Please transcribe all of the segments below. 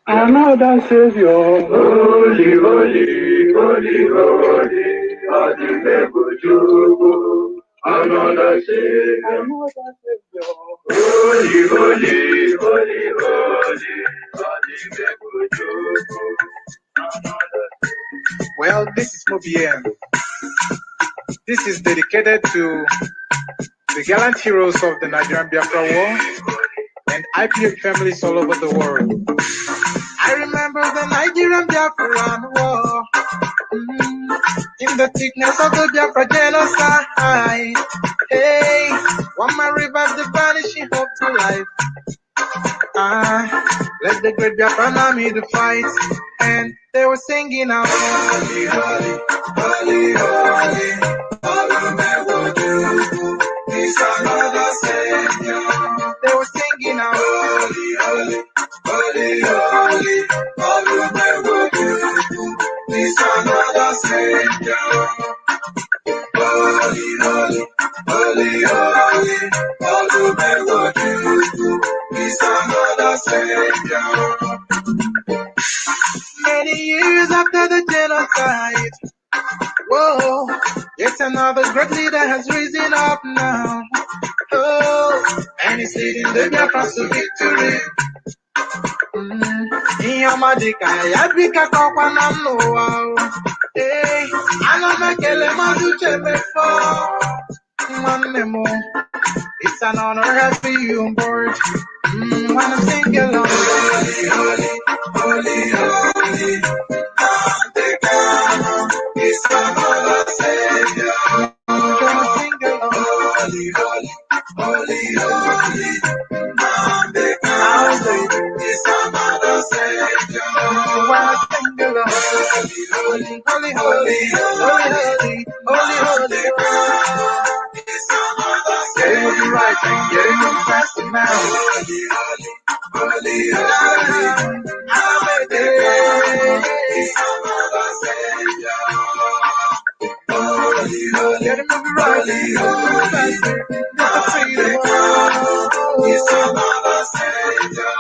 Another Savior, holy, holy, holy, holy, another Savior, holy, holy, holy, holy, Well, this is Mobien. This is dedicated to the gallant heroes of the Nigerian Biafra War and IPA families all over the world. I remember the Nigerian Biafra War, in the thickness of the Biafra genocide. Hey, one man revived the vanishing hope to life. Let the great Biafra army to fight, and they were singing out, holy, holy, holy, holy, he's another Savior. They were singing out, holy, holy, holy, holy, he's another Savior. Holy, holy, holy, holy, he's another Savior. Many years after the genocide, whoa, yet another great leader has risen up now. Oh, and he's leading the Biafrans to victory. Iyamadika yabika kwa namnoa. Hey, anamekele maduchebefo. Manemo, it's an honor having you on board. When I'm singing along, holy, holy, holy, holy, Nnamdi Kanu, it's another Savior. When I'm singing along, holy, holy, holy, holy, Nnamdi Kanu, it's another Savior. When I sing along, holy, holy, holy, holy, holy, holy, holy, getting with the right thing, getting with the faster now. Holy, holy, holy, holy, I'm a day. He's another Savior. Holy, holy, getting with the right thing, getting with the faster. Never freedom. He's another Savior.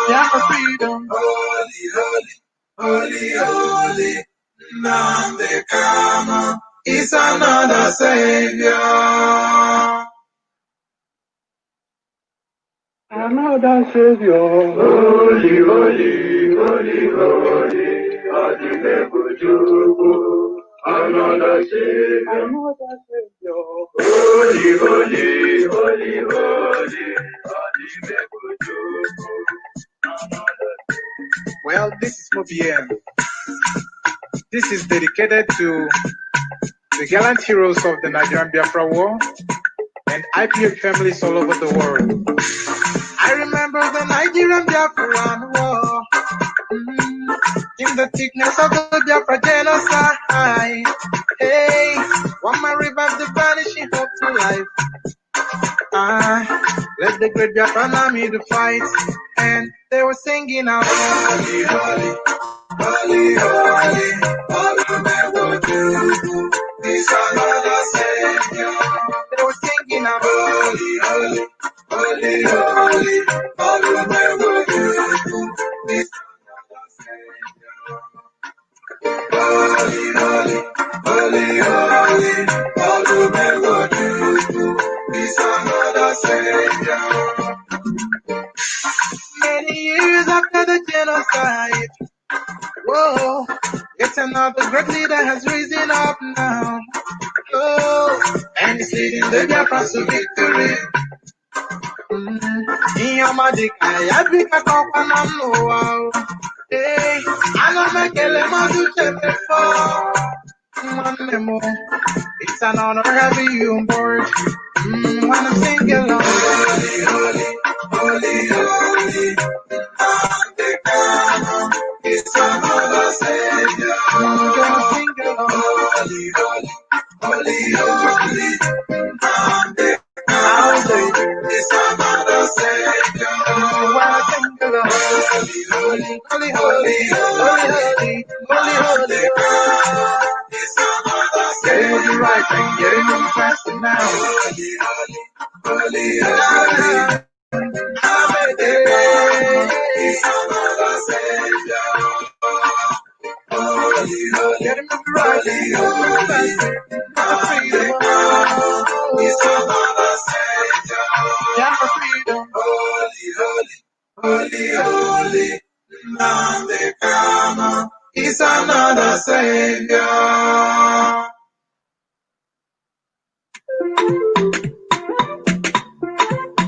Yeah, for freedom. Holy, holy, holy, holy, Nnamdi Kanu is another Savior. another Savior, holy, holy, holy, holy, another Savior, holy, holy, holy, holy, Well, this is Mobien. This is dedicated to the gallant heroes of the Nigerian Biafra War and IPA families all over the world. I remember the Nigerian Biafra War, in the thickness of the Biafra genocide. Hey, one man revived the vanishing hope to life. Let the great Biafra army to fight, and they were singing out, holy, holy, holy, holy, he's another Savior. They were singing out, holy, holy, Many years after the genocide, whoa, it's another great leader has risen up now. Oh, and he's leading the Biafra to victory. Hey, I don't make a Mazi before. It's an honor having you on board. When I'm singing along. Holy, holy, holy, holy. Nnamdi Kanu is another savior. Sing along. Holy, holy, holy, holy. Nnamdi Kanu is another savior. When I sing along. Holy, holy, holy, holy, holy, holy, holy, holy. Getting the right thing, getting them faster now. Holy, holy, holy, holy. He's another savior. Holy, holy, getting them right, holy, faster. He's another savior. Yeah, for freedom. Holy, holy, holy, holy. Nnamdi Kanu is another savior.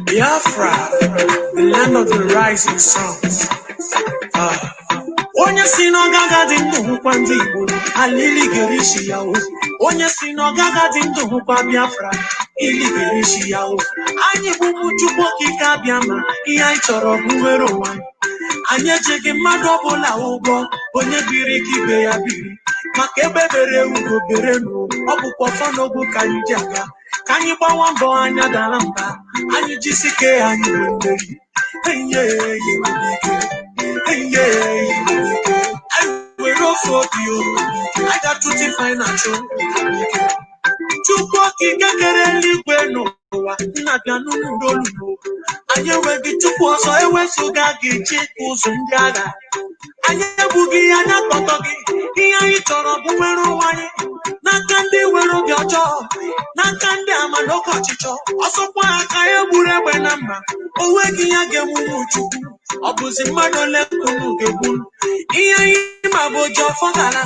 Biafra, the land of the rising suns. Onye si n'ọgaga dị ndụ hụkwa ndị Igbo, alili ga-erishi ya o. Onye si n'ọgaga dị ndụ hụkwa Biafra, ili ga-erishi ya o. Anyị bụ ụmụ Chukwu okike abịa ma ihe anyị chọrọ bụ nwere onwe anyị. Anyị ejeghị mmadụ ọbụla ụgwọ, onye biri ka ibe ya biri. Maka ebe bere ugo bere n'o, ọ bụkwa ọfọ n'ogwu ka anyị ji aga. Ka anyị gbawa mbọ anya dara mba, anyị jisike anyị mmeri. I will roll for you. I got to define a true. Chukwu okike kere eluigwe n'ụwa, nna bịa n'ụlọ olu. Anyị enweghị Chukwu ọzọ ewezụga gị eji ụzọ ndị agha. Anyị ebughị anya kpọtọ gị, ihe anyị chọrọ bụ nwere onwe anyị. N'aka ndị nwere obi ọjọọ, n'aka ndị ama n'oke ọchịchọ, ọsọkwa aka ya gburu egbe na mma. O nweghị ya ga-enwu Chukwu, ọ bụzi mmadụ ole unu ga-egbu. Ihe anyị ma bụ oji ọfọ gara.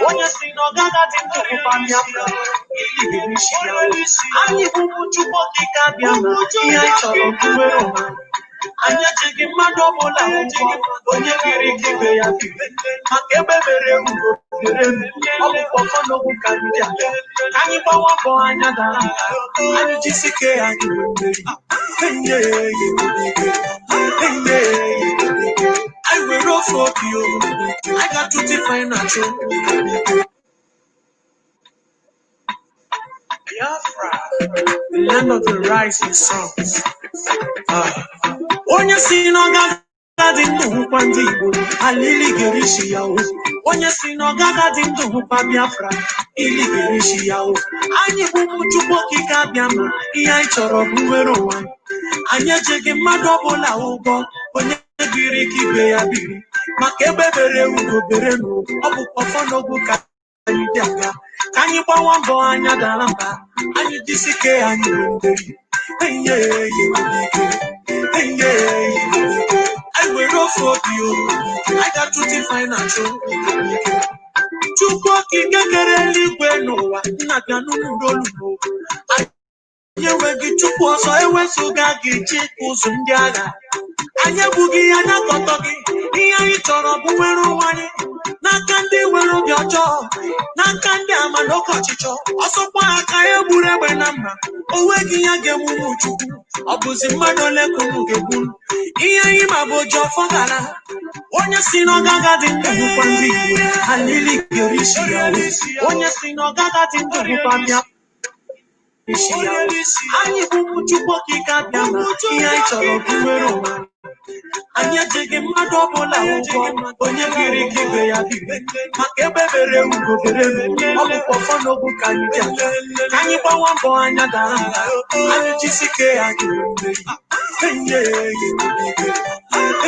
Onye si n'ọgaga dị ndụ hụkwa Biafra, ili ga-erishi ya o. Anyị bụ ụmụ Chukwu okike abịa ma ihe anyị chọrọ bụ nwere onwe anyị. Anyị ejighị mmadụ ọbụla ụgwọ, onye biri ka ibe ya biri. Maka ebe bere ugo bere m, ọ bụkwa ọfọ n'ogwu ka anyị ji aga. Ka anyị gbawa mbọ anya dara mba, anyị jisike anyị mmeri. I will roll for you. I got to define a true. Biafra, the land of the rising suns. Onye si n'ọgaga dị ndụ hụkwa ndị Igbo, alili ga-erishi ya o. Onye si n'ọgaga dị ndụ hụkwa Biafra, ili ga-erishi ya o. Anyị bụ ụmụ Chukwu okike abịa ma ihe anyị chọrọ bụ nwere onwe anyị. Anyị ejeghị mmadụ ọbụla ụgwọ, onye biri ka ibe ya biri. Maka ebe bere ugo bere n'o, ọ bụkwa ọfọ n'ogwu ka anyị dị aga. Ka anyị gbawa mbọ anya dara mba, anyị jisike anyị mmeri. I will roll for you. I got to define a true. Chukwu okike kere eluigwe n'ụwa, nna bịa n'ụlọ olu. Anyị enweghị Chukwu ọzọ ewezụga gị eji ụzọ ndị agha. Anyị ebughị anya kpọtọ gị, ihe anyị chọrọ bụ nwere onwe anyị. N'aka ndị nwere obi ọjọọ, n'aka ndị ama n'oke ọchịchọ, ọsọkwa aka ya gburu egbe na mma. O nweghị ya ga-enwu Chukwu, ọ bụzi mmadụ ole ka unu ga-egbu. Ihe anyị ma bụ oji ọfọ gara. Onye si n'ọgaga dị ndụ hụkwa ndị Igbo, alili ga-erishi ya o. Onye si n'ọgaga dị ndụ hụkwa Biafra. Anyị bụ ụmụ Chukwu okike abịa ma ihe anyị chọrọ bụ nwere onwe anyị. anyị ejighị mmadụ ọbụla ụgwọ onye gịrị ka ibe ya biri maka ebe bere ugo bere ọ bụkwa ọfọ n'ogbu ka anyị ji aga ka anyị gbawa mbọ anya dara mba anyị jisike ya gịrị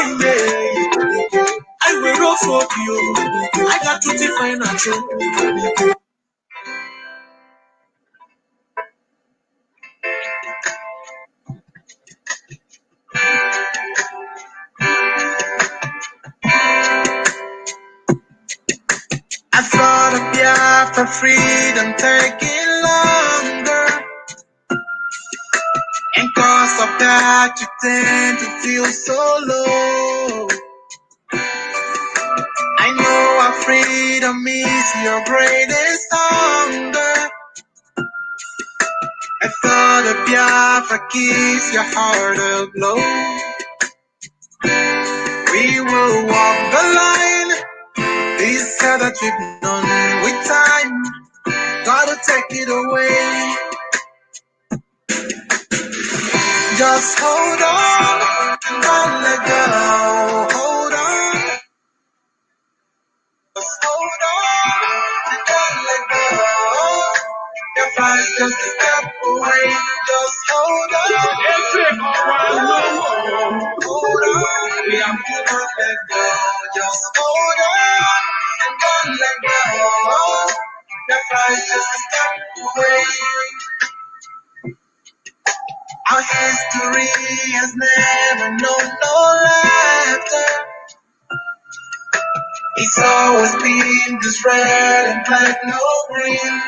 mmeri I will roll for you. I got to define a true. I thought of Biafra freedom taking longer, and cause of that you tend to feel so low. I know our freedom is your greatest hunger. I thought of Biafra keeps your heart aglow. We will walk the line. This hell that we've done with time, gotta take it away. Just hold on, don't let go. Hold on, just hold on, don't let go. Your flight's just a step away. Just hold on, hold on, we have to not let go. Just hold on, don't let go. Your flight's just a step away. Our history has never known no laughter. It's always been just red and black, no green.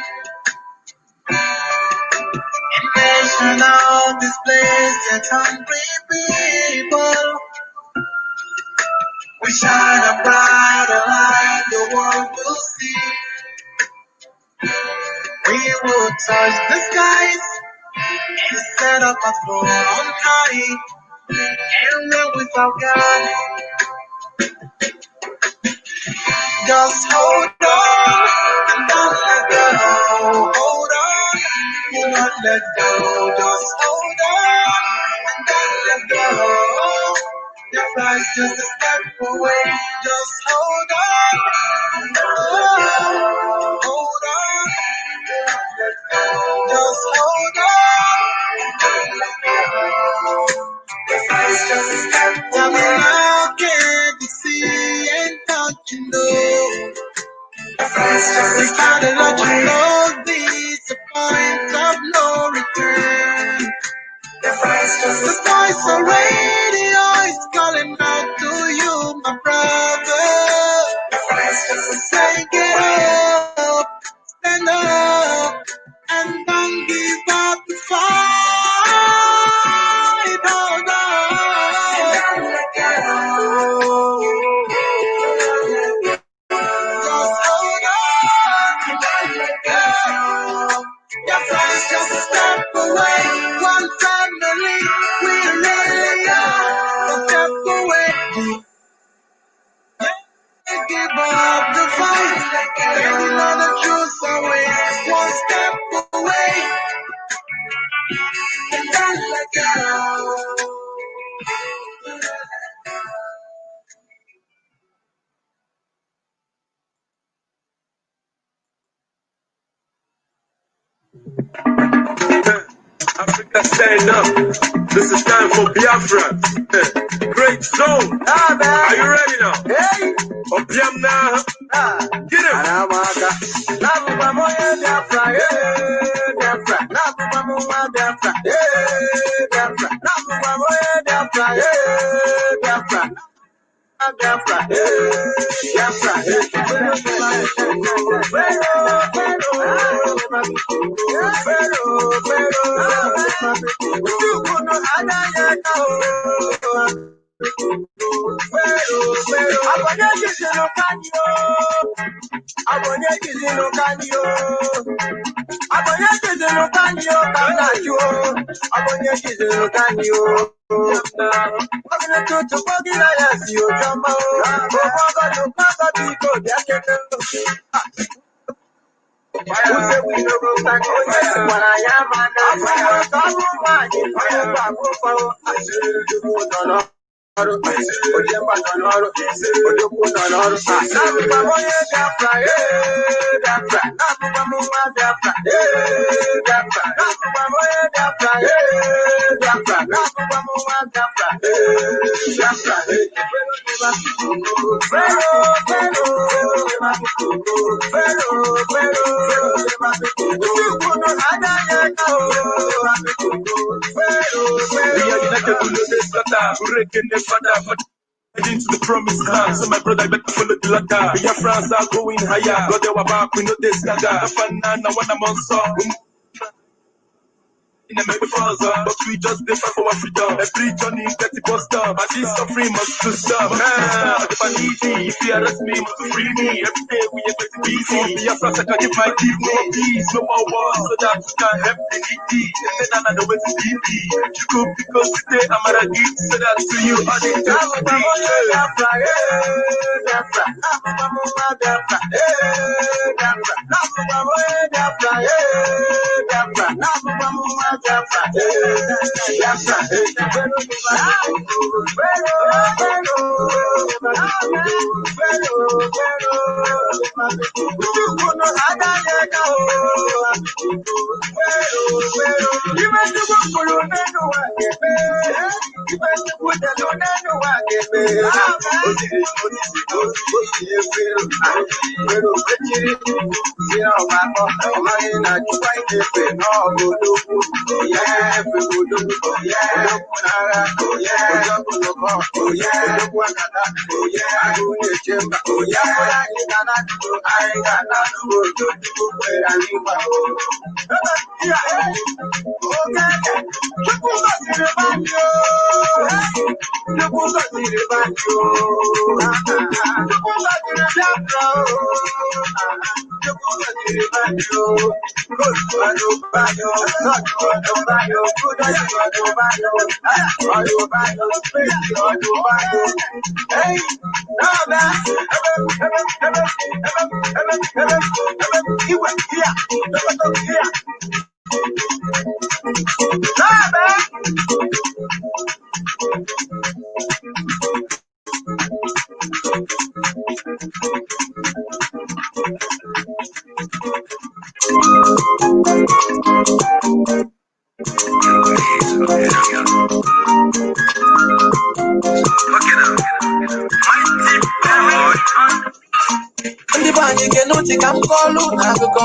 A nation of displaced yet hungry people. We shine a brighter light the world will see. We will touch the skies and set up a throne on high. And live without God. Just hold on and don't let go. Hold on, do not let go. Just hold on and don't let go. Your flight's just a step away. Just hold on. Hold on. Just hold on. Don't let go. Your flight's just a step away. How can you see and don't you know? We gotta let you know this a point of no return. The voice of radio is calling out to you, my brother. Say get up, stand up, and don't give up the fight. Hold on. Just hold on. Your friends just a step away. One family, we really are. A step away. Give up the fight. Taking all the truth away. One step away. And don't let go. Africa stand up. This is time for Biafra. Great zone. Are you ready now? Hey. Opium now. Get him. Heading to the promised land, so my brother better follow the ladder. We are friends are going higher. God, they were back, we know this gaga. Banana, when I'm on song. In a maybe father, but we just differ for our freedom. Every journey get the bus stop, and this suffering must to stop. If I need me, if you arrest me, must to free me. Every day we are getting busy. Be a fast, I can give my give no peace, no more wars, so that you can help the needy. And then another way to be. You go because today I'm at a geek, so that to you all the time. Ndị be anyị ga-enuchi ka m kọọlụ n'akụkọ.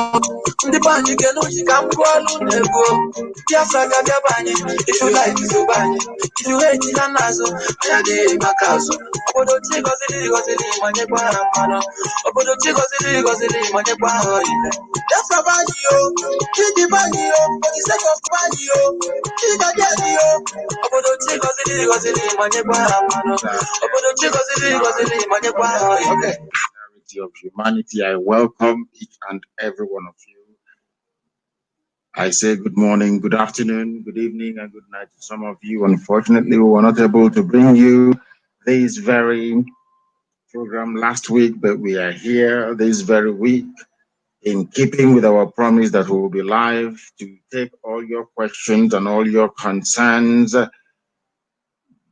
Ndị be anyị ga-enuchi ka m kọọlụ n'egwu. Biafra ga-abịaba anyị, ifu like isobe anyị. Ifu hate na n'azụ, anyị adịghị maka azụ. Obodo chi gọziri gọziri manyekwa ha mmanụ. Obodo chi gọziri gọziri manyekwa ha ibe. Biafra bụ anyị o, Chidi bụ anyị o, Odisekọf bụ anyị o, Chidadi anyị o. Obodo chi gọziri gọziri manyekwa ha mmanụ. Obodo chi gọziri gọziri manyekwa ha ibe. Of humanity, I welcome each and every one of you. I say good morning, good afternoon, good evening, and good night to some of you. Unfortunately, we were not able to bring you this very program last week, but we are here this very week in keeping with our promise that we will be live to take all your questions and all your concerns,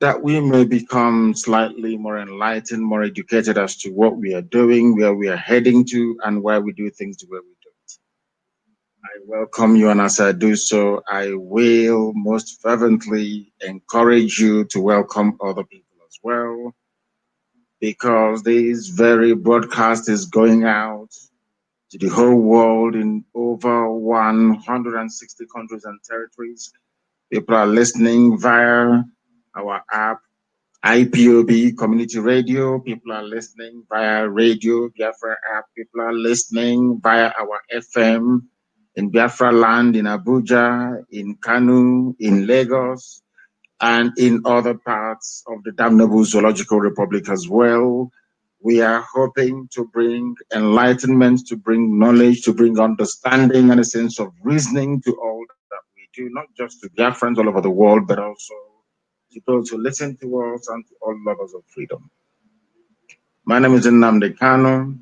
that we may become slightly more enlightened, more educated as to what we are doing, where we are heading to, and why we do things the way we do it. I welcome you, and as I do so, I will most fervently encourage you to welcome other people as well, because this very broadcast is going out to the whole world in over 160 countries and territories. People are listening via our app, IPOB Community Radio. People are listening via Radio Biafra app. People are listening via our FM in Biafra land, in Abuja, in Kanu, in Lagos, and in other parts of the damnable Zoological Republic as well. We are hoping to bring enlightenment, to bring knowledge, to bring understanding and a sense of reasoning to all that we do, not just to Biafrans all over the world, but also to those who listen to us and to all lovers of freedom. My name is Nnamdi Kanu.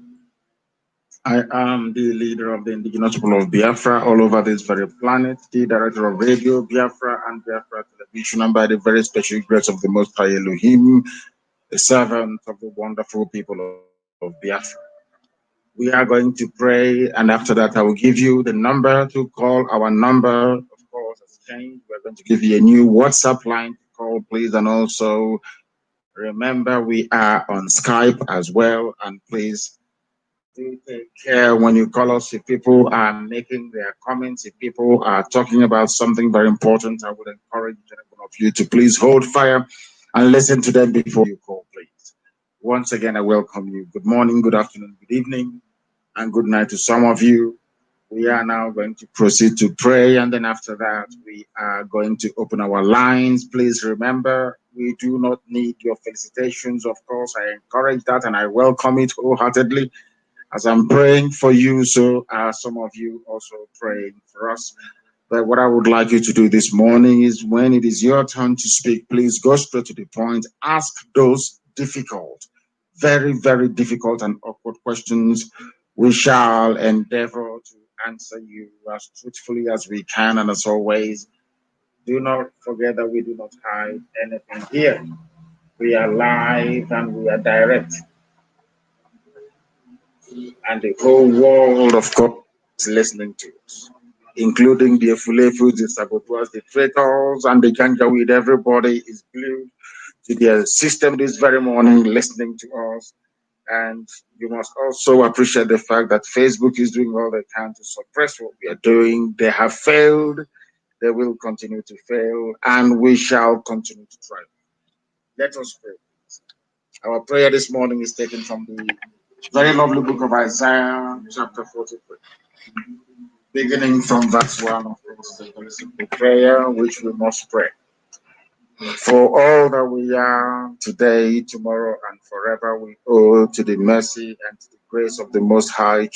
I am the leader of the indigenous people of Biafra all over this very planet, the director of Radio Biafra and Biafra Television, and by the very special grace of the Most High Elohim, the servant of the wonderful people of Biafra. We are going to pray, and after that, I will give you the number to call. Our number, of course, has changed. We're going to give you a new WhatsApp line to call, please, and also remember we are on Skype as well, and please do take care when you call us. If people are making their comments, if people are talking about something very important, I would encourage one of you to please hold fire and listen to them before you call, please. Once again, I welcome you. Good morning, good afternoon, good evening, and good night to some of you. We are now going to proceed to pray, and then after that, we are going to open our lines. Please remember, we do not need your felicitations. Of course, I encourage that and I welcome it wholeheartedly. As I'm praying for you, so are some of you also praying for us. But what I would like you to do this morning is when it is your turn to speak, please go straight to the point. Ask those difficult, very, very difficult and awkward questions. We shall endeavor to answer you as truthfully as we can. And as always, do not forget that we do not hide anything here. We are live and we are direct. And the whole world, of course, is listening to us, including the Efulefus, the saboteurs, the traitors, and the Janjaweed. Everybody is glued to their system this very morning, listening to us. And you must also appreciate the fact that Facebook is doing all they can to suppress what we are doing. They have failed. They will continue to fail, and we shall continue to try. Let us pray. Our prayer this morning is taken from the very lovely book of Isaiah, chapter 43. Beginning from verse 1, of course, is a very simple prayer which we must pray. For all that we are today, tomorrow, and forever, we owe to the mercy and to the grace of the Most High,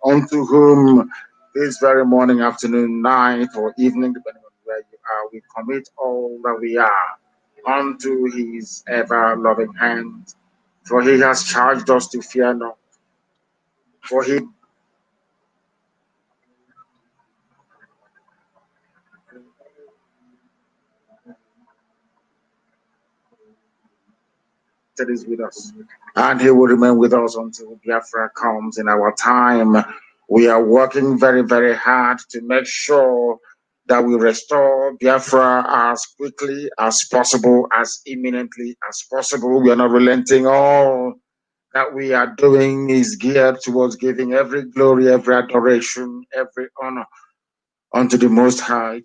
unto whom this very morning, afternoon, night, or evening, depending on where you are, we commit all that we are unto his ever-loving hand. For he has charged us to fear not. For he is with us, and he will remain with us until Biafra comes in our time. We are working very, very hard to make sure that we restore Biafra as quickly as possible, as imminently as possible. We are not relenting. All that we are doing is geared towards giving every glory, every adoration, every honor unto the Most High,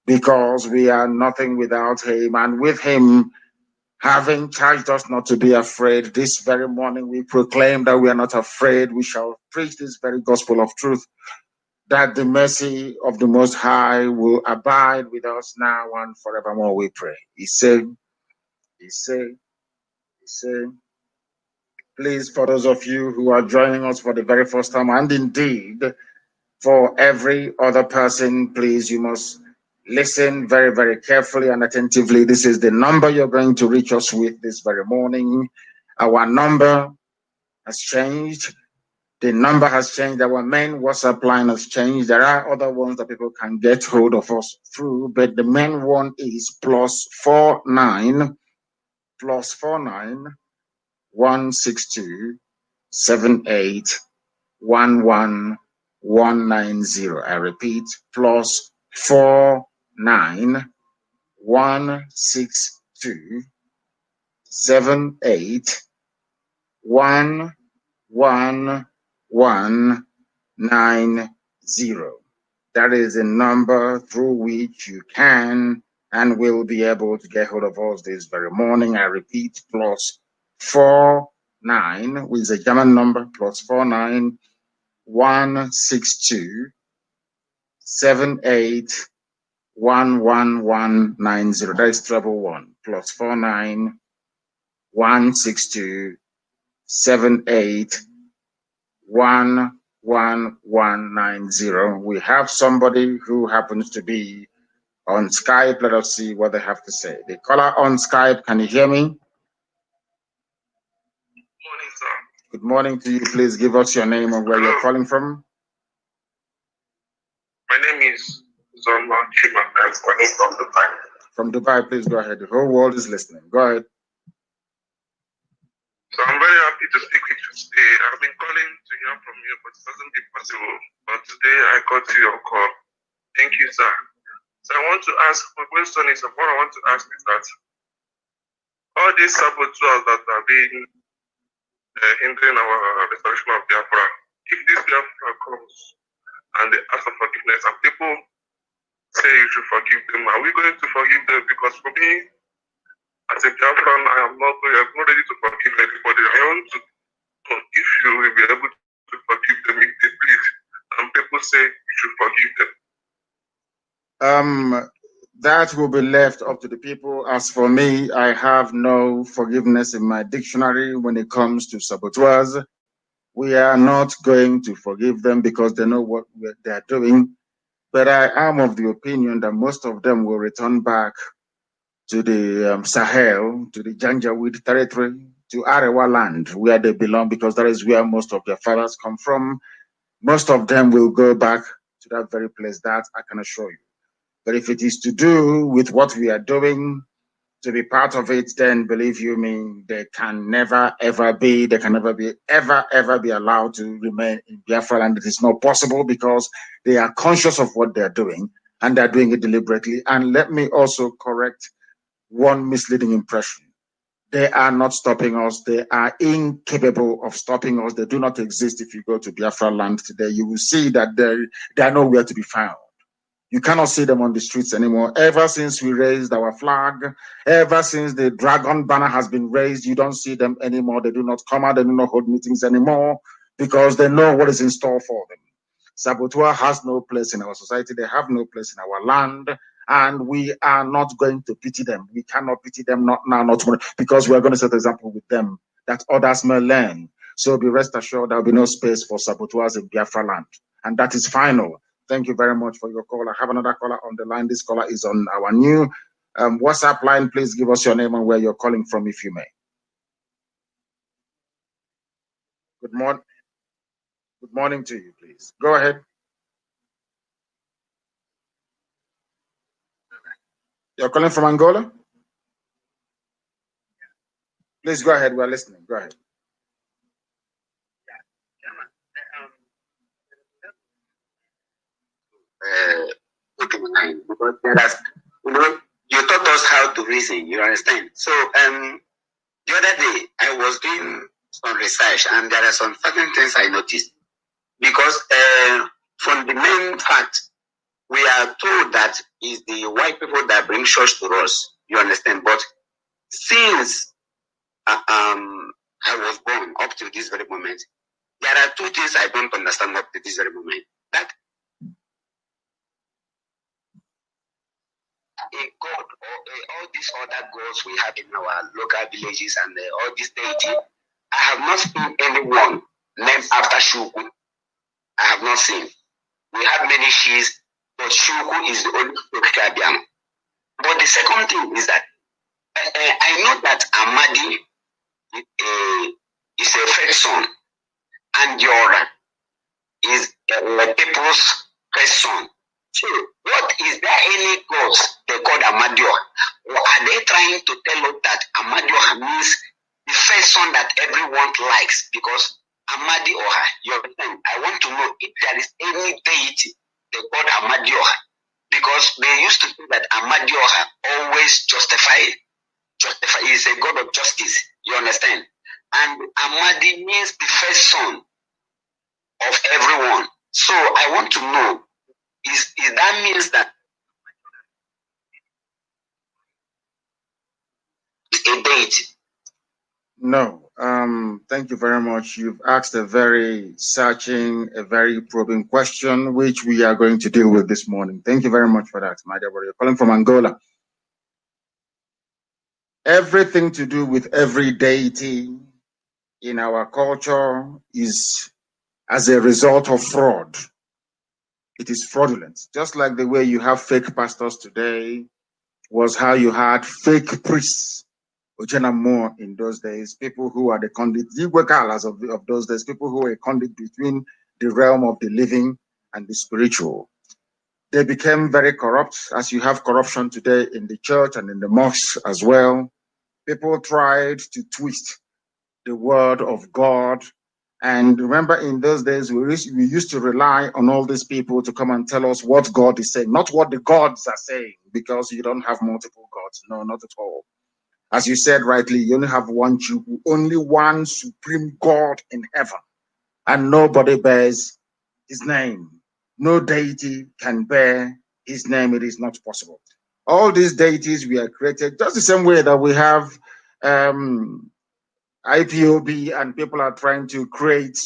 because we are nothing without him, and with him having charged us not to be afraid, this very morning we proclaim that we are not afraid. We shall preach this very gospel of truth, that the mercy of the Most High will abide with us now and forevermore, we pray. He said, please, for those of you who are joining us for the very first time, and indeed for every other person, please, you must listen very, very carefully and attentively. This is the number you're going to reach us with this very morning. Our number has changed. The number has changed. Our main WhatsApp line has changed. There are other ones that people can get hold of us through, but the main one is +49 162 78 11 190. I repeat, +49 162 78 11 190. That is a number through which you can and will be able to get hold of us this very morning. I repeat, +49, which is a German number, +49 162 78 11190. That is treble one. +49 162 78 11190. We have somebody who happens to be on Skype. Let us see what they have to say. The caller on Skype, can you hear me? Good morning to you. Please give us your name and where you're calling from. My name is Zoma Chiman. I'm calling from Dubai. From Dubai, please go ahead. The whole world is listening. Go ahead. So I'm very happy to speak with you today. I've been calling to hear from you, but it hasn't been possible. But today I got to your call. Thank you, sir. So I want to ask, my question is, what I want to ask is that all these saboteurs that are being hindering our restoration of Biafra, if this Biafra comes and they ask for forgiveness and people say you should forgive them, are we going to forgive them? Because for me, as a Biafran, I'm not ready to forgive everybody. I want to know if you will be able to forgive them if they plead and people say you should forgive them. That will be left up to the people. As for me, I have no forgiveness in my dictionary when it comes to saboteurs. We are not going to forgive them because they know what they are doing. But I am of the opinion that most of them will return back to the Sahel, to the Janjaweed territory, to Arewa land, where they belong, because that is where most of their fathers come from. Most of them will go back to that very place, that I can assure you. But if it is to do with what we are doing, to be part of it, then believe you me, they can never ever be ever be allowed to remain in Biafra land. It is not possible because they are conscious of what they're doing and they're doing it deliberately. And let me also correct one misleading impression. They are not stopping us. They are incapable of stopping us. They do not exist. If you go to Biafra land today, you will see that they are nowhere to be found. You cannot see them on the streets anymore. Ever since we raised our flag, ever since the dragon banner has been raised, you don't see them anymore. They do not come out. They do not hold meetings anymore because they know what is in store for them. Saboteur has no place in our society. They have no place in our land. And we are not going to pity them. We cannot pity them, not now, not tomorrow, because we are going to set an example with them that others may learn. So be rest assured there will be no space for saboteurs in Biafra land. And that is final. Thank you very much for your call. I have another caller on the line. This caller is on our new WhatsApp line. Please give us your name and where you're calling from, if you may. Good morning. Good morning to you, please. Go ahead. You're calling from Angola? Please go ahead. We're listening. Go ahead. Because you taught us how to reason, you understand? So the other day I was doing some research and there are some certain things I noticed. Because from the main fact, we are told that it's the white people that bring church to us, you understand? But since I was born up to this very moment, there are two things I don't understand up to this very moment. That a god or all these other gods we have in our local villages and all this deity, I have not seen anyone named after Shuku. I have not seen. We have many Shis, but Shuku is the only Kabiam. But the second thing is that I know that Amadi is a first son, and Yora is people's first son. So, what is there any gods they call Amadioha? Or are they trying to tell us that Amadioha means the first son that everyone likes? Because Amadioha, you understand? I want to know if there is any deity they call Amadioha. Because they used to think that Amadioha always justify is a god of justice. You understand? And Amadi means the first son of everyone. So I want to know, is that means that a deity? No. Thank you very much. You've asked a very searching, a very probing question, which we are going to deal with this morning. Thank you very much for that, my dear brother. You're calling from Angola. Everything to do with every deity in our culture is as a result of fraud. It is fraudulent. Just like the way you have fake pastors today was how you had fake priests Ojena more in those days, people who are the conduit, of those days, people who were a conduit between the realm of the living and the spiritual. They became very corrupt, as you have corruption today in the church and in the mosques as well. People tried to twist the word of God. And remember, in those days, we used to rely on all these people to come and tell us what God is saying, not what the gods are saying, because you don't have multiple gods. No, not at all. As you said rightly, you only have one Jew, only one supreme God in heaven, and nobody bears his name. No deity can bear his name. It is not possible. All these deities were created just the same way that we have IPOB, and people are trying to create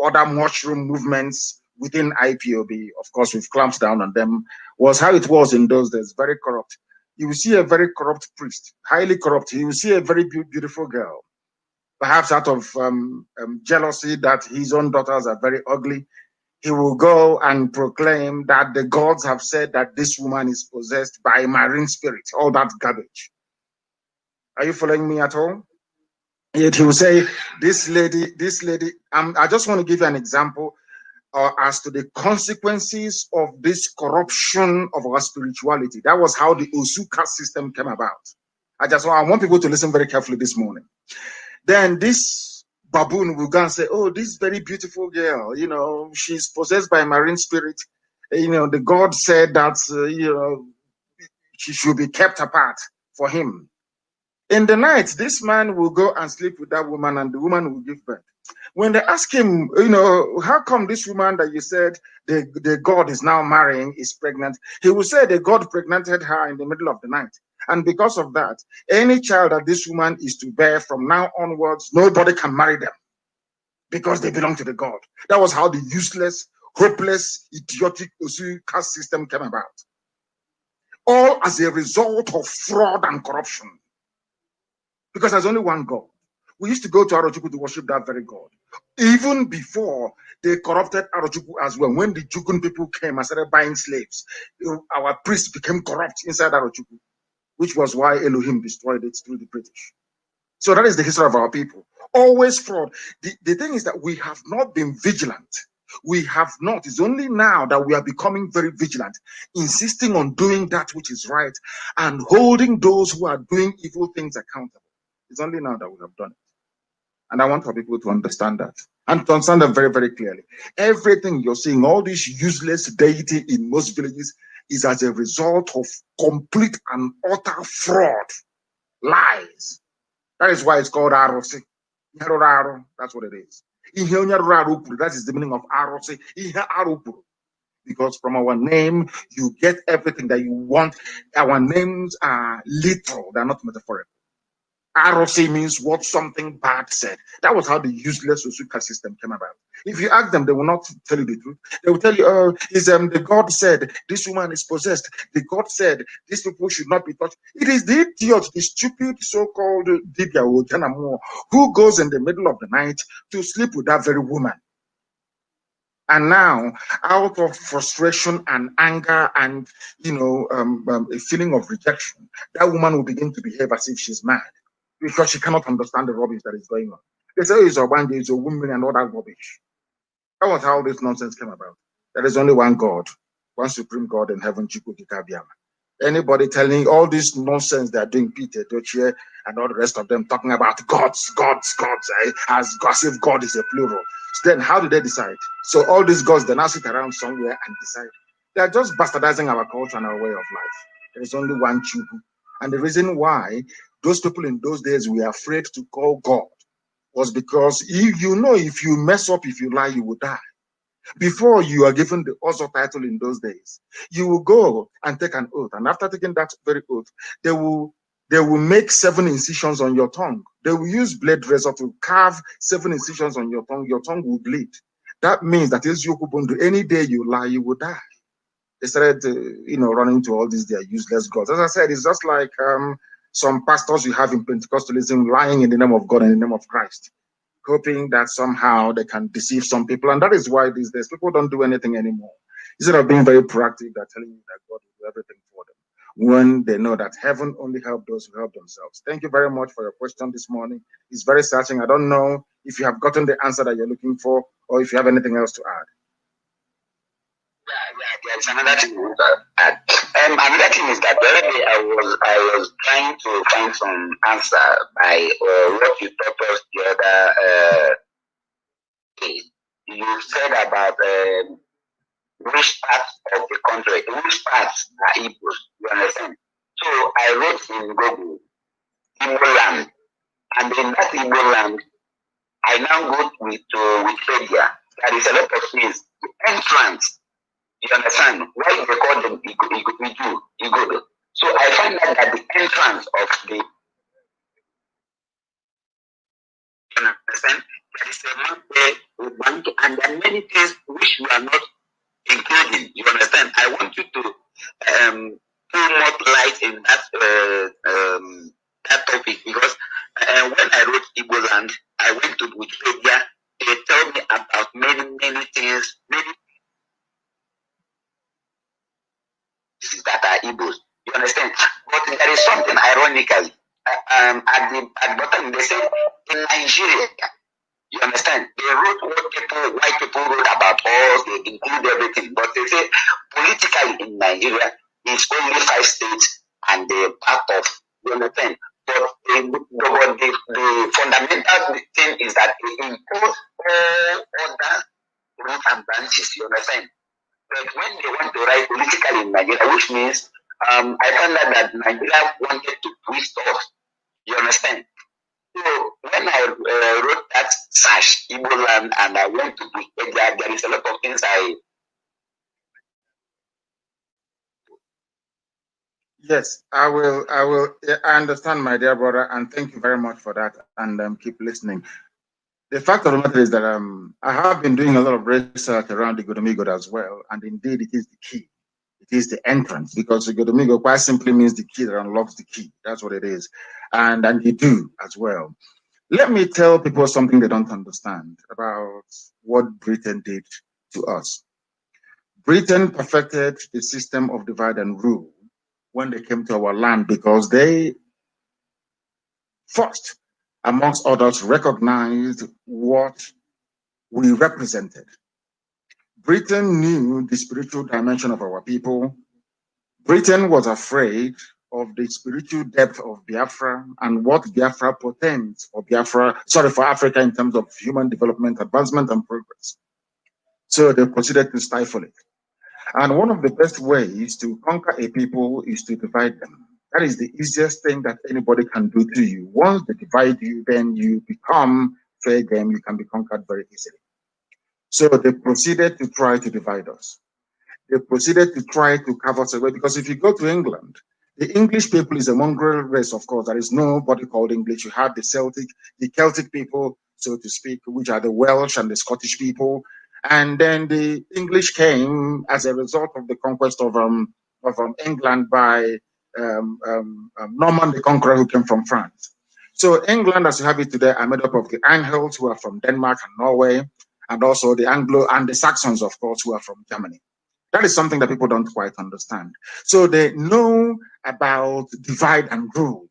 other mushroom movements within IPOB. Of course, we've clamped down on them. Was how it was in those days, very corrupt. You will see a very corrupt priest, highly corrupt. You will see a very beautiful girl, perhaps out of jealousy that his own daughters are very ugly. He will go and proclaim that the gods have said that this woman is possessed by a marine spirit, all that garbage. Are you following me at all? Yet he will say, this lady, I just want to give you an example as to the consequences of this corruption of our spirituality. That was how the Osuka system came about. I want people to listen very carefully this morning. Then this baboon will go and say, oh, this very beautiful girl, she's possessed by a marine spirit. The God said that, she should be kept apart for him. In the night, this man will go and sleep with that woman, and the woman will give birth. When they ask him, how come this woman that you said the God is now marrying is pregnant? He will say the God pregnanted her in the middle of the night. And because of that, any child that this woman is to bear from now onwards, nobody can marry them because they belong to the God. That was how the useless, hopeless, idiotic Osu caste system came about. All as a result of fraud and corruption. Because there's only one God. We used to go to Arochukwu to worship that very God. Even before they corrupted Arochukwu as well, when the Jukun people came and started buying slaves, our priests became corrupt inside Arochukwu, which was why Elohim destroyed it through the British. So that is the history of our people. Always fraud. The thing is that we have not been vigilant. We have not. It's only now that we are becoming very vigilant, insisting on doing that which is right and holding those who are doing evil things accountable. It's only now that we have done it. And I want for people to understand that and to understand that very, very clearly. Everything you're seeing, all this useless deity in most villages is as a result of complete and utter fraud, lies. That is why it's called Arosi. That's what it is. That is the meaning of Arosi. Because from our name, you get everything that you want. Our names are literal, they're not metaphorical. ROC means what something bad said. That was how the useless Osuka system came about. If you ask them, they will not tell you the truth. They will tell you, the God said this woman is possessed. The God said these people should not be touched. It is the idiot, the stupid so-called Dibia Ojanamo, who goes in the middle of the night to sleep with that very woman. And now, out of frustration and anger and a feeling of rejection, that woman will begin to behave as if she's mad, because she cannot understand the rubbish that is going on. They say it's a one day, it's a woman and all that rubbish. That was how this nonsense came about. There is only one God, one supreme God in heaven, Chukwu. Anybody telling all this nonsense they're doing, Peter, Dochie, and all the rest of them talking about gods, as if God is a plural. So then how do they decide? So all these gods, they now sit around somewhere and decide. They're just bastardizing our culture and our way of life. There is only one Chukwu. And the reason why those people in those days were afraid to call God was because if you mess up, if you lie, you will die. Before you are given the Ozo title in those days, you will go and take an oath. And after taking that very oath, they will make 7 incisions on your tongue. They will use blade razor to carve 7 incisions on your tongue. Your tongue will bleed. That means that any day you lie, you will die. They started, running to all these their useless gods. As I said, it's just like some pastors you have in Pentecostalism lying in the name of God and in the name of Christ, hoping that somehow they can deceive some people. And that is why these days people don't do anything anymore. Instead of being very proactive, they're telling you that God will do everything for them. when they know that heaven only helps those who help themselves. Thank you very much for your question this morning. It's very searching. I don't know if you have gotten the answer that you're looking for or if you have anything else to add. There's another thing. Another thing is that the other day I was trying to find some answer by what you taught us the other day. You said about which parts of the country, which parts are Igbos, you understand? So I wrote in Google, Igbo land, and in that Igbo land, I now go with Wikipedia. There is a lot of things. The entrance, you understand? Why they call them Igodo? So I find out that the entrance of the, you understand? There is a map there, and there are many things which we are not including. You understand? I want you to put more light in that that topic, because when I wrote Igbo land, I went to Wikipedia. They tell me about many things, many things that are Igbos. You understand? But there is something ironically. At the bottom they say in Nigeria. You understand? They wrote what white people wrote about us, they include everything. But they say politically in Nigeria, it's only 5 states and they're part of, you understand? But the fundamental thing is that they impose all other roots and branches, you understand? But when they want to write politically in Nigeria, which means I found out that Nigeria wanted to twist us, you understand? So when I wrote that search, Igbo land, and I went to Wikipedia, there is a lot of things Yes, I will. I understand, my dear brother, and thank you very much for that. And keep listening. The fact of the matter is that I have been doing a lot of research around the Godomigo as well, and indeed, it is the key. It is the entrance, because the Godomigo quite simply means the key that unlocks the key. That's what it is, and you do as well. Let me tell people something they don't understand about what Britain did to us. Britain perfected the system of divide and rule when they came to our land, because they first, amongst others, recognized what we represented. Britain knew the spiritual dimension of our people. Britain was afraid of the spiritual depth of Biafra and what Biafra portends for for Africa in terms of human development, advancement, and progress. So they proceeded to stifle it. And one of the best ways to conquer a people is to divide them. That is the easiest thing that anybody can do to you. Once they divide you, then you become fair game. You can be conquered very easily. So they proceeded to try to divide us. They proceeded to try to carve us away, because if you go to England, the English people is a mongrel race, of course. There is nobody called English. You have the Celtic people, so to speak, which are the Welsh and the Scottish people. And then the English came as a result of the conquest of England by Norman the Conqueror, who came from France. So England, as you have it today, are made up of the Angles, who are from Denmark and Norway, and also the Anglo and the Saxons, of course, who are from Germany. That is something that people don't quite understand. So they know about divide and rule.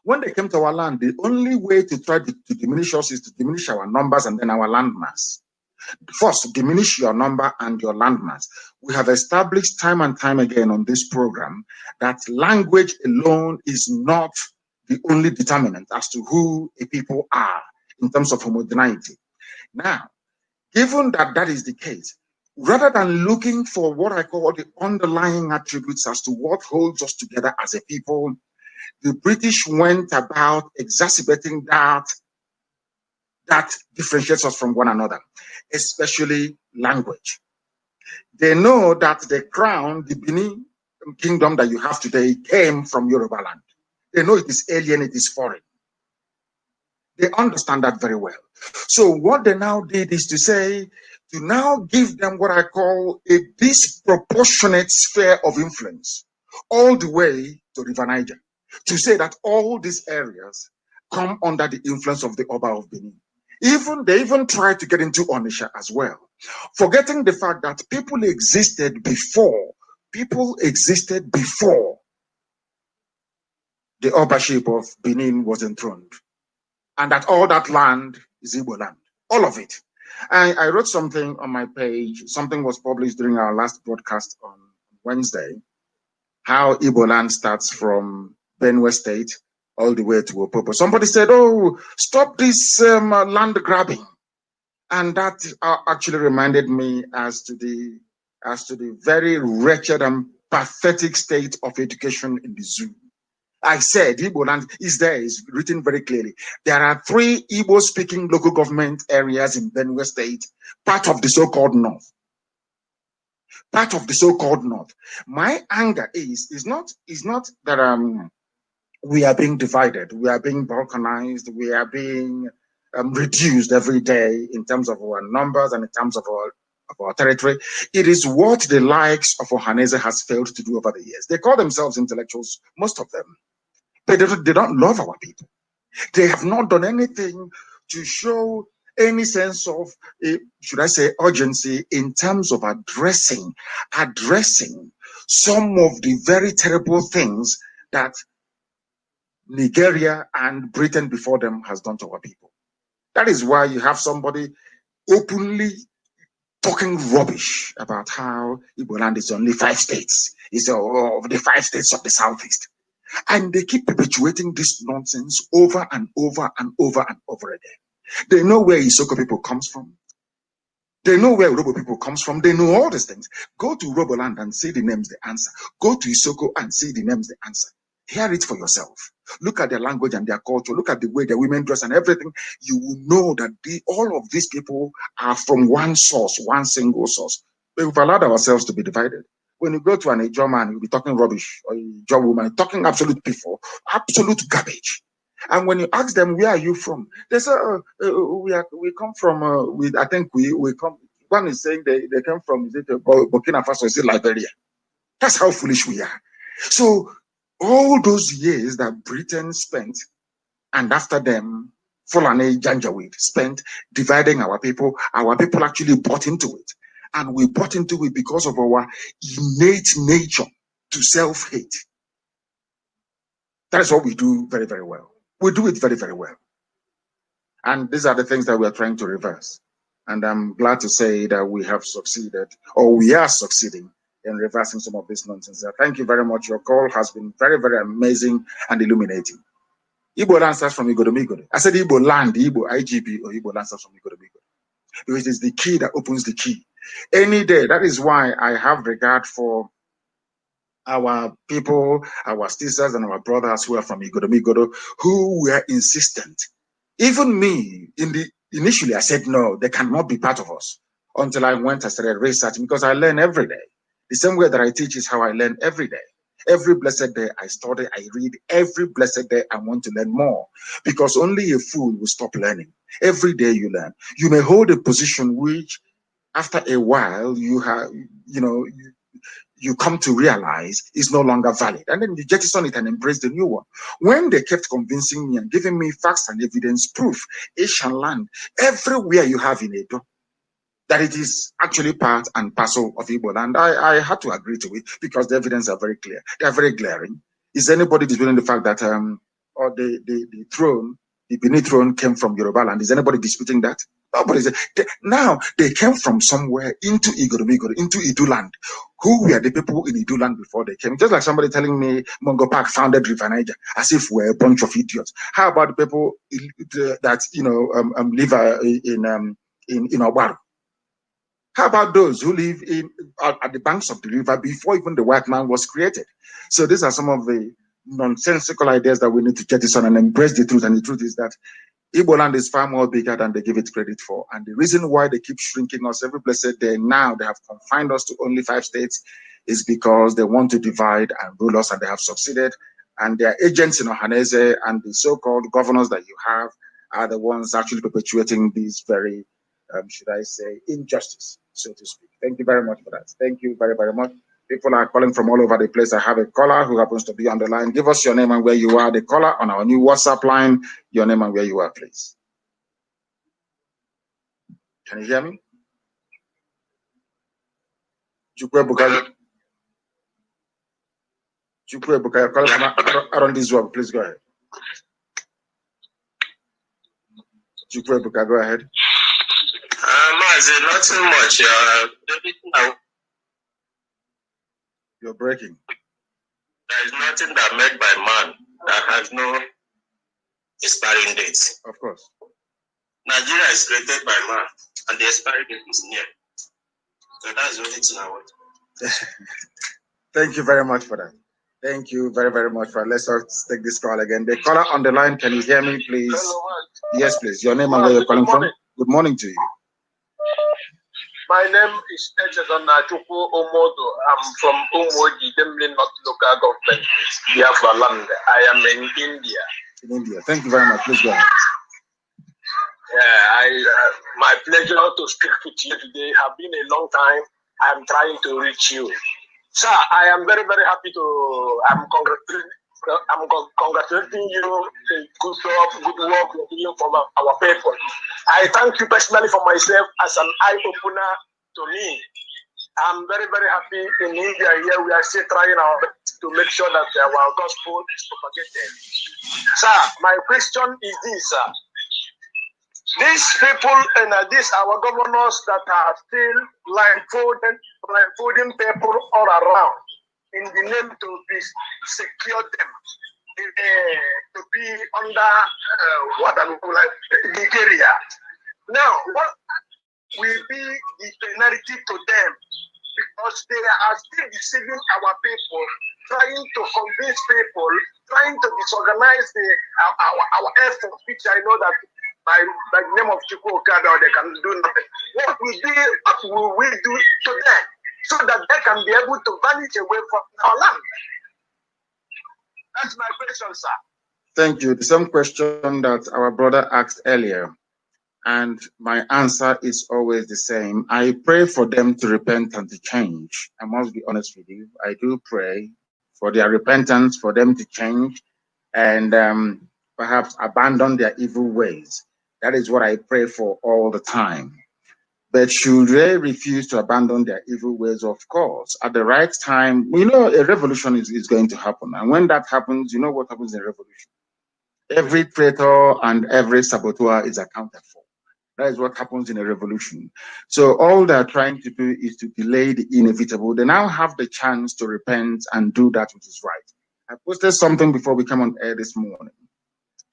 When they came to our land, the only way to try to diminish us is to diminish our numbers and then our landmass. First, diminish your number and your landmass. We have established time and time again on this program that language alone is not the only determinant as to who a people are in terms of homogeneity. Now, given that that is the case, rather than looking for what I call the underlying attributes as to what holds us together as a people, the British went about exacerbating that differentiates us from one another, especially language. They know that the crown, the Benin kingdom that you have today, came from Yoruba land. They know it is alien, it is foreign. They understand that very well. So what they now did is to now give them what I call a disproportionate sphere of influence all the way to River Niger, to say that all these areas come under the influence of the Oba of Benin. They even tried to get into Onitsha as well, forgetting the fact that people existed before people existed before the Obaship of Benin was enthroned, and that all that land is Igbo land, all of it. I wrote something on my page, something was published during our last broadcast on Wednesday, how Igbo land starts from Benue State all the way to Opopo. Somebody said, oh, stop this land grabbing. And that actually reminded me as to the very wretched and pathetic state of education in the zoo. I said Igbo land is there, is written very clearly. There are 3 Igbo-speaking local government areas in Benue State, part of the so-called North. Part of the so-called North. My anger is not that we are being divided, we are being balkanized, we are being reduced every day in terms of our numbers and in terms of our territory. It is what the likes of Ohaneze has failed to do over the years. They call themselves intellectuals, most of them. They don't love our people. They have not done anything to show any sense of, should I say, urgency in terms of addressing some of the very terrible things that Nigeria and Britain before them has done to our people. That is why you have somebody openly talking rubbish about how Igbo land is only 5 states. It's of the 5 states of the Southeast. And they keep perpetuating this nonsense over and over and over and over again. They know where Isoko people comes from. They know where Robo people comes from. They know all these things. Go to Roboland and see the names, the answer. Go to Isoko and see the names, the answer. Hear it for yourself. Look at their language and their culture. Look at the way the women dress and everything. You will know that all of these people are from one source, one single source. But we've allowed ourselves to be divided. When you go to an Ijaw man, you'll be talking rubbish, or Ijaw woman, talking absolute piffle, absolute garbage. And when you ask them, where are you from? They say, we come from, I think we come, one is saying they come from, is it Burkina Faso, is it Liberia? That's how foolish we are. So all those years that Britain spent, and after them, Fulani Janjaweed spent dividing our people actually bought into it. And we bought into it because of our innate nature to self-hate. That is what we do very, very well. We do it very, very well. And these are the things that we are trying to reverse. And I'm glad to say that we have succeeded, or we are succeeding in reversing some of this nonsense. Thank you very much. Your call has been very, very amazing and illuminating. Igbo land starts from Igodomigode. I said Igbo land, Igbo IGB, or Igbo land starts from Igodomigode. Because it is the key that opens the key. Any day, that is why I have regard for our people, our sisters and our brothers who are from Igodomigodo, who were insistent. Even me, initially I said, no, they cannot be part of us, until I went and started researching, because I learn every day. The same way that I teach is how I learn every day. Every blessed day I study, I read. Every blessed day I want to learn more, because only a fool will stop learning. Every day you learn. You may hold a position which, after a while, you have, you come to realize is no longer valid. And then you jettison it and embrace the new one. When they kept convincing me and giving me facts and evidence, proof, Asian land, everywhere you have in Edo, that it is actually part and parcel of Igbo land, I had to agree to it, because the evidence are very clear. They are very glaring. Is anybody disputing the fact that the throne, the Benin throne, came from Yoruba land? Is anybody disputing that? Nobody. Now they came from somewhere into Igoromigoro, into Idu land. Who were the people in Idu land before they came? Just like somebody telling me Mongo Park founded River Niger, as if we're a bunch of idiots. How about the people that live in Obaru? How about those who live at the banks of the river before even the white man was created? So these are some of the nonsensical ideas that we need to jettison and embrace the truth. And the truth is that Igbo land is far more bigger than they give it credit for. And the reason why they keep shrinking us every blessed day, now they have confined us to only 5 states, is because they want to divide and rule us, and they have succeeded. And their agents in Ohaneze and the so-called governors that you have are the ones actually perpetuating these very, should I say, injustice, so to speak. Thank you very much for that. Thank you very, very much. People are calling from all over the place. I have a caller who happens to be on the line. Give us your name and where you are. The caller on our new WhatsApp line. Your name and where you are, please. Can you hear me? Around this one, please go ahead. Go ahead. Mazi, nothing much. You're breaking. There is nothing that made by man that has no expiring date. Of course. Nigeria is created by man, and the expiring date is near. So that's the only thing I want. Thank you very much for that. Thank you very, very much for that. Let's take this call again. The caller on the line, can you hear me, please? Hello, yes, please. Your name and where you're calling from? Good morning to you. My name is Echezona Chukwu Omodo. I'm from Umoji, Demlin North Local Government, Biafra land. I am in India. In India. Thank you very much. Please go ahead. My pleasure to speak with you today. Have been a long time. I'm trying to reach you. Sir, I am very, very happy to. I'm congratulating you. Good job, good work you're doing for our people. I thank you personally for myself as an eye-opener to me. I'm very, very happy in India here. We are still trying our best to make sure that our gospel is propagated. Sir, my question is this, sir. These people and these our governors that are still blindfolding people all around in the name to be secure them, to be under Nigeria. Now, what will be the penalty to them? Because they are still deceiving our people, trying to convince people, trying to disorganize our efforts, which I know that by the name of Chukwu Okada, they can do nothing. What will we do to them so that they can be able to vanish away from our land? That's my question, sir. Thank you. The same question that our brother asked earlier. And my answer is always the same. I pray for them to repent and to change. I must be honest with you. I do pray for their repentance, for them to change and perhaps abandon their evil ways. That is what I pray for all the time. But should they refuse to abandon their evil ways, of course, at the right time, a revolution is going to happen. And when that happens, you know what happens in a revolution? Every traitor and every saboteur is accounted for. That is what happens in a revolution. So all they're trying to do is to delay the inevitable. They now have the chance to repent and do that which is right. I posted something before we came on air this morning.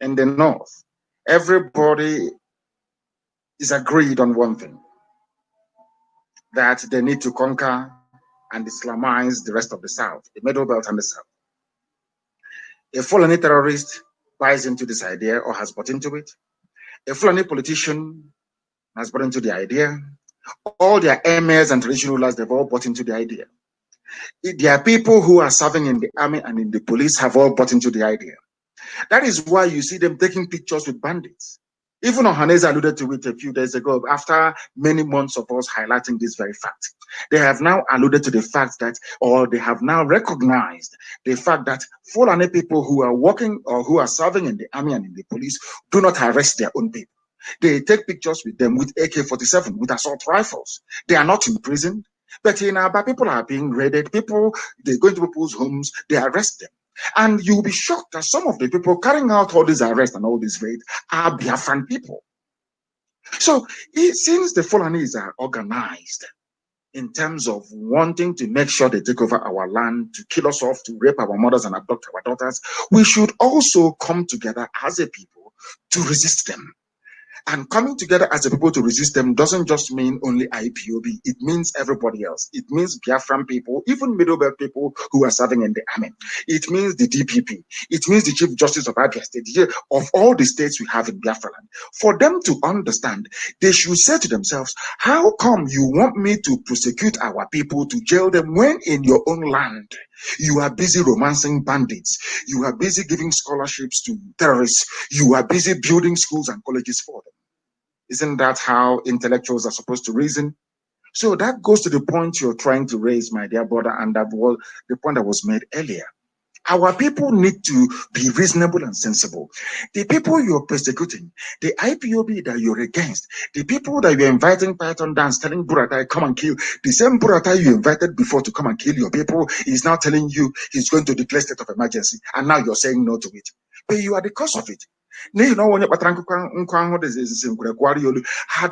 In the North, everybody is agreed on one thing, that they need to conquer and Islamize the rest of the South, the Middle Belt and the South. A Fulani terrorist buys into this idea or has bought into it. A Fulani politician has bought into the idea. All their emirs and traditional rulers, they've all bought into the idea. There are people who are serving in the army and in the police have all bought into the idea. That is why you see them taking pictures with bandits. Even Ohaneze alluded to it a few days ago, after many months of us highlighting this very fact. They have now alluded to the fact that, or they have now recognized the fact that Fulani people who are working or who are serving in the army and in the police do not arrest their own people. They take pictures with them with AK-47, with assault rifles. They are not imprisoned, but in Aba, people are being raided. They go into people's homes, they arrest them. And you'll be shocked that some of the people carrying out all these arrests and all these raids are Biafran people. So since the Fulanis are organized in terms of wanting to make sure they take over our land, to kill us off, to rape our mothers and abduct our daughters, we should also come together as a people to resist them. And coming together as a people to resist them doesn't just mean only IPOB. It means everybody else. It means Biafran people, even Middle Belt people who are serving in the army. It means the DPP. It means the Chief Justice of Abia State, of all the states we have in Biafra land. For them to understand, they should say to themselves, how come you want me to prosecute our people, to jail them, when in your own land you are busy romancing bandits, you are busy giving scholarships to terrorists, you are busy building schools and colleges for them? Isn't that how intellectuals are supposed to reason? So that goes to the point you're trying to raise, my dear brother, and that was the point that was made earlier. Our people need to be reasonable and sensible. The people you're persecuting, the IPOB that you're against, the people that you're inviting Python dance, telling Buratai, come and kill, the same Buratai you invited before to come and kill your people is now telling you he's going to declare state of emergency, and now you're saying no to it. But you are the cause of it. Had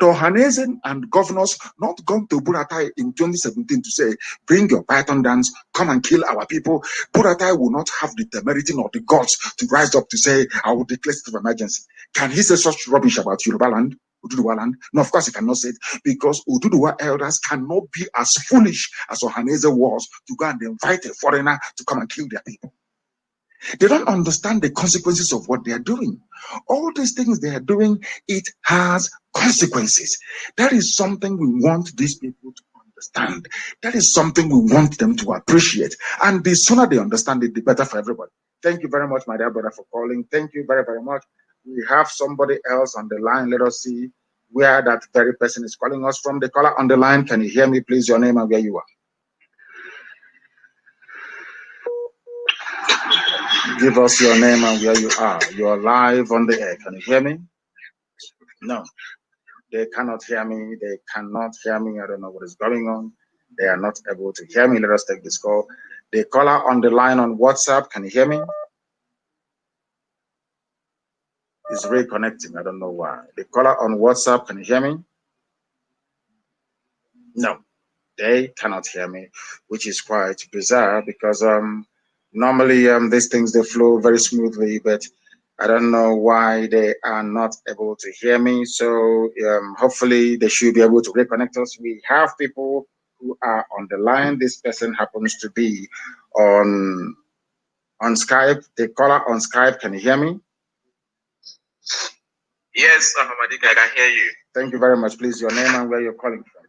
Ohanezen and governors not gone to Buratai in 2017 to say, bring your Python dance, come and kill our people, Buratai will not have the temerity nor the guts to rise up to say, I will declare state of emergency. Can he say such rubbish about Yoruba land? Ududuwa land? No, of course he cannot say it, because Ududuwa elders cannot be as foolish as Ohaneze was to go and invite a foreigner to come and kill their people. They don't understand the consequences of what they are doing. All these things they are doing, it has consequences. That is something we want these people to understand. That is something we want them to appreciate. And the sooner they understand it, the better for everybody. Thank you very much, my dear brother, for calling. Thank you very, very much. We have somebody else on the line. Let us see where that very person is calling us from. The caller on the line, can you hear me, please? Your name and where you are. Give us your name and where you are. You're live on the air. Can you hear me? No. They cannot hear me. They cannot hear me. I don't know what is going on. They are not able to hear me. Let us take this call. The caller on the line on WhatsApp, can you hear me? It's reconnecting. I don't know why. The caller on WhatsApp, can you hear me? No. They cannot hear me, which is quite bizarre because normally these things, they flow very smoothly, but I don't know why they are not able to hear me. So hopefully they should be able to reconnect us. We have people who are on the line. This person happens to be on Skype. The caller on Skype, can you hear me? Yes, Ahmadi, I can hear you. Thank you very much. Please, your name and where you're calling from.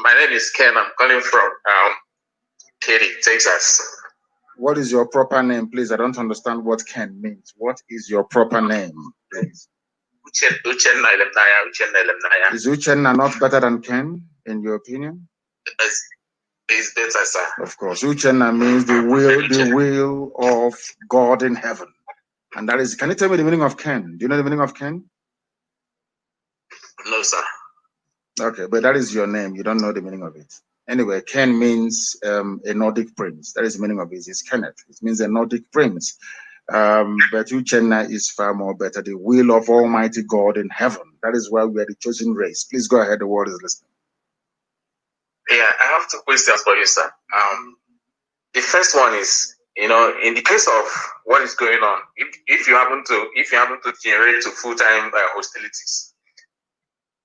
My name is Ken. I'm calling from Katy, Texas. What is your proper name, please? I don't understand what Ken means. What is your proper name, please? Uchenna Elemnaya. Is Uchenna not better than Ken, in your opinion? It's better, sir. Of course. Uchenna means the will of God in heaven. And that is, can you tell me the meaning of Ken? Do you know the meaning of Ken? No, sir. Okay, but that is your name. You don't know the meaning of it. Anyway, Ken means a Nordic prince. That is the meaning of it. It's Kenneth. It means a Nordic prince. But Uchenna is far more better. The will of Almighty God in heaven. That is why we are the chosen race. Please go ahead. The world is listening. Yeah, I have two questions for you, sir. The first one is, in the case of what is going on, if you happen to generate to full-time hostilities,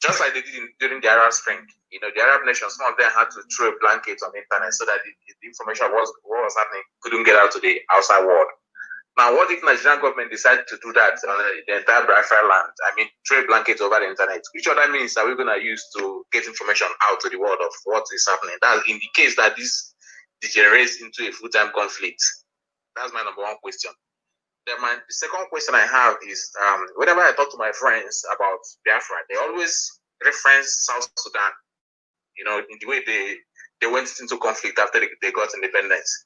just like they did during the Arab Spring, the Arab nations, some of them had to throw a blanket on the internet so that the information what was happening couldn't get out to the outside world. Now, what if Nigerian government decided to do that on the entire Biafra land? I mean, throw a blanket over the internet. Which other means are we going to use to get information out to the world of what is happening? That's in the case that this degenerates into a full-time conflict. That's my number one question. Then the second question I have is, whenever I talk to my friends about Biafra, they always reference South Sudan, in the way they went into conflict after they got independence.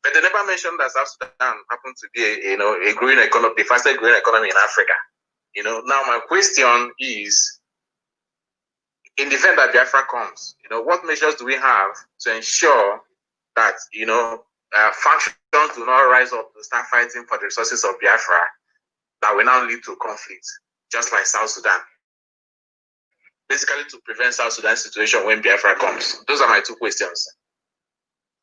But they never mentioned that South Sudan happened to be a growing economy, the fastest growing economy in Africa. Now my question is, in the event that Biafra comes, what measures do we have to ensure that, factions do not rise up to start fighting for the resources of Biafra that will now lead to conflict, just like South Sudan? Basically to prevent South Sudan's situation when Biafra comes. Those are my two questions.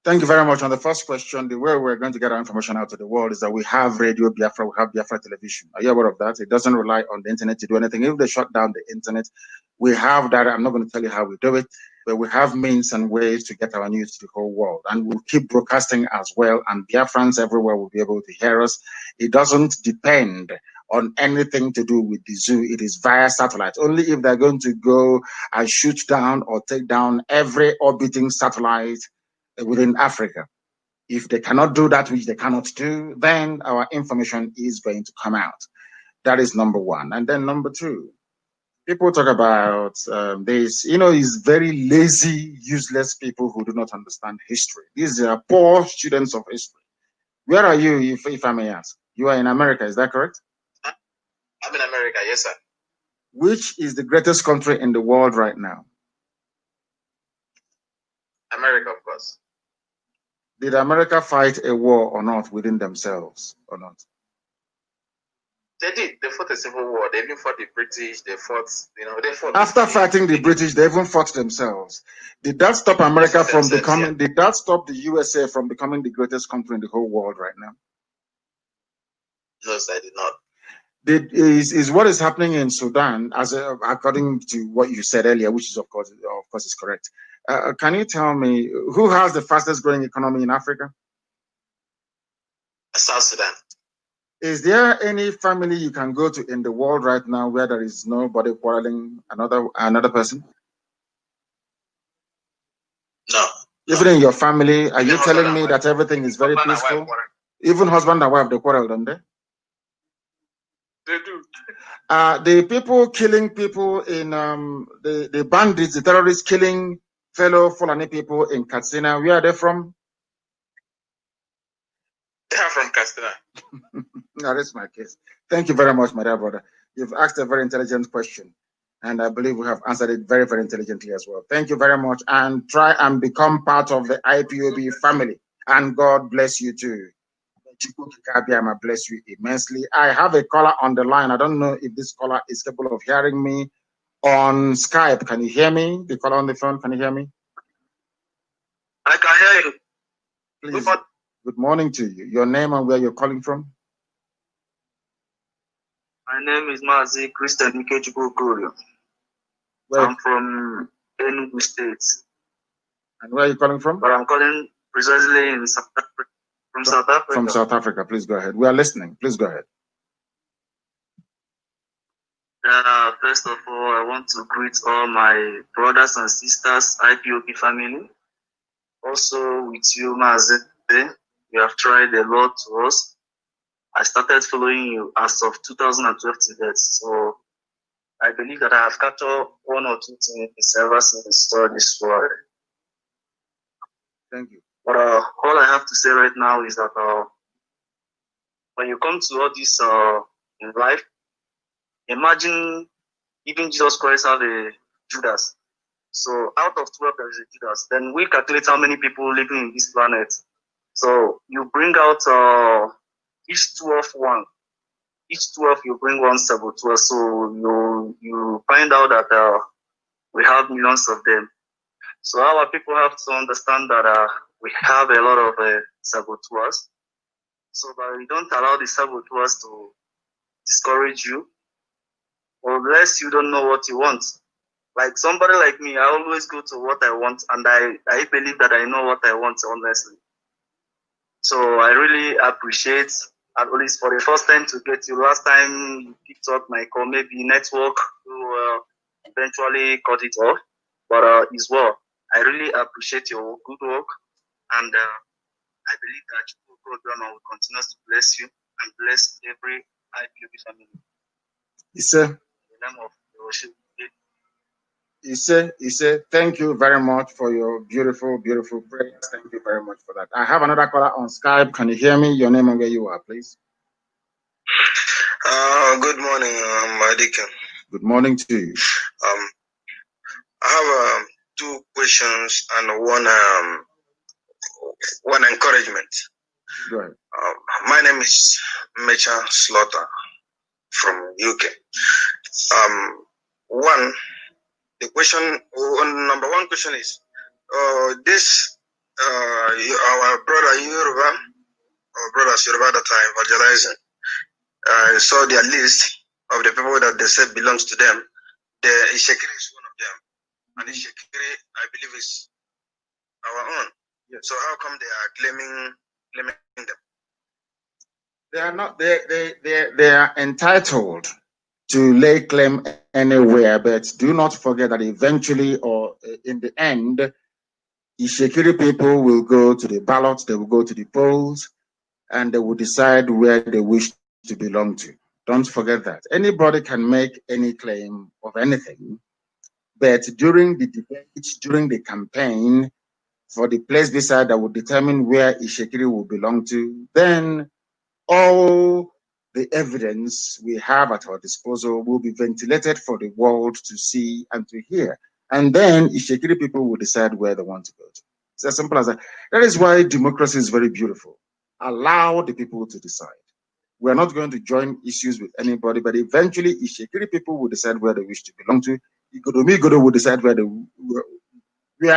Thank you very much. On the first question, the way we're going to get our information out to the world is that we have Radio Biafra, we have Biafra television. Are you aware of that? It doesn't rely on the internet to do anything. If they shut down the internet, we have that. I'm not going to tell you how we do it, but we have means and ways to get our news to the whole world. And we'll keep broadcasting as well. And Biafrans everywhere will be able to hear us. It doesn't depend on anything to do with the zoo. It is via satellite. Only if they're going to go and shoot down or take down every orbiting satellite within Africa. If they cannot do that, which they cannot do, then our information is going to come out. That is number one. And then number two, People talk about this, it's very lazy, useless people who do not understand history. These are poor students of history. Where are you, if I may ask? You are in America, is that correct? I'm in America, yes, sir. Which is the greatest country in the world right now? America, of course. Did America fight a war or not within themselves or not? They did. They fought a civil war. They even fought the British. They fought, they fought. After fighting the British, they even fought themselves. Did that stop America from becoming? Yeah. Did that stop the USA from becoming the greatest country in the whole world right now? No, sir, I did not. Is what is happening in Sudan, according to what you said earlier, which is of course is correct. Can you tell me who has the fastest growing economy in Africa? South Sudan. Is there any family you can go to in the world right now where there is nobody quarreling another person? No. Even in your family, are you telling me that everything is very peaceful? Even husband and wife, they quarrel, don't they? They do. The people killing people in the bandits, the terrorists killing fellow Fulani people in Katsina, where are they from? They are from Katsina. No, that's my case. Thank you very much, my dear brother. You've asked a very intelligent question, and I believe we have answered it very, very intelligently as well. Thank you very much, and try and become part of the IPOB family, and God bless you too. I bless you immensely. I have a caller on the line. I don't know if this caller is capable of hearing me on Skype. Can you hear me? The caller on the phone, can you hear me? I can hear you. Please, good morning to you. Your name and where you're calling from? My name is Mazi Christian Ikechukwu. I'm from Enugu State. And where are you calling from? But I'm calling precisely in South Africa. From South Africa. From South Africa. Please go ahead. We are listening. Please go ahead. First of all, I want to greet all my brothers and sisters, IPOB family. Also with you, Mazi. You have tried a lot to us. I started following you as of 2012 to date. So I believe that I have captured one or two things ever since I started this world. Thank you. But all I have to say right now is that when you come to all this in life, imagine even Jesus Christ had a Judas. So out of 12, there is a Judas. Then we calculate how many people living in this planet. So you bring out each 12 one. Each 12 you bring one saboteur. So you find out that we have millions of them. So our people have to understand that we have a lot of saboteurs. So that we don't allow the saboteurs to discourage you, unless you don't know what you want. Like somebody like me, I always go to what I want, and I believe that I know what I want, honestly. So I really appreciate, at least for the first time to get you. Last time you picked up my call, maybe network, you eventually cut it off. But as well, I really appreciate your good work, and I believe that your program will continue to bless you and bless every IPOB family. Yes, sir. In the name of worship. Ise, thank you very much for your beautiful, beautiful prayers. Thank you very much for that. I have another caller on Skype. Can you hear me? Your name and where you are, please. Good morning, Madika. Good morning to you. I have two questions and one encouragement. Go ahead. My name is Mecha Slaughter from UK. Number one question is our brother Yoruba, or brothers Yoruba that are evangelizing, saw their list of the people that they said belongs to them. The Ishekiri is one of them, and Ishekiri, I believe, is our own. Yes. So how come they are claiming them? They are not. They are entitled to lay claim anywhere, but do not forget that eventually, or in the end, Ishekiri people will go to the ballots. They will go to the polls, and they will decide where they wish to belong to. Don't forget that. Anybody can make any claim of anything, but during the debate, during the campaign, for the place beside that would determine where Ishekiri will belong to, then all the evidence we have at our disposal will be ventilated for the world to see and to hear. And then Ishekiri people will decide where they want to go to. It's as simple as that. That is why democracy is very beautiful. Allow the people to decide. We're not going to join issues with anybody, but eventually Ishekiri people will decide where they wish to belong to. Igodo will decide where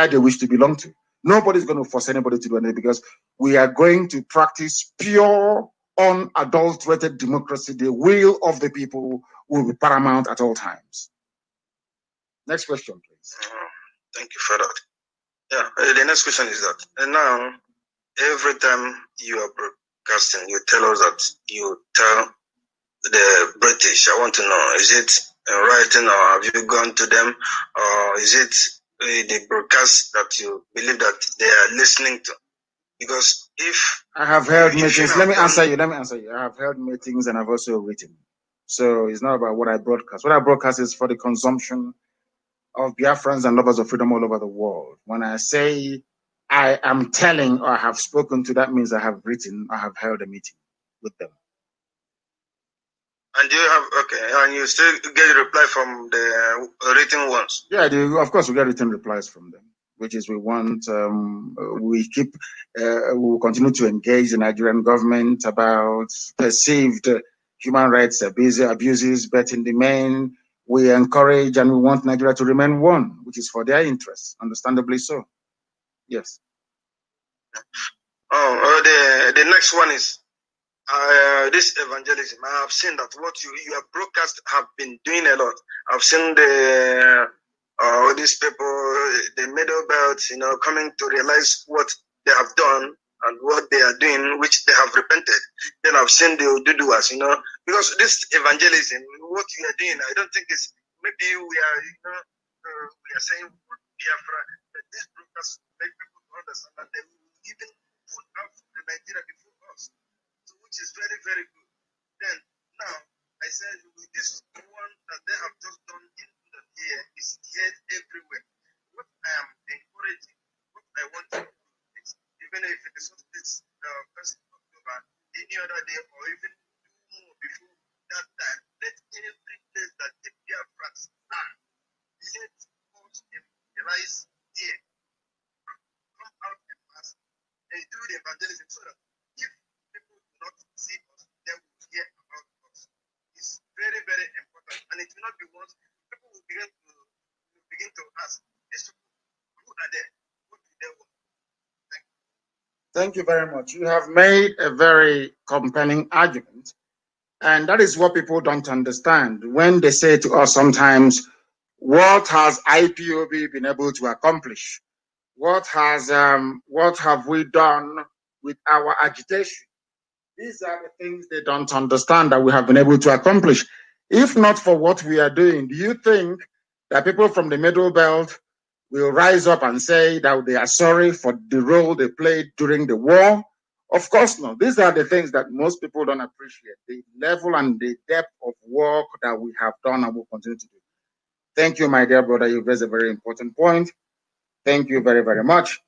they wish to belong to. Nobody's going to force anybody to do anything because we are going to practice pure, unadulterated democracy. The will of the people will be paramount at all times. Next question, please. Thank you for that. Yeah, the next question is that, and now, every time you are broadcasting, you tell us that you tell the British, I want to know, is it in writing or have you gone to them, or is it the broadcast that you believe that they are listening to? Because if I have held meetings, let me answer you. I have held meetings and I've also written. So it's not about what I broadcast. What I broadcast is for the consumption of Biafrans and lovers of freedom all over the world. When I say I am telling or I have spoken to, that means I have written, I have held a meeting with them. And you have, okay, and you still get a reply from the written ones? Yeah, of course we get written replies from them, which is we want, we will continue to engage the Nigerian government about perceived human rights abuses, but in the main, we encourage and we want Nigeria to remain one, which is for their interests, understandably so. Yes. The next one is this evangelism. I have seen that what your broadcast have been doing a lot. I've seen these people, the middle belts, coming to realize what they have done and what they are doing, which they have repented. Then I've seen the Oduduwas, because this evangelism, what you are doing, I don't think it's, maybe we are, we are saying Biafra, but this broadcast make people understand that they will even put out the Nigeria before us, so which is very, very good. Then now I said with this one that they have just done in here is heard everywhere. What I am encouraging, what I want to do is, even if it is not this 1st of October, any other day, or even more before that time, let every place that the Biafrans are, let us realize here, come out and mass, and do the evangelism so that if people do not see us, they will hear about us. It's very, very important, and it will not be once. People will begin to ask, these people, who are they? What do they want? Thank you very much. You have made a very compelling argument, and that is what people don't understand when they say to us sometimes, what has IPOB been able to accomplish? What have we done with our agitation? These are the things they don't understand that we have been able to accomplish. If not for what we are doing, do you think that people from the Middle Belt will rise up and say that they are sorry for the role they played during the war? Of course not. These are the things that most people don't appreciate, the level and the depth of work that we have done and will continue to do. Thank you, my dear brother. You've raised a very important point. Thank you very, very much.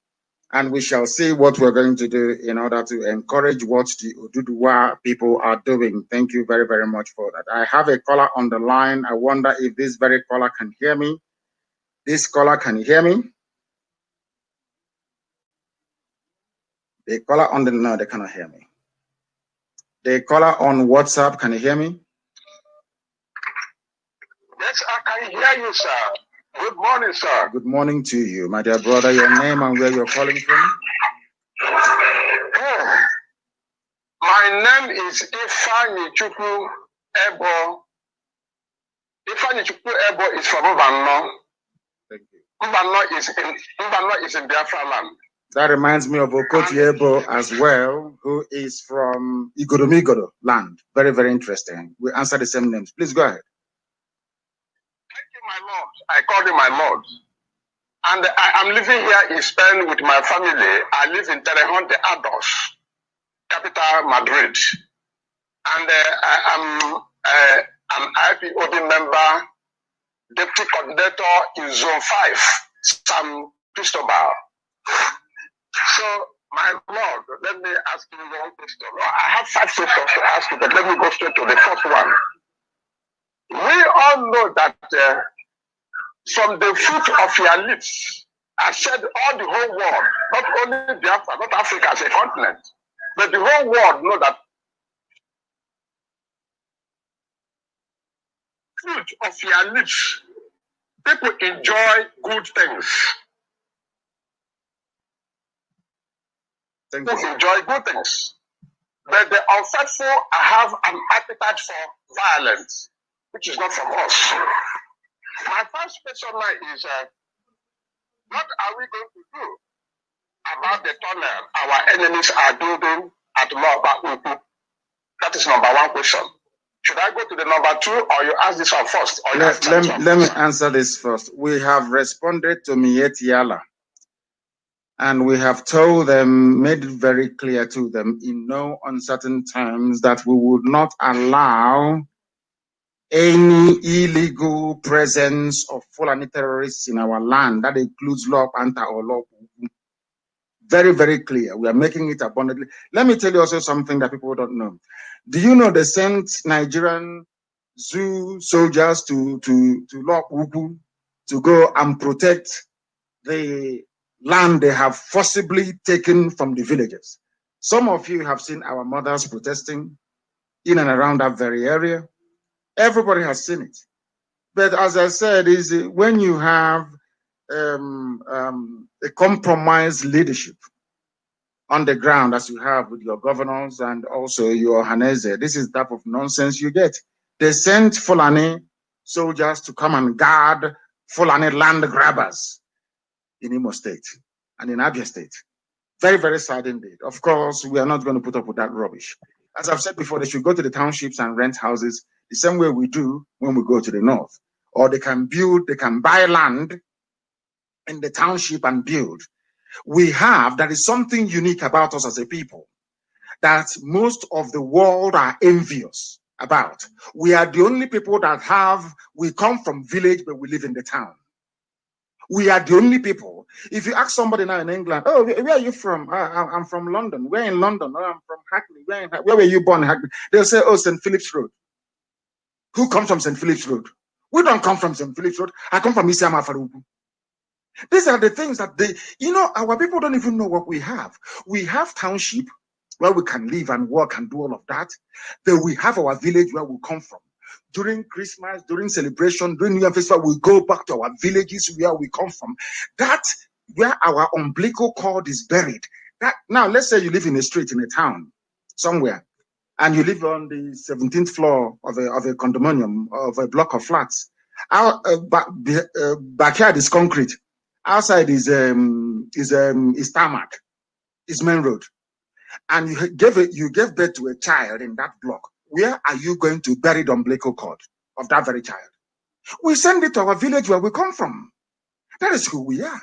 And we shall see what we're going to do in order to encourage what the Oduduwa people are doing. Thank you very, very much for that. I have a caller on the line. I wonder if this very caller can hear me. This caller, can you hear me? The caller on the, no, they cannot hear me. The caller on WhatsApp, can you hear me? Yes, I can hear you, sir. Good morning, sir. Good morning to you, my dear brother. Your name and where you're calling from? My name is Ifeanyi Chukwu Ebo. Ifeanyi Chukwu Ebo is from Mbano. Thank you. Mbano is in Biafra land. That reminds me of Okoti Ebo as well, who is from Igoromigodo land. Very, very interesting. We answer the same names. Please go ahead. Thank you, my lord. I call you my lord. And I am living here in Spain with my family. I live in Torrejón de Ardoz, capital Madrid. And an IPOB member, deputy coordinator in Zone 5, Sam Cristobal. So, my Lord, let me ask you one question. I have 5 questions to ask you, but let me go straight to the first one. We all know that from the fruit of your lips, I said all the whole world, not only Biafra, not Africa as a continent, but the whole world know that fruit of your lips, people enjoy good things. People enjoy good things. But the unfaithful have an appetite for violence, which is not from us. My first question now is, what are we going to do about the tunnel our enemies are building at Loba Uku? That is number 1 question. Should I go to the number 2, or you ask this one first? Or Let me answer this first. We have responded to Mietiala, and we have told them, made it very clear to them in no uncertain terms that we would not allow any illegal presence of Fulani terrorists in our land. That includes Lop Anta or Lop. Very, very clear. We are making it abundantly. Let me tell you also something that people don't know. Do you know they sent Nigerian zoo soldiers to Lop Ugu to go and protect the land they have forcibly taken from the villagers? Some of you have seen our mothers protesting in and around that very area. Everybody has seen it. But as I said, is when you have a compromised leadership on the ground, as you have with your governors and also your Hanese, this is the type of nonsense you get. They sent Fulani soldiers to come and guard Fulani land grabbers in Imo State and in Abia State. Very, very sad indeed. Of course, we are not going to put up with that rubbish. As I've said before, they should go to the townships and rent houses the same way we do when we go to the north. Or they can build, they can buy land in the township and build. We have, that is something unique about us as a people that most of the world are envious about. We are the only people that we come from village, but we live in the town. We are the only people. If you ask somebody now in England, oh, where are you from? I'm from London. Where in London? Oh, I'm from Hackney. Where were you born in Hackney? They'll say, oh, St. Philip's Road. Who comes from St. Philip's Road? We don't come from St. Philip's Road. I come from Isiama Farugu. These are the things that our people don't even know what we have. We have township where we can live and work and do all of that. Then we have our village where we come from. During Christmas, during celebration, during New Year Festival, we go back to our villages where we come from. That's where our umbilical cord is buried. Now, let's say you live in a street in a town somewhere, and you live on the 17th floor of a condominium, of a block of flats. Backyard is concrete. Outside is tarmac, is main road, and you gave birth to a child in that block. Where are you going to bury the umbilical cord of that very child? We send it to our village where we come from. That is who we are.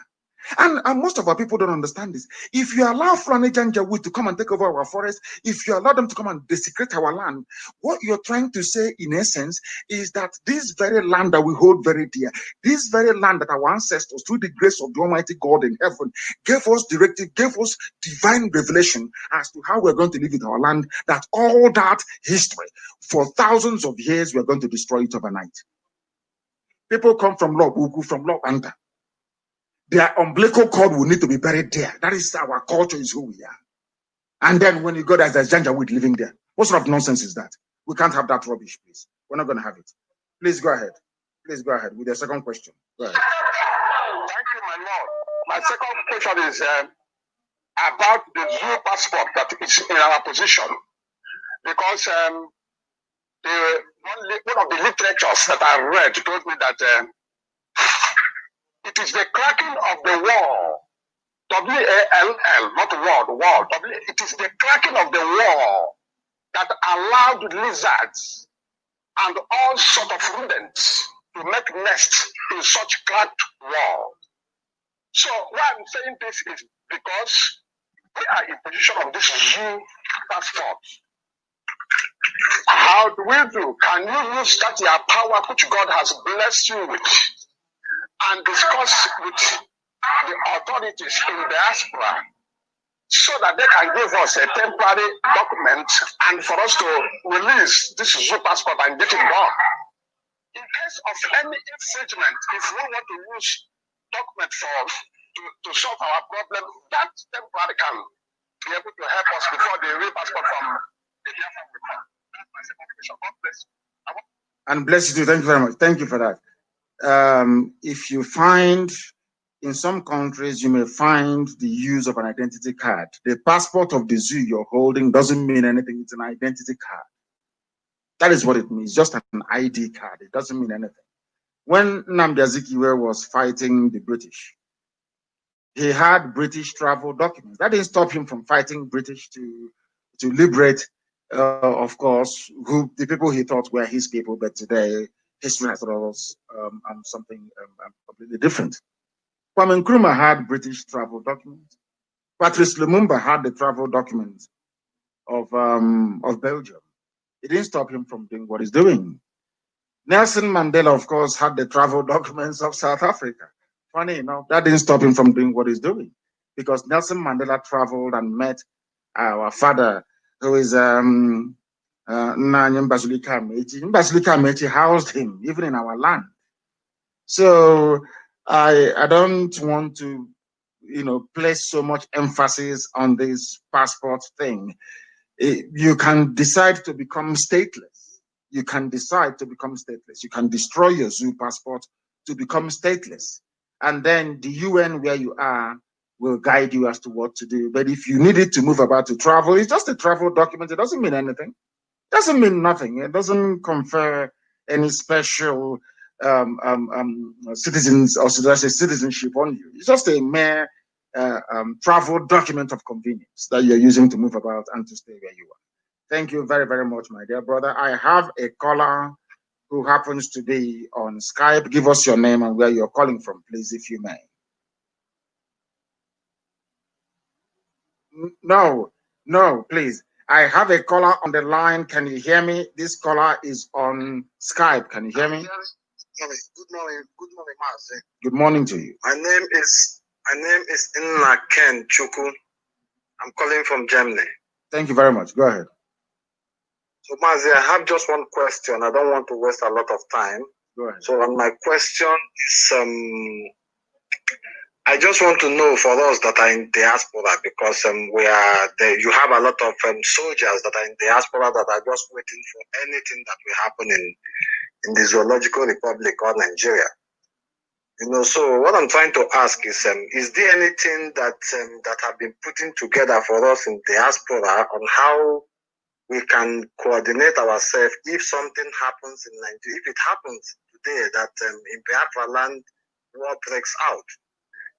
And most of our people don't understand this. If you allow Fulani Janjaweed to come and take over our forest, if you allow them to come and desecrate our land, what you're trying to say, in essence, is that this very land that we hold very dear, this very land that our ancestors, through the grace of the Almighty God in heaven, gave us directive, gave us divine revelation as to how we're going to live with our land, that all that history, for thousands of years, we're going to destroy it overnight. People come from Lobuku, from Lobanda. Their umbilical cord will need to be buried there. That is our culture, is who we are. And then when you go there, there's Janjaweed living there. What sort of nonsense is that? We can't have that rubbish, please. We're not going to have it. Please go ahead. Please go ahead with the second question. Go ahead. Thank you, my Lord. My second question is about the zoo passport that is in our position. Because one of the literatures that I read told me that it is the cracking of the wall, W-A-L-L, not wall, it is the cracking of the wall that allowed lizards and all sort of rodents to make nests in such cracked wall. So why I'm saying this is because we are in position of this zoo passport. How do we do? Can you use that your power which God has blessed you with and discuss with the authorities in diaspora so that they can give us a temporary document and for us to release this zoo passport and get it done? In case of any infringement, if we want to use document to solve our problem, that temporary can be able to help us before the real passport from the Biafra will come. That's my second question. God bless you. And bless you too. Thank you very much. Thank you for that. If you find, in some countries, you may find the use of an identity card. The passport of the zoo you're holding doesn't mean anything. It's an identity card. That is what it means, just an ID card. It doesn't mean anything. When Nnamdi Azikiwe was fighting the British, he had British travel documents. That didn't stop him from fighting British to liberate, of course, the people he thought were his people, but today history has taught us something completely different. Kwame Nkrumah had British travel documents. Patrice Lumumba had the travel documents of Belgium. It didn't stop him from doing what he's doing. Nelson Mandela, of course, had the travel documents of South Africa. Funny enough, that didn't stop him from doing what he's doing, because Nelson Mandela traveled and met our father, who is Nnamdi Amechi. Mbazulika Amechi housed him, even in our land. So I don't want to, place so much emphasis on this passport thing. You can decide to become stateless. You can decide to become stateless. You can destroy your zoo passport to become stateless. And then the UN where you are will guide you as to what to do. But if you needed to move about to travel, it's just a travel document. It doesn't mean anything. It doesn't mean nothing. It doesn't confer any special citizens, or should I say citizenship, on you. It's just a mere travel document of convenience that you're using to move about and to stay where you are. Thank you very, very much, my dear brother. I have a caller who happens to be on Skype. Give us your name and where you're calling from, please, if you may. No, please. I have a caller on the line. Can you hear me? This caller is on Skype. Can you hear me? Good morning, Mazi. Good morning to you. My name is Nnamdi Chuku. I'm calling from Germany. Thank you very much. Go ahead. So Mazi, I have just one question. I don't want to waste a lot of time. Go ahead. So my question is, I just want to know for us that are in diaspora, because you have a lot of soldiers that are in diaspora that are just waiting for anything that will happen in the Zoological Republic or Nigeria. So what I'm trying to ask is there anything that have been putting together for us in diaspora on how we can coordinate ourselves if something happens in Nigeria, if it happens today that in Biafra land war breaks out?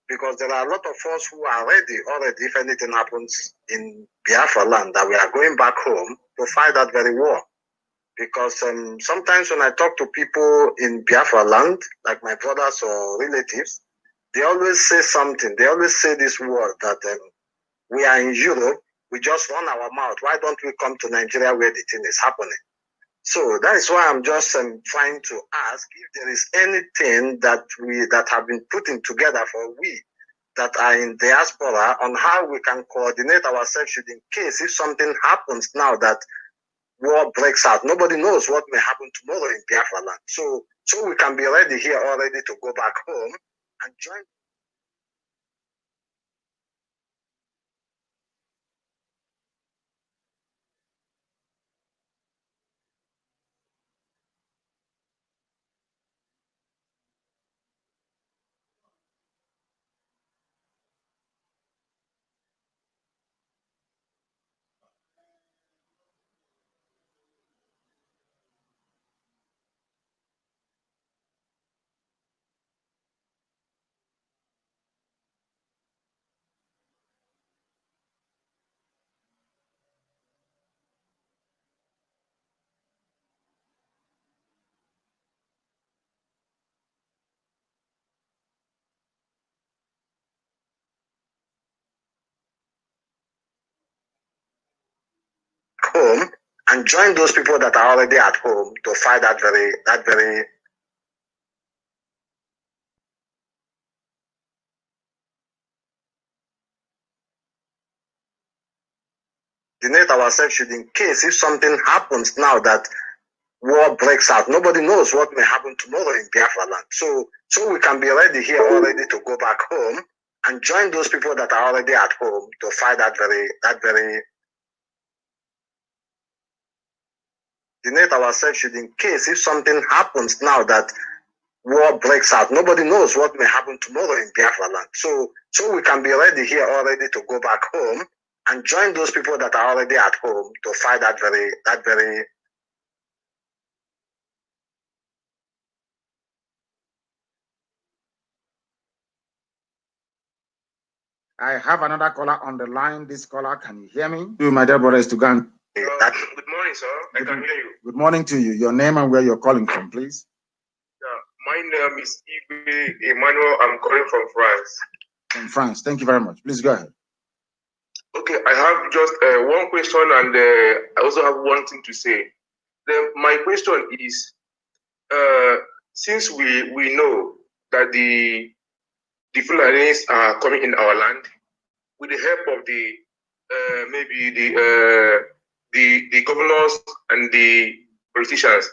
Because there are a lot of us who are ready already, if anything happens in Biafra land, that we are going back home to fight that very war. Because sometimes when I talk to people in Biafra land, like my brothers or relatives, they always say something. They always say this word that we are in Europe, we just run our mouth. Why don't we come to Nigeria where the thing is happening? So that is why I'm just trying to ask if there is anything that have been putting together for we that are in diaspora on how we can coordinate ourselves in case if something happens now that war breaks out. Nobody knows what may happen tomorrow in Biafra land. So we can be ready here already to go back home and join. Home and join those people that are already at home to fight that very coordinate ourselves should, in case if something happens now that war breaks out, nobody knows what may happen tomorrow in Biafra land. So we can be ready here already to go back home and join those people that are already at home to fight that very coordinate ourselves should, in case if something happens now that war breaks out, nobody knows what may happen tomorrow in Biafra land. So we can be ready here already to go back home and join those people that are already at home to fight that very I have another caller on the line. This caller, can you hear me? My dear brothers, to go and... Good morning, sir. I can hear you. Good morning to you. Your name and where you're calling from, please. My name is Ibe Emmanuel. I'm calling from France. From France. Thank you very much. Please go ahead. Okay, I have just one question, and I also have one thing to say. My question is, since we know that the Fulanis are coming in our land, with the help of the maybe the governors and the politicians,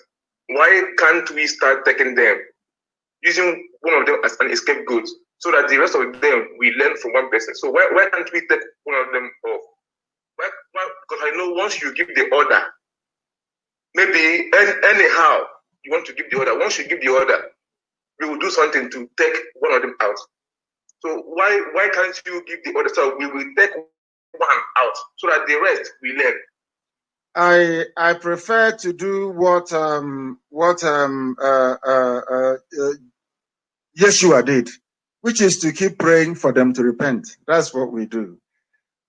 why can't we start taking them, using one of them as an scapegoat, so that the rest of them we learn from one person? So why can't we take one of them off? Because I know once you give the order, maybe anyhow you want to give the order. Once you give the order, we will do something to take one of them out. So why can't you give the order so we will take one out so that the rest we learn? I prefer to do what Yeshua did, which is to keep praying for them to repent. That's what we do.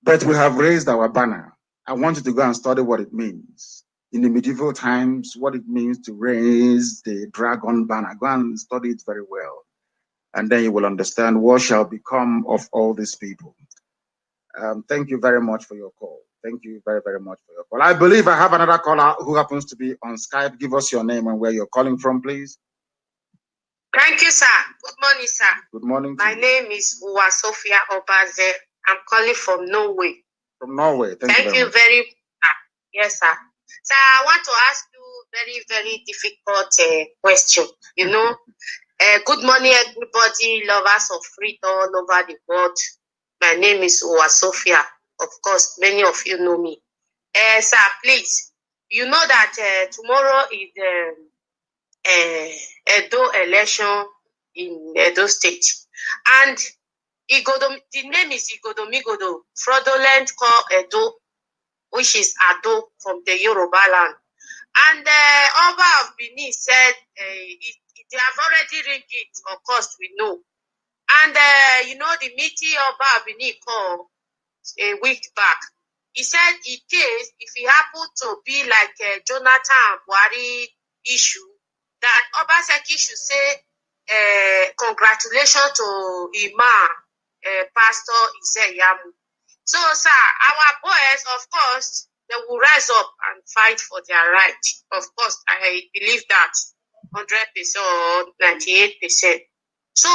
But we have raised our banner. I want you to go and study what it means. In the medieval times, what it means to raise the dragon banner. Go and study it very well. And then you will understand what shall become of all these people. Thank you very much for your call. Thank you very, very much for your call. I believe I have another caller who happens to be on Skype. Give us your name and where you're calling from, please. Thank you, sir. Good morning, sir. Good morning. My name is Uwa Sophia Obaze. I'm calling from Norway. From Norway. Thank you very much. Yes, sir. Sir, I want to ask you very, very difficult question. You know, good morning, everybody, lovers of freedom all over the world. My name is Uwa Sophia. Of course, many of you know me. Sir, please, you know that tomorrow is Edo election in Edo State. And the name is Igodomigodo, fraudulent call Edo, which is Ado from the Yoruba land. And Oba of Benin said they have already ringed it, of course we know. And you know, the meeting Oba of Benin called a week back, he said in case if it happened to be like a Jonathan Buhari issue, that Obaseki should say congratulations to Imam Pastor Izeyamu. So, sir, our boys, of course, they will rise up and fight for their right. Of course, I believe that 100% or 98%. So,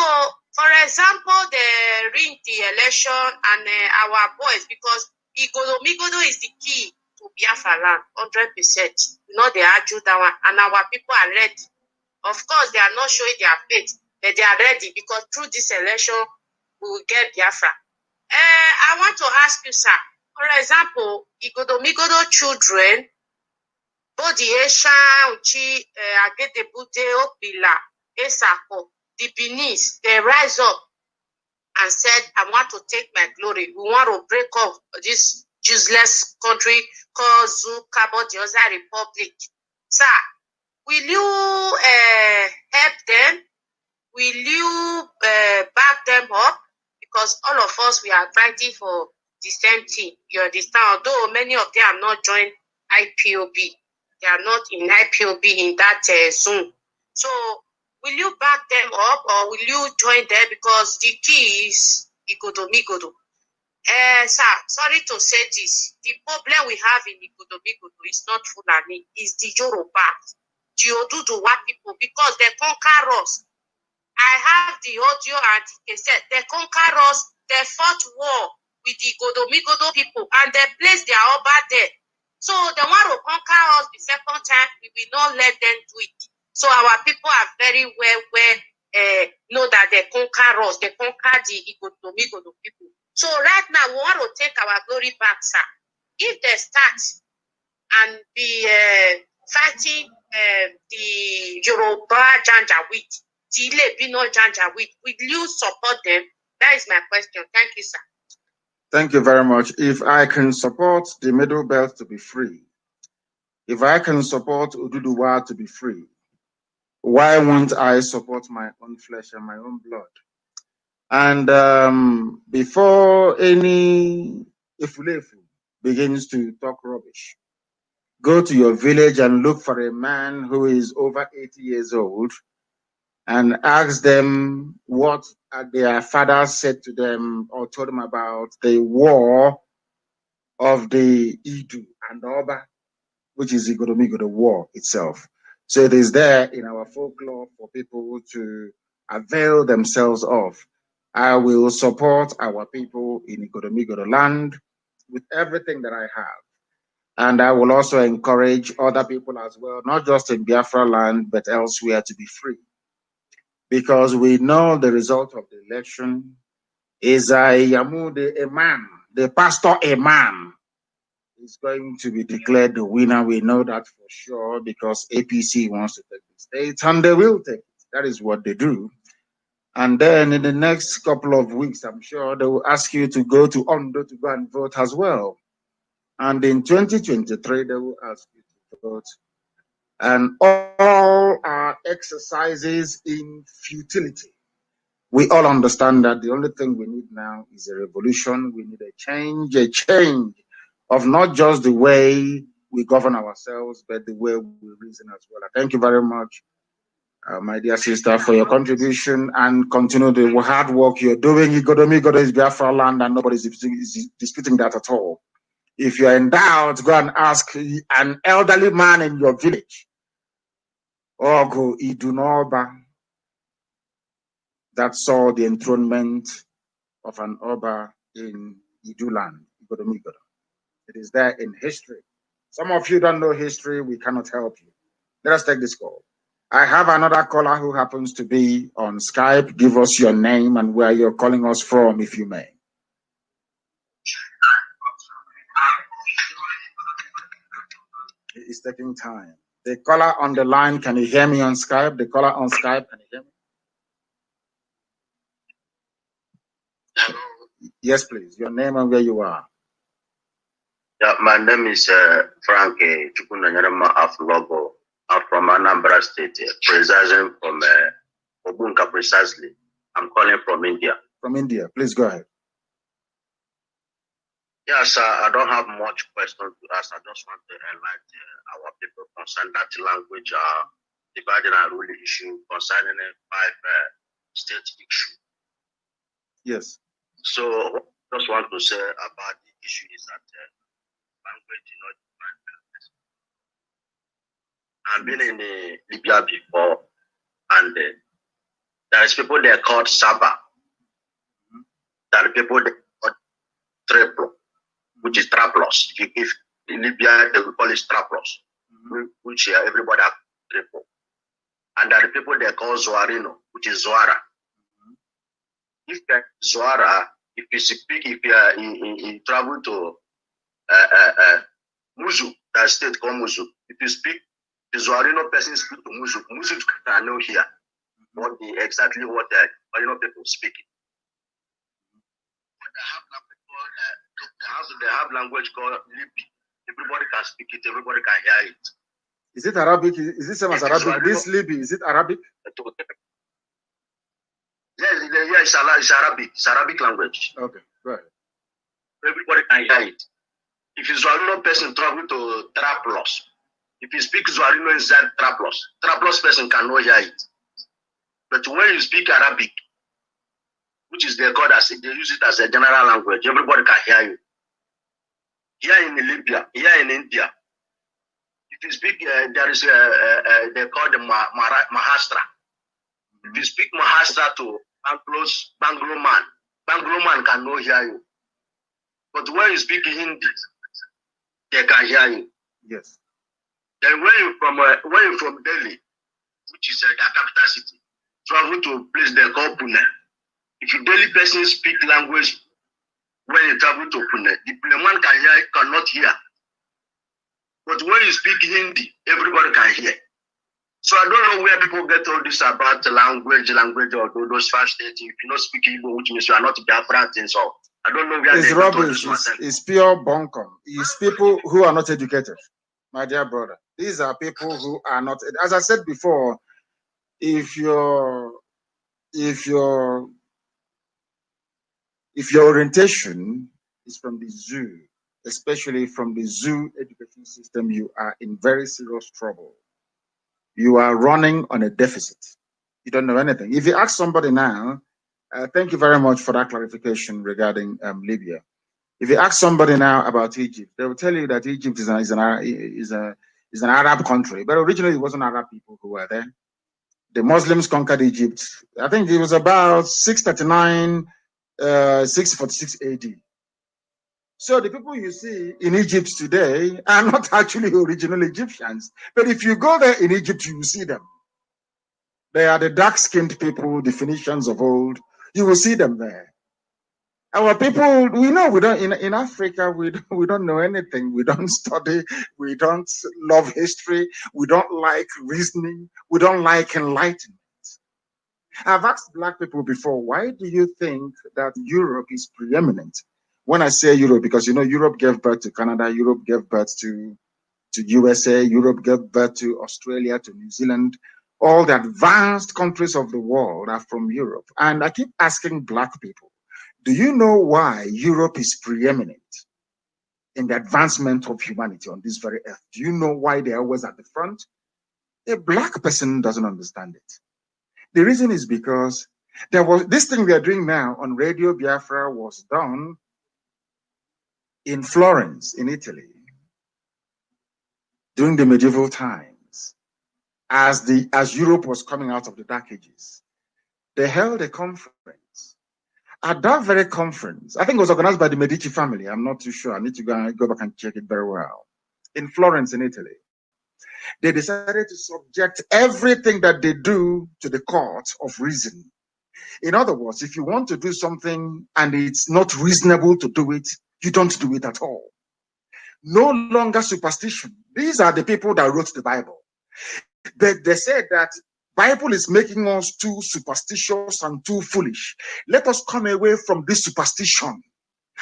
for example, they ring the election and our boys, because Migodo is the key to Biafra land, 100%. You know, they argue that one, and our people are ready. Of course, they are not showing their faith, but they are ready, because through this election, we will get Biafra. I want to ask you, sir, for example, Migodo children, both the Esha, Uchi, Agedebute, Opila, Esako, the Benin, they rise up and said, I want to take my glory. We want to break off this useless country called Zukabo, the other republic. Sir, will you help them? Will you back them up? Because all of us, we are fighting for the same thing. You understand? Although many of them are not joined IPOB. They are not in IPOB in that zone. So, will you back them up or will you join them? Because the key is Migodo. Sir, sorry to say this. The problem we have in Igodo is not Fulani, it's the Yoruba, the Oduduwa people, because they conquer us. I have the audio and they said they conquer us, they fought war with the Igodo people and they placed their Oba there. So they want to conquer us the second time, we will not let them do it. So our people are very well know that they conquer us, they conquer the Igodo people. So right now, we want to take our glory back, sir. If they start and be fighting the Yoruba Janjaweed, the Ilebino Janjaweed, will you support them? That is my question. Thank you, sir. Thank you very much. If I can support the Middle Belt to be free, if I can support Oduduwa to be free, why won't I support my own flesh and my own blood? And before any Ifulefu begins to talk rubbish, go to your village and look for a man who is over 80 years old and ask them what their father said to them or told them about the war of the Idu and Oba, which is the war itself. So it is there in our folklore for people to avail themselves of. I will support our people in Igodomigodo land with everything that I have. And I will also encourage other people as well, not just in Biafra land, but elsewhere to be free. Because we know the result of the election is Yamude, a man, the pastor, a man, is going to be declared the winner. We know that for sure because APC wants to take the states and they will take it. That is what they do. And then in the next couple of weeks, I'm sure they will ask you to go to Ondo to go and vote as well. And in 2023, they will ask you to vote. And all our exercises in futility. We all understand that the only thing we need now is a revolution. We need a change of not just the way we govern ourselves, but the way we reason as well. Thank you very much, my dear sister, for your contribution and continue the hard work you're doing. Igodo is Biafra land and nobody's disputing that at all. If you're in doubt, go and ask an elderly man in your village or go Idunoba that saw the enthronement of an Oba in Iduland, Igodomigodo. It is there in history. Some of you don't know history, we cannot help you. Let us take this call. I have another caller who happens to be on Skype. Give us your name and where you're calling us from, if you may. It's taking time. The caller on the line, can you hear me on Skype? The caller on Skype, can you hear me? Yes, please. Your name and where you are. Yeah, my name is Frank Chukunanyarama Aflogo. I'm from Anambra State, precisely from Obunka, precisely. I'm calling from India. From India. Please go ahead. Yes, I don't have much questions to ask. I just want to highlight our people concerning that language dividing and ruling issue concerning a 5-state issue. Yes. So what I just want to say about the issue is that language is not I've been in Libya before, and there is people there called Saba. There are people there called Triplo, which is Traplos. If in Libya they will call it Traplos, which everybody has Triplo. And there are people there called Zoarino, which is Zoara. If Zoara, if you speak, if you travel to Muzu, that state called Muzu, if you speak, the Zoarino person speak to Muzu. Muzu can know here exactly what the Zoarino people speaking. They have language called Libi. Everybody can speak it. Everybody can hear it. Is it Arabic? Is it same as Arabic? This Libi, is it Arabic? Yes, it's Arabic. It's Arabic language. Okay, go ahead. Everybody can hear it. If you Zoarino person travel to Traplos, if you speak Zoarino inside Traplos, Traplos person cannot hear it. But when you speak Arabic, which is they use it as a general language. Everybody can hear you. Here in Libya, here in India, if you speak, there is they call the Mahastra. If you speak Mahastra to Banglo man cannot hear you. But when you speak Hindi, they can hear you. Yes. Then when you from Delhi, which is the capital city, travel to a place they call Pune. If you Delhi person speak language, when you travel to Pune, the Pune man cannot hear. But when you speak Hindi, everybody can hear. So I don't know where people get all this about the language or those five states. If you not speak Igbo, which means you are not Biafran, so I don't know where it's they rubbish. get all this. It's pure bunkum. It's people who are not educated, my dear brother. These are people who are not. As I said before, if your orientation is from the zoo, especially from the zoo education system, you are in very serious trouble. You are running on a deficit. You don't know anything. If you ask somebody now, thank you very much for that clarification regarding Libya. If you ask somebody now about Egypt, they will tell you that Egypt is an Arab country, but originally it wasn't Arab people who were there. The Muslims conquered Egypt. I think it was about 639, 646 AD. So the people you see in Egypt today are not actually original Egyptians. But if you go there in Egypt, you will see them. They are the dark-skinned people, the Phoenicians of old. You will see them there. Our people, we know we don't in Africa, we don't know anything. We don't study, we don't love history, we don't like reasoning, we don't like enlightenment. I've asked black people before, why do you think that Europe is preeminent? When I say Europe, because Europe gave birth to Canada, Europe gave birth to USA, Europe gave birth to Australia, to New Zealand. All the advanced countries of the world are from Europe. And I keep asking black people, do you know why Europe is preeminent in the advancement of humanity on this very earth? Do you know why they're always at the front? A black person doesn't understand it. The reason is because there was this thing we are doing now on Radio Biafra was done in Florence, in Italy, during the medieval times, as Europe was coming out of the Dark Ages. They held a conference. At that very conference, I think it was organized by the Medici family. I'm not too sure. I need to go back and check it very well. In Florence, in Italy, they decided to subject everything that they do to the court of reason. In other words, if you want to do something and it's not reasonable to do it, you don't do it at all. No longer superstition. These are the people that wrote the Bible. They said that Bible is making us too superstitious and too foolish. Let us come away from this superstition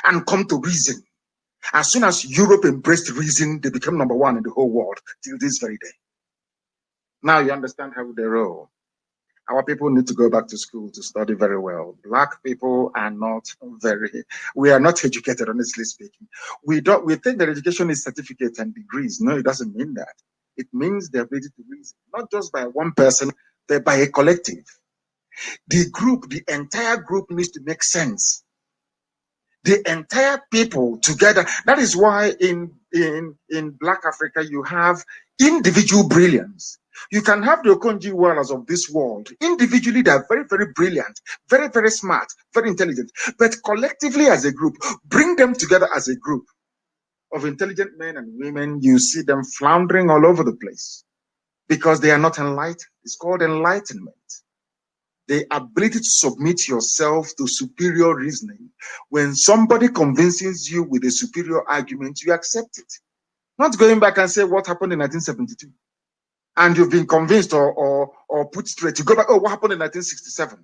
and come to reason. As soon as Europe embraced reason, they became number one in the whole world till this very day. Now you understand how they roll. Our people need to go back to school to study very well. Black people are not we are not educated, honestly speaking. We think that education is certificates and degrees. No, it doesn't mean that. It means the ability to reason, not just by one person, but by a collective. The entire group needs to make sense. The entire people together. That is why in Black Africa, you have individual brilliance. You can have the Okonjo-Iwealas of this world. Individually, they are very, very brilliant, very, very smart, very intelligent. But collectively as a group, bring them together as a group of intelligent men and women, you see them floundering all over the place because they are not enlightened. It's called enlightenment. The ability to submit yourself to superior reasoning. When somebody convinces you with a superior argument, you accept it. Not going back and say what happened in 1972. And you've been convinced or put straight. You go back, oh, what happened in 1967?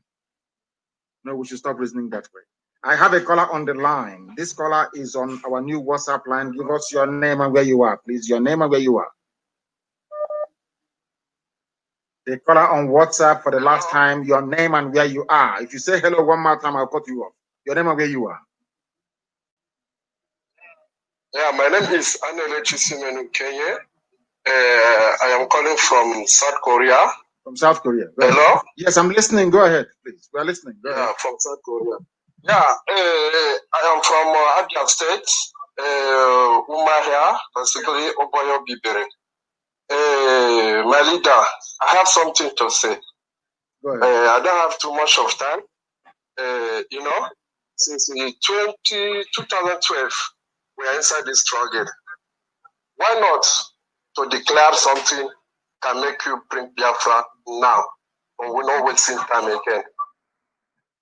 No, we should stop reasoning that way. I have a caller on the line. This caller is on our new WhatsApp line. Give us your name and where you are, please. Your name and where you are. The caller on WhatsApp for the last time, your name and where you are. If you say hello one more time, I'll cut you off. Your name and where you are. Yeah, my name is Anele Chisimenu Kenye. I am calling from South Korea. From South Korea. Hello? Yes, I'm listening. Go ahead, please. We are listening. Go ahead. From South Korea. Yeah, I am from Abia State, Umahia, basically Oboyo Bibere. My leader, I have something to say. Go ahead. I don't have too much of time. You know, since 2012, we are inside this struggle. Why not to declare something can make you bring Biafra now, and we're not wasting time again?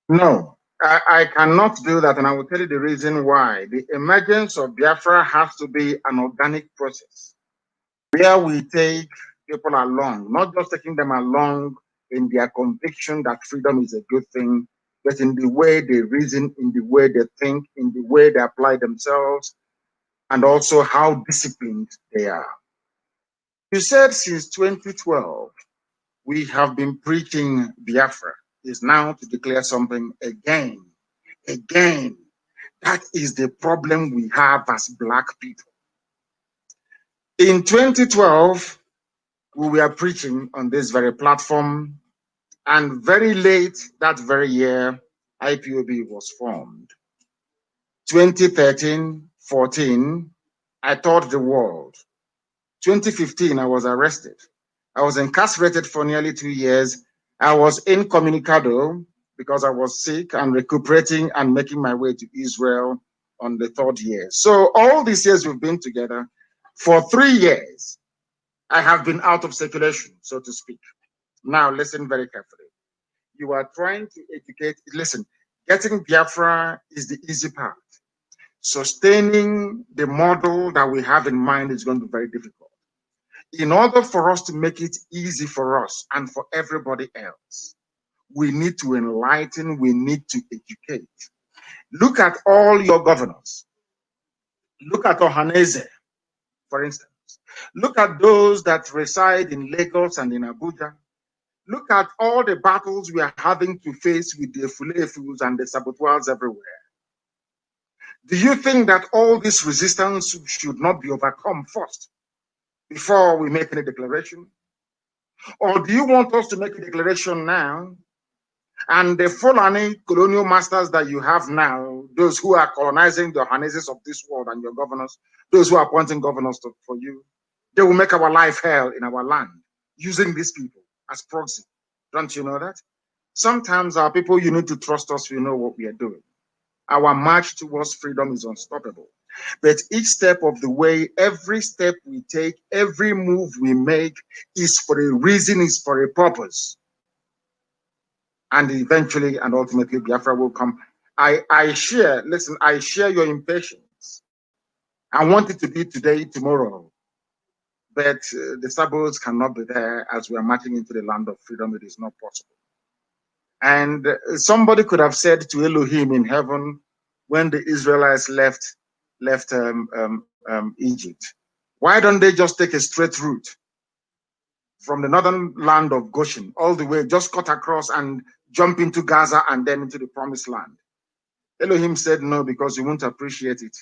No, I cannot do that, and I will tell you the reason why. The emergence of Biafra has to be an organic process where we take people along, not just taking them along in their conviction that freedom is a good thing, but in the way they reason, in the way they think, in the way they apply themselves, and also how disciplined they are. You said since 2012, we have been preaching Biafra is now to declare something again. Again, that is the problem we have as Black people. In 2012, we were preaching on this very platform, and very late that very year, IPOB was formed. 2013, 14, I taught the world. 2015, I was arrested. I was incarcerated for nearly 2 years. I was incommunicado because I was sick and recuperating and making my way to Israel on the 3rd year. So all these years we've been together, for 3 years, I have been out of circulation, so to speak. Now, listen very carefully. You are trying to educate, listen, getting Biafra is the easy part. Sustaining the model that we have in mind is going to be very difficult. In order for us to make it easy for us and for everybody else, we need to enlighten, we need to educate. Look at all your governors. Look at Ohaneze, for instance. Look at those that reside in Lagos and in Abuja. Look at all the battles we are having to face with the Fulefus and the saboteurs everywhere. Do you think that all this resistance should not be overcome first before we make any declaration? Or do you want us to make a declaration now, and the Fulani colonial masters that you have now, those who are colonizing the Ohanezes of this world and your governors, those who are appointing governors for you, they will make our life hell in our land using these people as proxy. Don't you know that? Sometimes our people, you need to trust us, we know what we are doing. Our march towards freedom is unstoppable. But each step of the way, every step we take, every move we make is for a reason, is for a purpose. And eventually and ultimately Biafra will come. I share your impatience. I want it to be today, tomorrow. But the sabots cannot be there as we are marching into the land of freedom. It is not possible. And somebody could have said to Elohim in heaven when the Israelites left Egypt, why don't they just take a straight route from the northern land of Goshen all the way, just cut across and jump into Gaza and then into the promised land? Elohim said, no, because you won't appreciate it.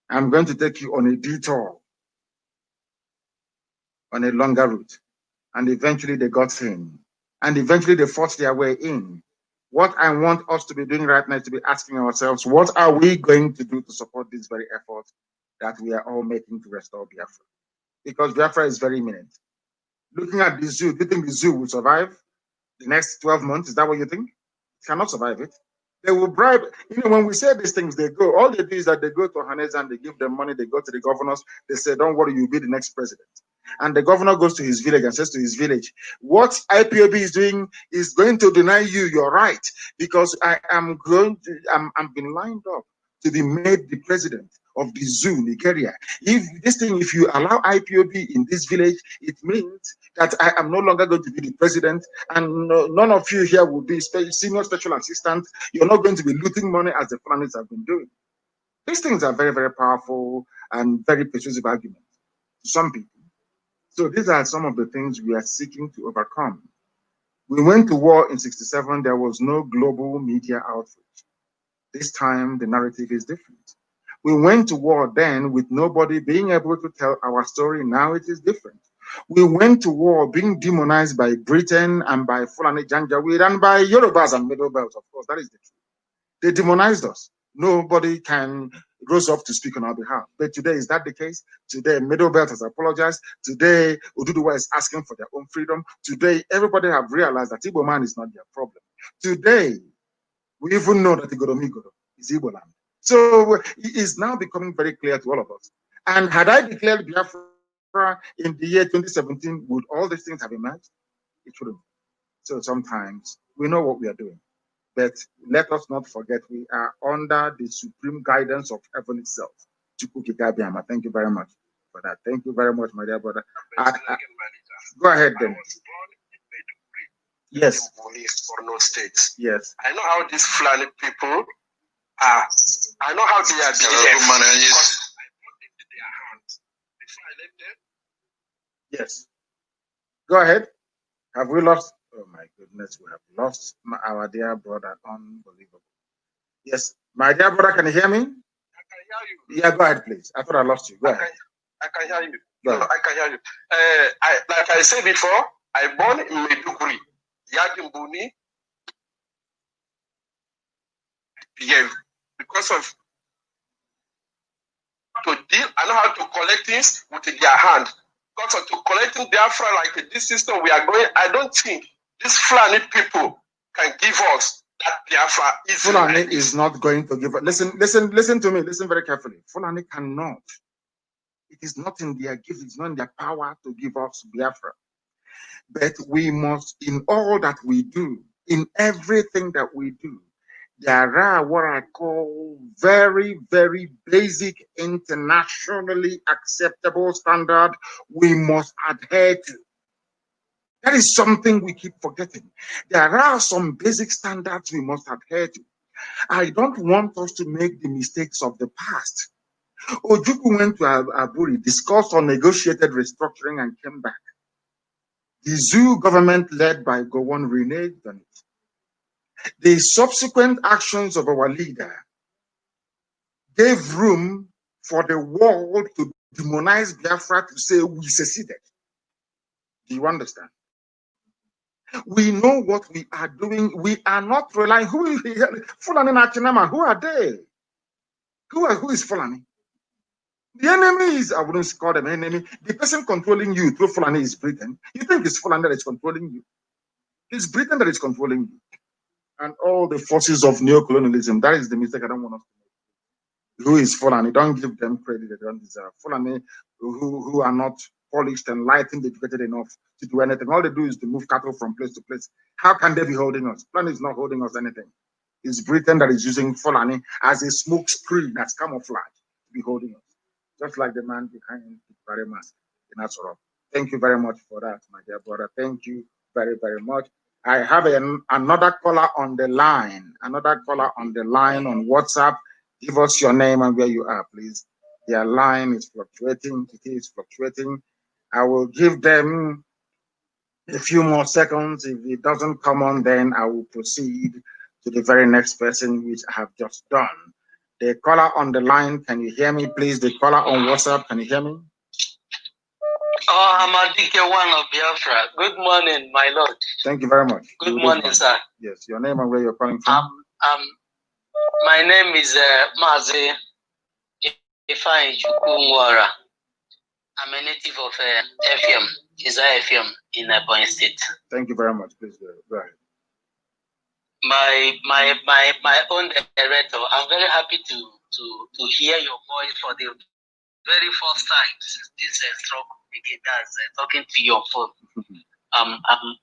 I'm going to take you on a detour, on a longer route. And eventually they got in. And eventually they fought their way in. What I want us to be doing right now is to be asking ourselves, what are we going to do to support this very effort that we are all making to restore Biafra? Because Biafra is very imminent. Looking at the zoo, do you think the zoo will survive the next 12 months? Is that what you think? It cannot survive it. They will bribe. You know, when we say these things, they go, all they do is that they go to Hanez and they give them money, they go to the governors, they say, don't worry, you'll be the next president. And the governor goes to his village and says to his village, what IPOB is doing is going to deny you your right, because I'm been lined up to be made the president of the zoo, Nigeria. If you allow IPOB in this village, it means that I am no longer going to be the president, and none of you here will be senior special assistant. You're not going to be looting money as the Fulanis have been doing. These things are very, very powerful and very persuasive arguments to some people. So these are some of the things we are seeking to overcome. We went to war in '67. There was no global media outreach. This time, the narrative is different. We went to war then with nobody being able to tell our story. Now it is different. We went to war being demonized by Britain and by Fulani Janjaweed and by Yorubas and Middle Belt, of course. That is the truth. They demonized us. Nobody can rose up to speak on our behalf. But today, is that the case? Today, Middle Belt has apologized. Today, Oduduwa is asking for their own freedom. Today, everybody have realized that Igbo man is not their problem. Today, we even know that Igodomigoro is Igbo land. So it is now becoming very clear to all of us. And had I declared Biafra in the year 2017, would all these things have emerged? It wouldn't. So sometimes we know what we are doing. But let us not forget we are under the supreme guidance of heaven itself. Thank you very much for that. Thank you very much, my dear brother. Go ahead then. Yes. For no states. Yes. I know how these Fulani people are. I know how they are behaving. Yes. Go ahead. Have we lost? Oh my goodness, we have lost our dear brother. Unbelievable. Yes, my dear brother, can you hear me? I can hear you. Yeah, go ahead, please. I thought I lost you. Go ahead. I can hear you. No, I can hear you. Like I said before, I born in Maiduguri. Yadimbuni. Yeah, because of to deal, I know how to collect things with their hand. Because of to collecting Biafra like this system we are going, I don't think these Fulani people can give us that Biafra easily. Fulani is not going to give us. Listen to me. Listen very carefully. Fulani cannot. It is not in their gift. It's not in their power to give us Biafra. But we must, in all that we do, in everything that we do, there are what I call very, very basic, internationally acceptable standard we must adhere to. That is something we keep forgetting. There are some basic standards we must adhere to. I don't want us to make the mistakes of the past. Ojukwu went to Aburi, discussed or negotiated restructuring and came back. The zoo government led by Gowon reneged on it. The subsequent actions of our leader gave room for the world to demonize Biafra to say we seceded. Do you understand? We know what we are doing. We are not relying. Who is Fulani Nachinama? Who are they? Who is Fulani? The enemy is, I wouldn't call them enemy. The person controlling you through Fulani is Britain. You think it's Fulani that is controlling you? It's Britain that is controlling you. And all the forces of neocolonialism. That is the mistake I don't want us to make. Who is Fulani? Don't give them credit they don't deserve. Fulani who are not polished, enlightened, educated enough to do anything. All they do is to move cattle from place to place. How can they be holding us? Fulani is not holding us anything. It's Britain that is using Fulani as a smoke screen that's camouflage to be holding us. Just like the man behind the very mask in Asoro. Thank you very much for that, my dear brother. Thank you very, very much. I have another caller on the line. Another caller on the line on WhatsApp. Give us your name and where you are, please. Their line is fluctuating. It is fluctuating. I will give them a few more seconds. If it doesn't come on, then I will proceed to the very next person, which I have just done. The caller on the line, can you hear me, please? The caller on WhatsApp, can you hear me? Oh, I'm Adike One of Biafra. Good morning, my lord. Thank you very much. Good morning, sir. Yes, your name and where you're calling from? My name is Mazi Ifeanyi Chukwunwara. I'm a native of FM, Isaiah FM in Ebonyi State. Thank you very much. Please go ahead. My own director, I'm very happy to hear your voice for the very first time since this struggle began. That's talking to your phone.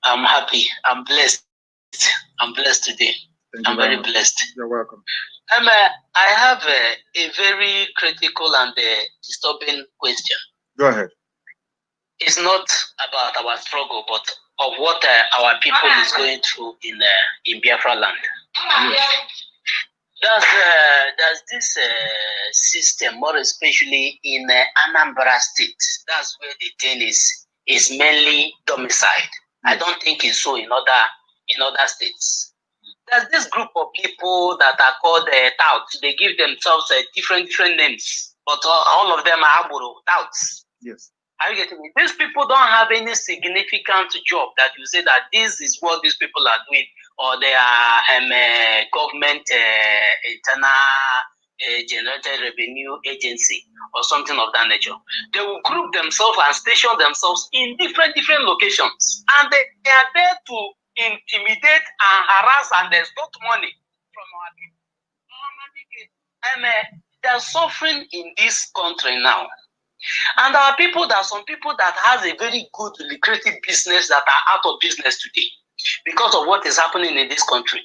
I'm happy. I'm blessed. I'm blessed today. I'm very blessed. You're welcome. I have a very critical and disturbing question. Go ahead. It's not about our struggle, but of what our people is going through in Biafra land. Does this system, more especially in Anambra State, that's where the thing is mainly domiciled. I don't think it's so in other states. There's this group of people that are called touts. They give themselves different names, but all of them are Aburu touts. Yes. Are you getting me? These people don't have any significant job that you say that this is what these people are doing, or they are government internal generated revenue agency or something of that nature. They will group themselves and station themselves in different locations, and they are there to intimidate and harass and extort money from our people. They are suffering in this country now. And there are people, there are some people that has a very good lucrative business that are out of business today because of what is happening in this country.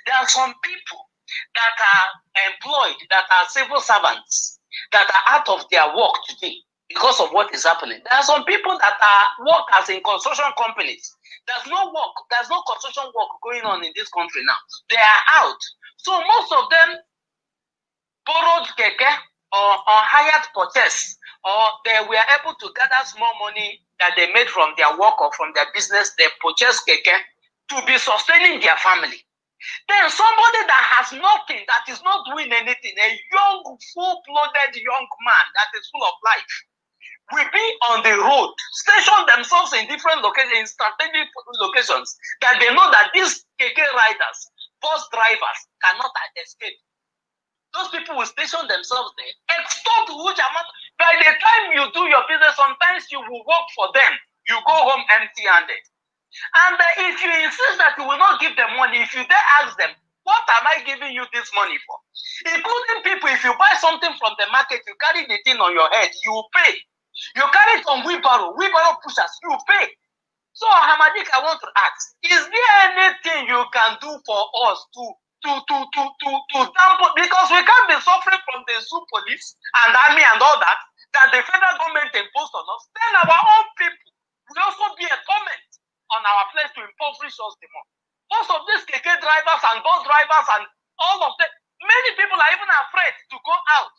There are some people that are employed, that are civil servants, that are out of their work today because of what is happening. There are some people that are work as in construction companies. There's no work, there's no construction work going on in this country now. They are out. So most of them borrowed keke or hired purchase, or they were able to gather small money that they made from their work or from their business. They purchased keke to be sustaining their family. Then somebody that has nothing, that is not doing anything, a young, full-blooded young man that is full of life, will be on the road, station themselves in different locations, in strategic locations, that they know that these keke riders, bus drivers cannot escape. Those people will station themselves there, extort huge amount. By the time you do your business, sometimes you will work for them. You go home empty-handed. And if you insist that you will not give them money, if you dare ask them, what am I giving you this money for? Including people, if you buy something from the market, you carry the thing on your head, you pay. You carry it on wheelbarrow pushers, you pay. So, Hamadik, I want to ask, is there anything you can do for us to dampen, because we can't be suffering from the zoo police and army and all that the federal government imposed on us. Then our own people will also be a torment on our flesh to impoverish us the more. Most of these keke drivers and bus drivers and all of them, many people are even afraid to go out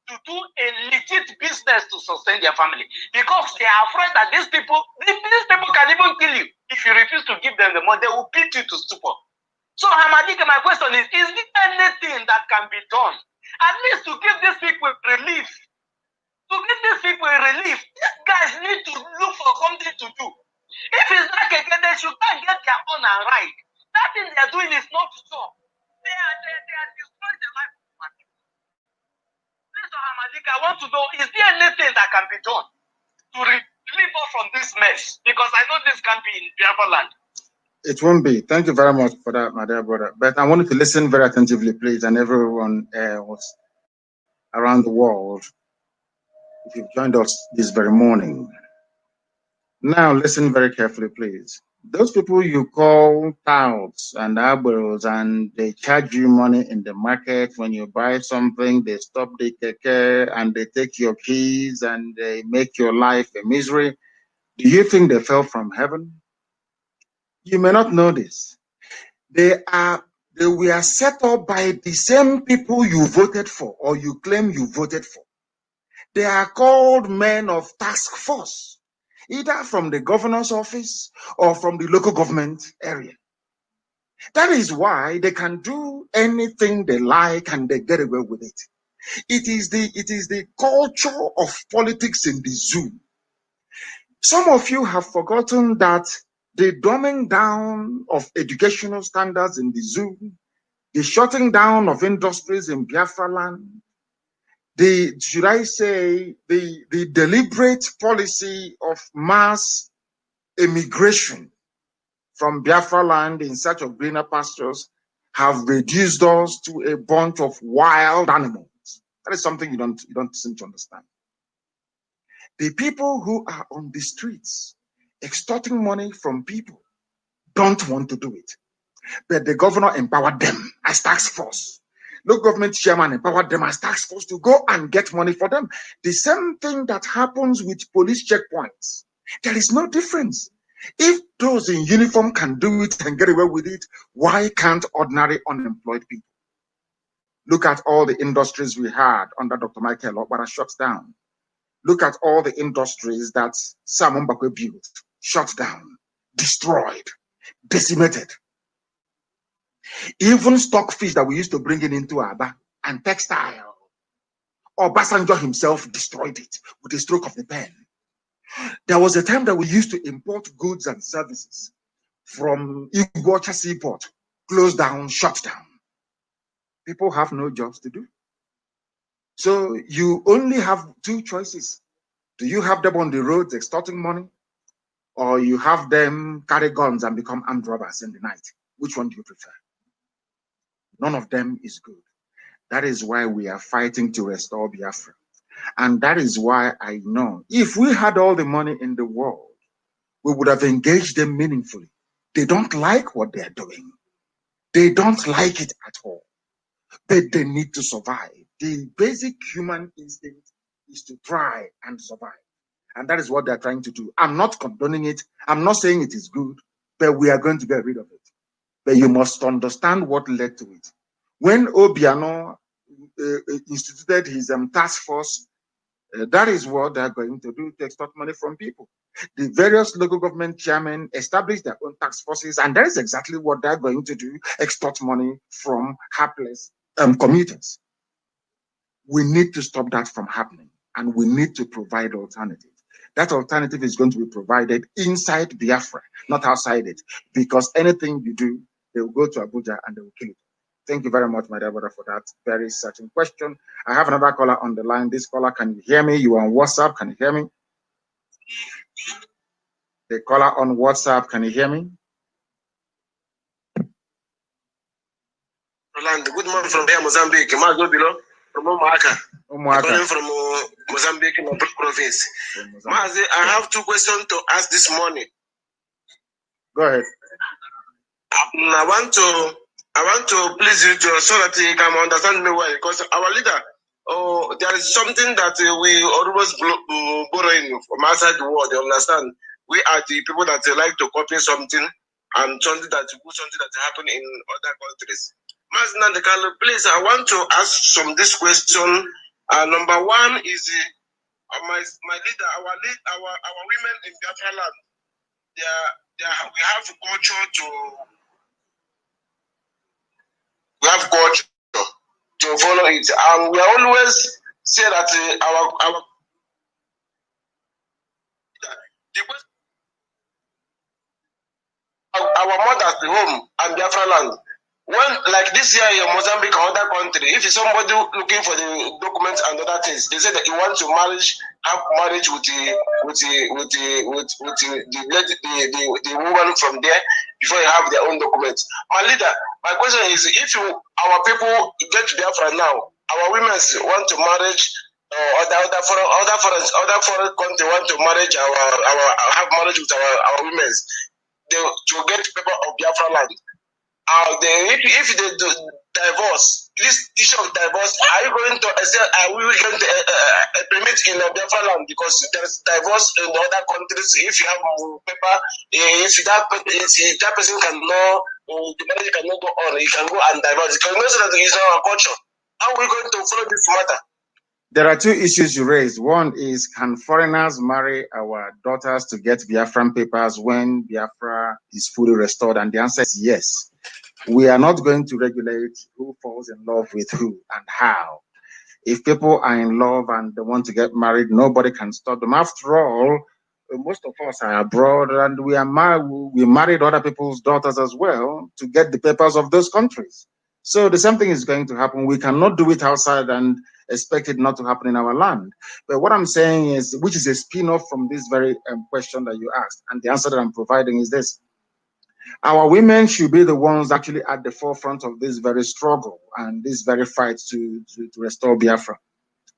to do a legit business to sustain their family because they are afraid that these people can even kill you if you refuse to give them the money. They will beat you to stupor. So, Hamadika, my question is there anything that can be done, at least to give these people relief? To give these people relief, these guys need to look for something to do. If it's like they should go and get their own and right. That thing they are doing is not job. They are destroying the life of my people. Mr. Hamadika, I want to know, is there anything that can be done to relieve us from this mess? Because I know this can be in Biafra land. It won't be. Thank you very much for that, my dear brother. But I wanted to listen very attentively, please, and everyone was around the world, if you've joined us this very morning. Now, listen very carefully, please. Those people you call touts and abros, and they charge you money in the market when you buy something, they stop the keke and they take your keys and they make your life a misery. Do you think they fell from heaven? You may not know this. They were set up by the same people you voted for or you claim you voted for. They are called men of task force, either from the governor's office or from the local government area. That is why they can do anything they like and they get away with it. It is the culture of politics in the zoo. Some of you have forgotten that the dumbing down of educational standards in the zoo, the shutting down of industries in Biafra land, the deliberate policy of mass immigration from Biafra land in search of greener pastures have reduced us to a bunch of wild animals. That is something you don't seem to understand. The people who are on the streets extorting money from people don't want to do it. But the governor empowered them as task force. Local government chairman empowered them as task force to go and get money for them. The same thing that happens with police checkpoints. There is no difference. If those in uniform can do it and get away with it, why can't ordinary unemployed people? Look at all the industries we had under Dr. Michael Okpara shut down. Look at all the industries that Sam Mbakwe built, shut down, destroyed, decimated. Even stockfish that we used to bring into Aba and textile, Obasanjo himself destroyed it with a stroke of the pen. There was a time that we used to import goods and services from Iguacha Seaport, closed down, shut down. People have no jobs to do. So you only have two choices. Do you have them on the roads extorting money, or you have them carry guns and become armed robbers in the night? Which one do you prefer? None of them is good. That is why we are fighting to restore Biafra. And that is why I know if we had all the money in the world, we would have engaged them meaningfully. They don't like what they're doing. They don't like it at all. But they need to survive. The basic human instinct is to try and survive. And that is what they're trying to do. I'm not condoning it. I'm not saying it is good, but we are going to get rid of it. But you must understand what led to it. When Obiano instituted his task force, that is what they're going to do, to extort money from people. The various local government chairmen established their own task forces, and that is exactly what they're going to do, extort money from hapless commuters. We need to stop that from happening, and we need to provide alternative. That alternative is going to be provided inside Biafra, not outside it, because anything you do, they will go to Abuja and they will kill it. Thank you very much, my dear brother, for that very certain question. I have another caller on the line. This caller, can you hear me? You are on WhatsApp, can you hear me? The caller on WhatsApp, can you hear me? Roland, good morning from here, Mozambique. Mazi below from Omaka. Calling from Mozambique, province. Mazi, I have two questions to ask this morning. Go ahead. I want to please you to so that you can understand me well, because our leader, there is something that we always borrowing from outside the world. You understand? We are the people that like to copy something and something that happen in other countries. Mazi, please, I want to ask this question. Number one is my leader, our women in Biafra land. We have culture to follow it, and we always say that our mothers at home and Biafra land. When, like this year in Mozambique or other country, if somebody looking for the documents and other things, they say that you want to have marriage with the woman from there before you have their own documents. My leader, my question is, if our people get to Biafra now, our women want to marriage, other foreign country want to marriage have marriage with our women, to get paper of Biafra land. If they do divorce, this issue of divorce, are you going to are we going to permit in Biafra land? Because there's divorce in other countries. If you have paper, if that person can know, the marriage cannot go on, he can go and divorce. Because most of that is our culture. How are we going to follow this matter? There are two issues you raised. One is, can foreigners marry our daughters to get Biafran papers when Biafra is fully restored? And the answer is yes. We are not going to regulate who falls in love with who and how. If people are in love and they want to get married, nobody can stop them. After all, most of us are abroad, and we married other people's daughters as well to get the papers of those countries. So the same thing is going to happen. We cannot do it outside and expect it not to happen in our land. But what I'm saying is, which is a spin-off from this very question that you asked, and the answer that I'm providing is this. Our women should be the ones actually at the forefront of this very struggle and this very fight to restore Biafra.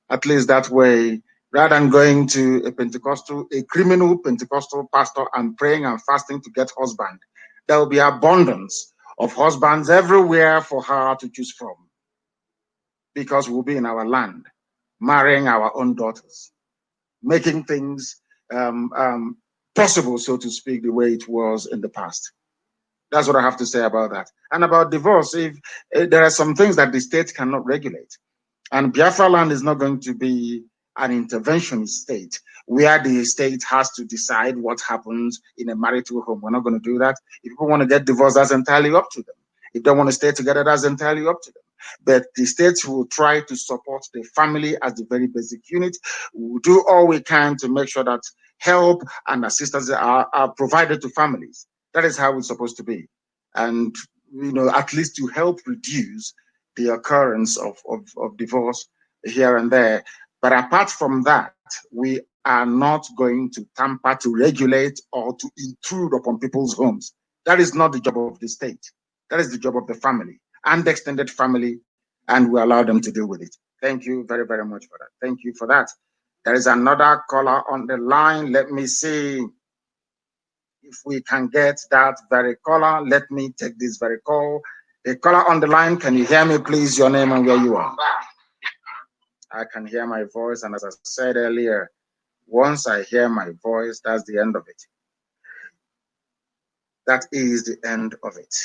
At least that way, rather than going to a criminal Pentecostal pastor and praying and fasting to get husband, there will be abundance of husbands everywhere for her to choose from. Because we'll be in our land, marrying our own daughters, making things possible, so to speak, the way it was in the past. That's what I have to say about that. And about divorce, if there are some things that the state cannot regulate. And Biafra land is not going to be an interventionist state where the state has to decide what happens in a marital home. We're not going to do that. If people want to get divorced, that's entirely up to them. If they want to stay together, that's entirely up to them. But the states will try to support the family as the very basic unit. We'll do all we can to make sure that help and assistance are provided to families. That is how it's supposed to be. And, at least to help reduce the occurrence of divorce here and there. But apart from that, we are not going to tamper, to regulate, or to intrude upon people's homes. That is not the job of the state. That is the job of the family and the extended family, and we allow them to deal with it. Thank you very, very much for that. Thank you for that. There is another caller on the line. Let me see if we can get that very caller. Let me take this very call. The caller on the line, can you hear me, please? Your name and where you are. I can hear my voice, and as I said earlier, once I hear my voice, that's the end of it. That is the end of it.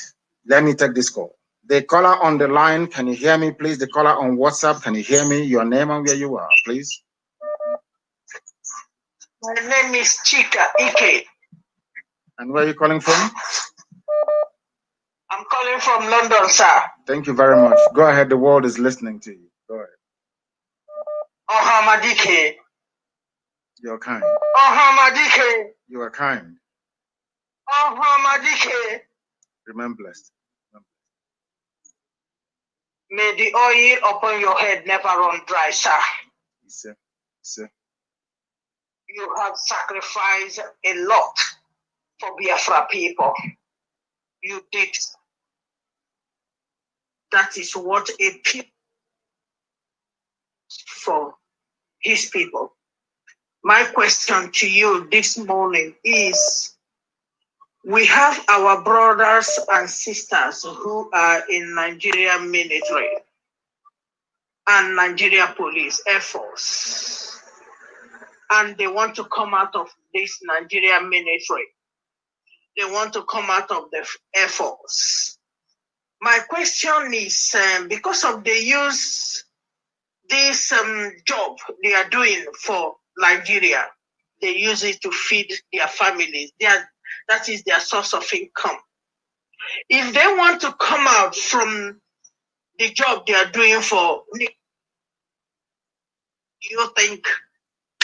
Let me take this call. The caller on the line, can you hear me, please? The caller on WhatsApp, can you hear me? Your name and where you are, please. My name is Chika Ike. And where are you calling from? I'm calling from London, sir. Thank you very much. Go ahead. The world is listening to you. Go ahead. Ohamadike. You're kind. Ohamadike. You are kind. Ohamadike. Remain blessed. May the oil upon your head never run dry, sir. Sir. You have sacrificed a lot for Biafra people. You did. That is what a people for his people. My question to you this morning is, we have our brothers and sisters who are in Nigerian military and Nigeria police, Air Force, and they want to come out of this Nigerian military. They want to come out of the Air Force. My question is, because of they use this job they are doing for Nigeria, they use it to feed their families. That is their source of income. If they want to come out from the job they are doing for, do you think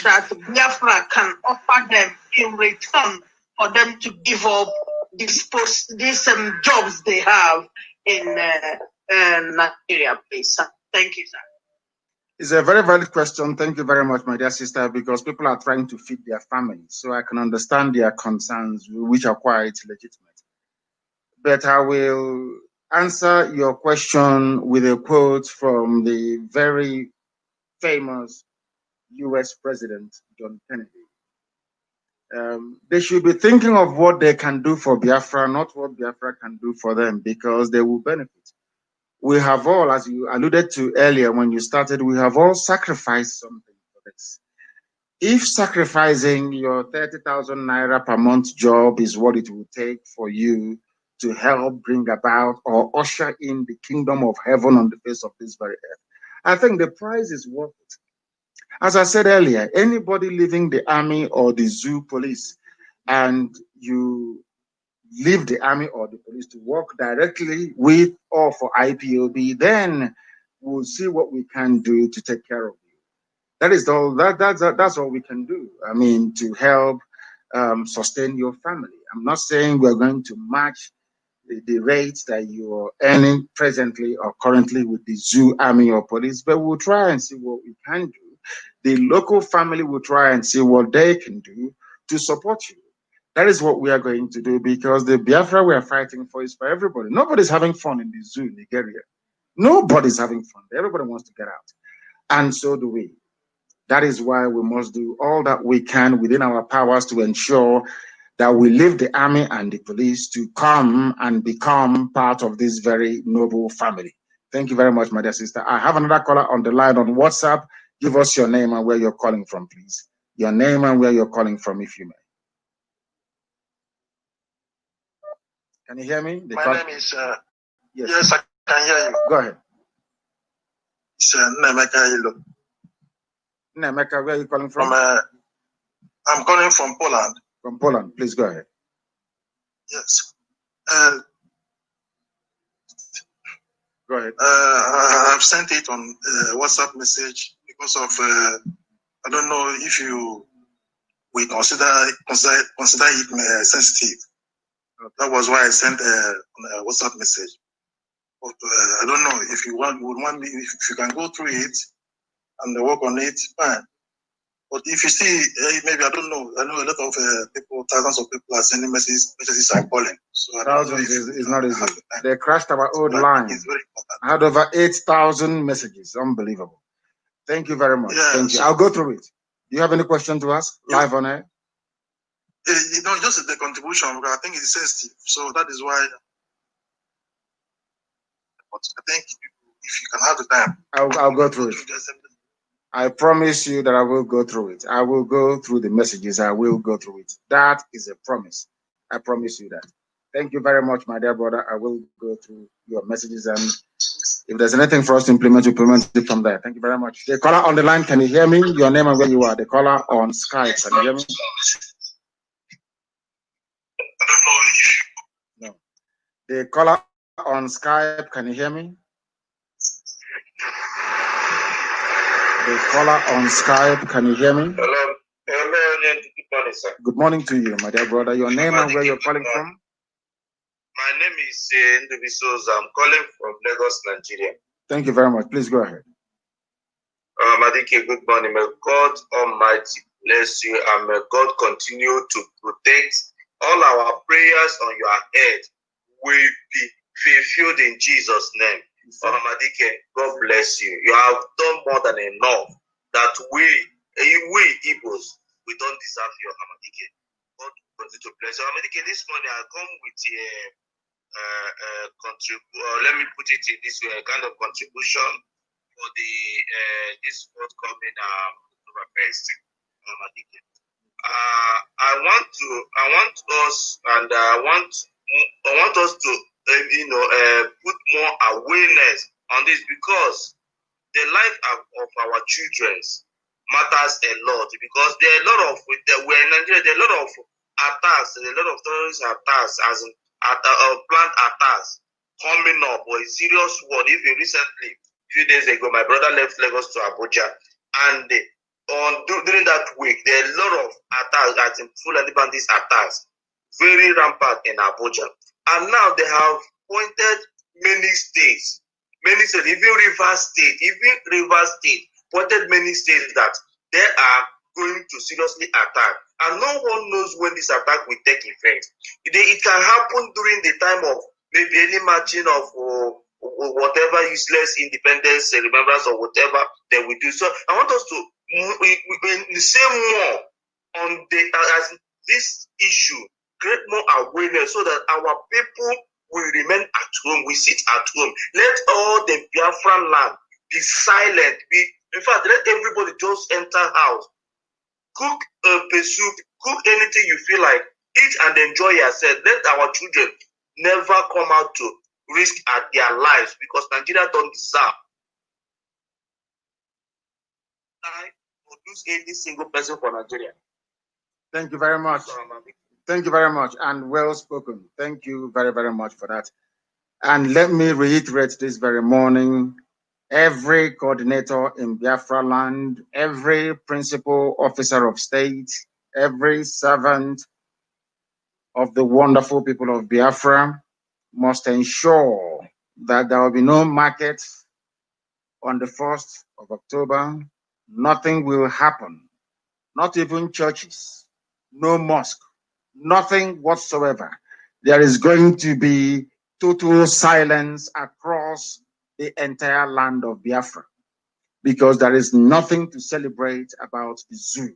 that Biafra can offer them in return for them to give up these jobs they have in Nigeria, please? Thank you, sir. It's a very valid question. Thank you very much, my dear sister, because people are trying to feed their families. So I can understand their concerns, which are quite legitimate. But I will answer your question with a quote from the very famous US President, John Kennedy. They should be thinking of what they can do for Biafra, not what Biafra can do for them, because they will benefit. We have all, as you alluded to earlier when you started, we have all sacrificed something for this. If sacrificing your 30,000 naira per month job is what it will take for you to help bring about or usher in the kingdom of heaven on the face of this very earth, I think the price is worth it. As I said earlier, anybody leaving the army or the zoo police and you leave the army or the police to work directly with or for IPOB, then we'll see what we can do to take care of you. That is all. That's all we can do. I mean, to help sustain your family. I'm not saying we're going to match the rates that you are earning presently or currently with the zoo, army, or police, but we'll try and see what we can do. The local family will try and see what they can do to support you. That is what we are going to do, because the Biafra we are fighting for is for everybody. Nobody's having fun in the zoo in Nigeria. Nobody's having fun. Everybody wants to get out. And so do we. That is why we must do all that we can within our powers to ensure that we leave the army and the police to come and become part of this very noble family. Thank you very much, my dear sister. I have another caller on the line on WhatsApp. Give us your name and where you're calling from, please. Your name and where you're calling from, if you may. Can you hear me? My name is, yes, I can hear you. Go ahead. It's Nnamdi. Nnamdi, where are you calling from? I'm calling from Poland. From Poland, please go ahead. Yes. Go ahead. I've sent it on WhatsApp message because of, I don't know if you we consider it sensitive. That was why I sent a WhatsApp message. But I don't know if you would want me, if you can go through it and work on it, fine. But if you see, maybe I don't know. I know a lot of people, thousands of people are sending messages are calling. So thousands is not easy. They crashed our old line. It's very important. I had over 8,000 messages. Unbelievable. Thank you very much. Yeah, thank you. I'll go through it. Do you have any question to ask live on air? Just the contribution, because I think it's sensitive. So that is why. But I think if you can have the time, I'll go through it. I promise you that I will go through it. I will go through the messages. I will go through it. That is a promise. I promise you that. Thank you very much, my dear brother. I will go through your messages, and if there's anything for us to implement it from there. Thank you very much. The caller on the line, can you hear me? Your name and where you are. The caller on Skype, can you hear me? No. The caller on Skype, can you hear me? The caller on Skype, can you hear me? Hello. Good morning, sir. Good morning to you, my dear brother. Your name and where you're calling from? My name is Nnamdi. I'm calling from Lagos, Nigeria. Thank you very much. Please go ahead. Madike, good morning. May God Almighty bless you, and may God continue to protect all our prayers on your head will be fulfilled in Jesus' name. Madike, God bless you. You have done more than enough that we Igbos, we don't deserve your Madike. God continue to bless you. Madike, this morning I come with let me put it in this way, a kind of contribution for the this forthcoming fest. I want us to put more awareness on this, because the life of our children matters a lot, because there are a lot of we're in Nigeria, there are a lot of attacks, a lot of terrorist attacks, as in planned attacks coming up, or a serious one. Even recently, a few days ago, my brother left Lagos to Abuja, and during that week, there are a lot of attacks, as in Fulani bandits attacks, very rampant in Abuja. And now they have pointed many states, even Rivers State, pointed many states that they are going to seriously attack. And no one knows when this attack will take effect. It can happen during the time of maybe any marching of whatever useless independence, remembrance, or whatever they will do. So I want us to say more on as this issue, create more awareness, so that our people will remain at home. We sit at home. Let all the Biafran land be silent. In fact, let everybody just enter house, cook soup, cook anything you feel like, eat and enjoy yourself. Let our children never come out to risk at their lives, because Nigeria don't deserve to lose any single person for Nigeria. Thank you very much. Thank you very much, and well spoken. Thank you very, very much for that. And let me reiterate this very morning, every coordinator in Biafra land, every principal officer of state, every servant of the wonderful people of Biafra must ensure that there will be no market on the 1st of October. Nothing will happen, not even churches, no mosque, nothing whatsoever. There is going to be total silence across the entire land of Biafra, because there is nothing to celebrate about the zoo.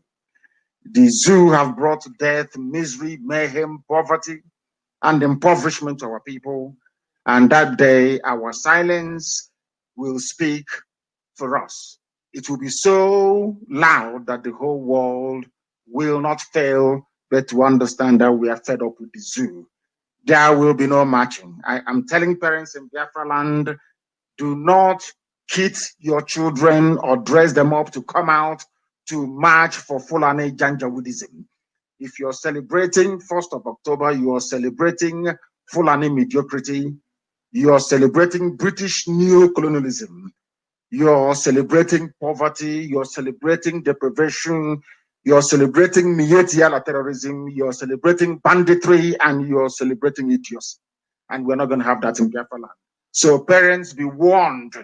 The zoo have brought death, misery, mayhem, poverty, and impoverishment to our people. And that day, our silence will speak for us. It will be so loud that the whole world will not fail but to understand that we are fed up with the zoo. There will be no marching. I am telling parents in Biafra land, do not kid your children or dress them up to come out to march for Fulani Janjaweedism. If you're celebrating 1st of October, you are celebrating Fulani mediocrity. You are celebrating British neo-colonialism. You're celebrating poverty. You're celebrating deprivation. You're celebrating Mietiala terrorism, you're celebrating banditry, and you're celebrating idiocy. And we're not going to have that in Biafra land. So parents, be warned,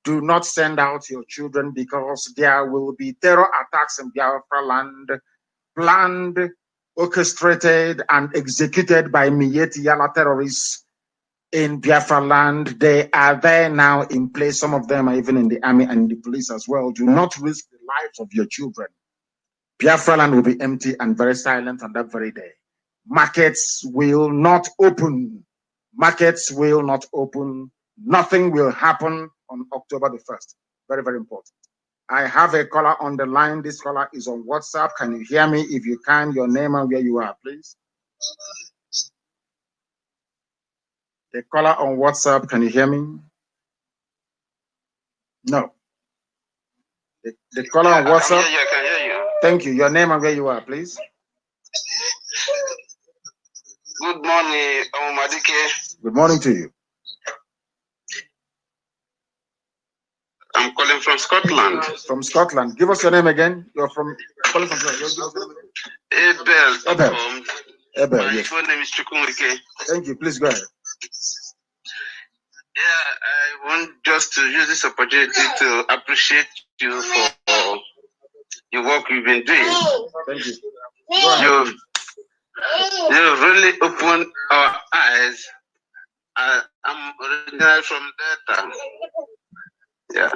do not send out your children because there will be terror attacks in Biafra land, planned, orchestrated, and executed by Mietiala terrorists in Biafra land. They are there now in place. Some of them are even in the army and the police as well. Do not risk the lives of your children. Biafra land will be empty and very silent on that very day. Markets will not open. Markets will not open. Nothing will happen on October the 1st. Very, very important. I have a caller on the line. This caller is on WhatsApp. Can you hear me? If you can, your name and where you are, please. The caller on WhatsApp, can you hear me? No. The caller on WhatsApp. I can hear you. Thank you. Your name and where you are, please. Good morning, Madike. Good morning to you. I'm calling from Scotland. From Scotland. Give us your name again. You're from calling from Abel. Abel. My Yes. full name is Chukwumike. Thank you. Please go ahead. Yeah, I want just to use this opportunity to appreciate you for your work you've been doing. Thank you. You've really opened our eyes. I'm originally from Delta. Yeah.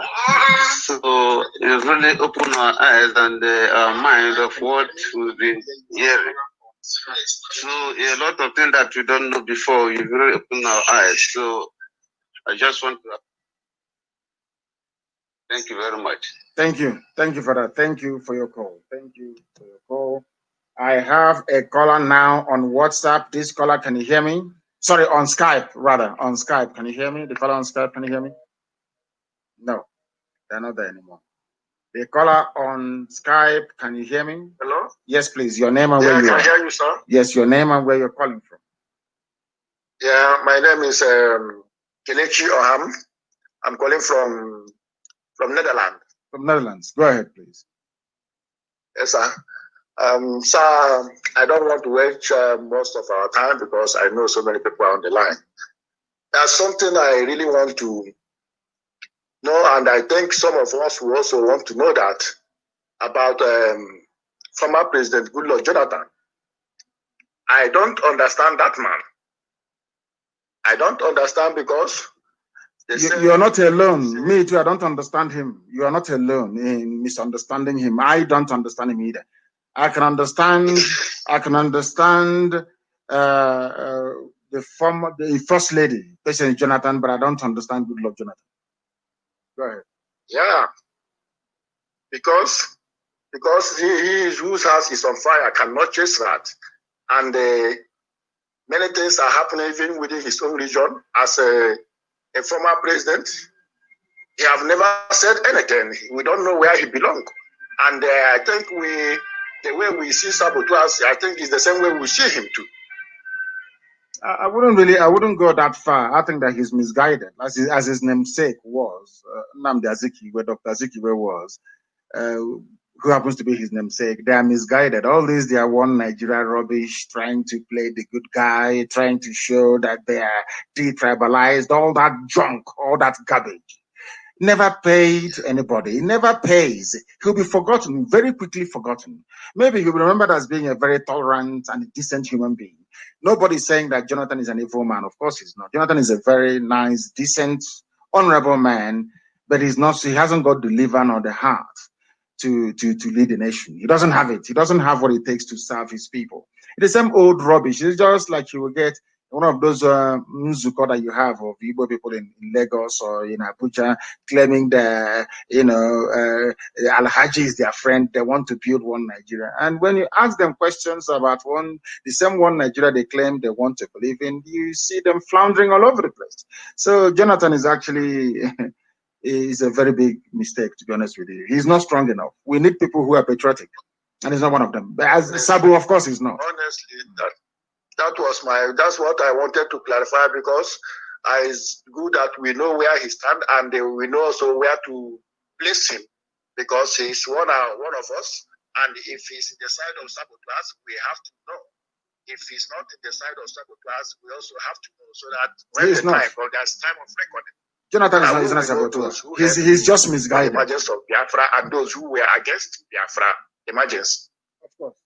So you've really opened our eyes and our mind of what we've been hearing. So a lot of things that we don't know before, you've really opened our eyes. So I just want to thank you very much. Thank you. Thank you for that. Thank you for your call. Thank you for your call. I have a caller now on WhatsApp. This caller, can you hear me? Sorry, on Skype, rather. On Skype. Can you hear me? The caller on Skype, can you hear me? No, they're not there anymore. The caller on Skype, can you hear me? Hello? Yes, please. Your name and where you are. I can hear you, sir. Yes, your name and where you're calling from. Yeah, my name is Kelechi Oham. I'm calling from Netherlands. From Netherlands. Go ahead, please. Yes, sir. Sir, I don't want to waste most of our time because I know so many people are on the line. There's something I really want to know, and I think some of us will also want to know that about former President Goodluck Jonathan. I don't understand that man. I don't understand because you're not alone. Me too, I don't understand him. You are not alone in misunderstanding him. I don't understand him either. I can understand the first lady, President Jonathan, but I don't understand Goodluck Jonathan. Go ahead. Yeah, because he whose house is on fire cannot chase that, and many things are happening even within his own region. As a former president, he have never said anything. We don't know where he belongs, and I think the way we see saboteurs, I think is the same way we see him too. I wouldn't go that far. I think that he's misguided, as his namesake was, Nnamdi Azikiwe, where Dr. Azikiwe was, who happens to be his namesake. They are misguided. All these, they are one Nigeria rubbish, trying to play the good guy, trying to show that they are detribalized, all that junk, all that garbage. Never paid anybody. He never pays. He'll be forgotten, very quickly forgotten. Maybe he'll be remembered as being a very tolerant and decent human being. Nobody's saying that Jonathan is an evil man. Of course he's not. Jonathan is a very nice, decent, honorable man, but he's not. He hasn't got the liver nor the heart to lead the nation. He doesn't have it. He doesn't have what it takes to serve his people. It's the same old rubbish. It's just like you will get one of those Nzuko that you have of Igbo people in Lagos or in Abuja claiming that, Al-Haji is their friend. They want to build one Nigeria. And when you ask them questions about the same one Nigeria they claim they want to believe in, you see them floundering all over the place. So Jonathan is actually is a very big mistake, to be honest with you. He's not strong enough. We need people who are patriotic, and he's not one of them. But as Sabu, of course, he's not. Honestly, that's what I wanted to clarify, because it's good that we know where he stands, and we know also where to place him, because he's one of us, And if he's in the side of sabotage, we have to know. If he's not in the side of sabotage, we also have to know, so that when the time, or there's time of reckoning, Jonathan is not saboteur. He's just misguided. The emergence of Biafra and those who were against Biafra emergence. Of course.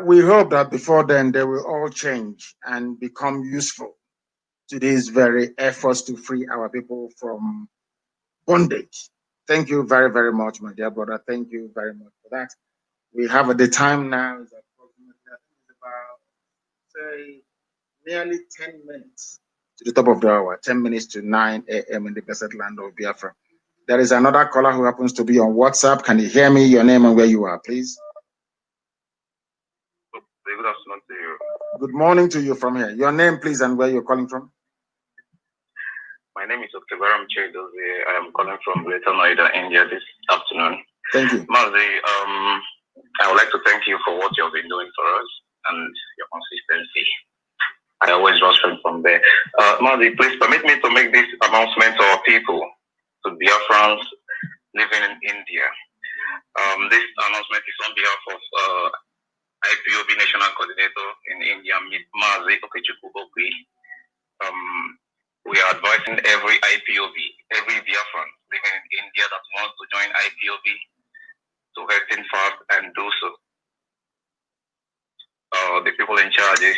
We hope that before then they will all change and become useful to these very efforts to free our people from bondage. Thank you very, very much, my dear brother. Thank you very much for that. We have the time now is approximately, I think it's about, say, nearly 10 minutes to the top of the hour, 10 minutes to 9 a.m. in the blessed land of Biafra. There is another caller who happens to be on WhatsApp. Can you hear me? Your name and where you are, please. Good afternoon to you. Good morning to you from here. Your name, please, and where you're calling from. My name is Oktebaram Chedozi. I am calling from Greater Noida, India this afternoon. Thank you. Mazi, I would like to thank you for what you have been doing for us and your consistency. I always rush from there. Mazi, please permit me to make this announcement to our people, to Biafrans living in India. This announcement is on behalf of IPOB National Coordinator in India, Mazi Okechukwu. We are advising every IPOB, every Biafran living in India that wants to join IPOB to hasten fast and do so. The people in charge is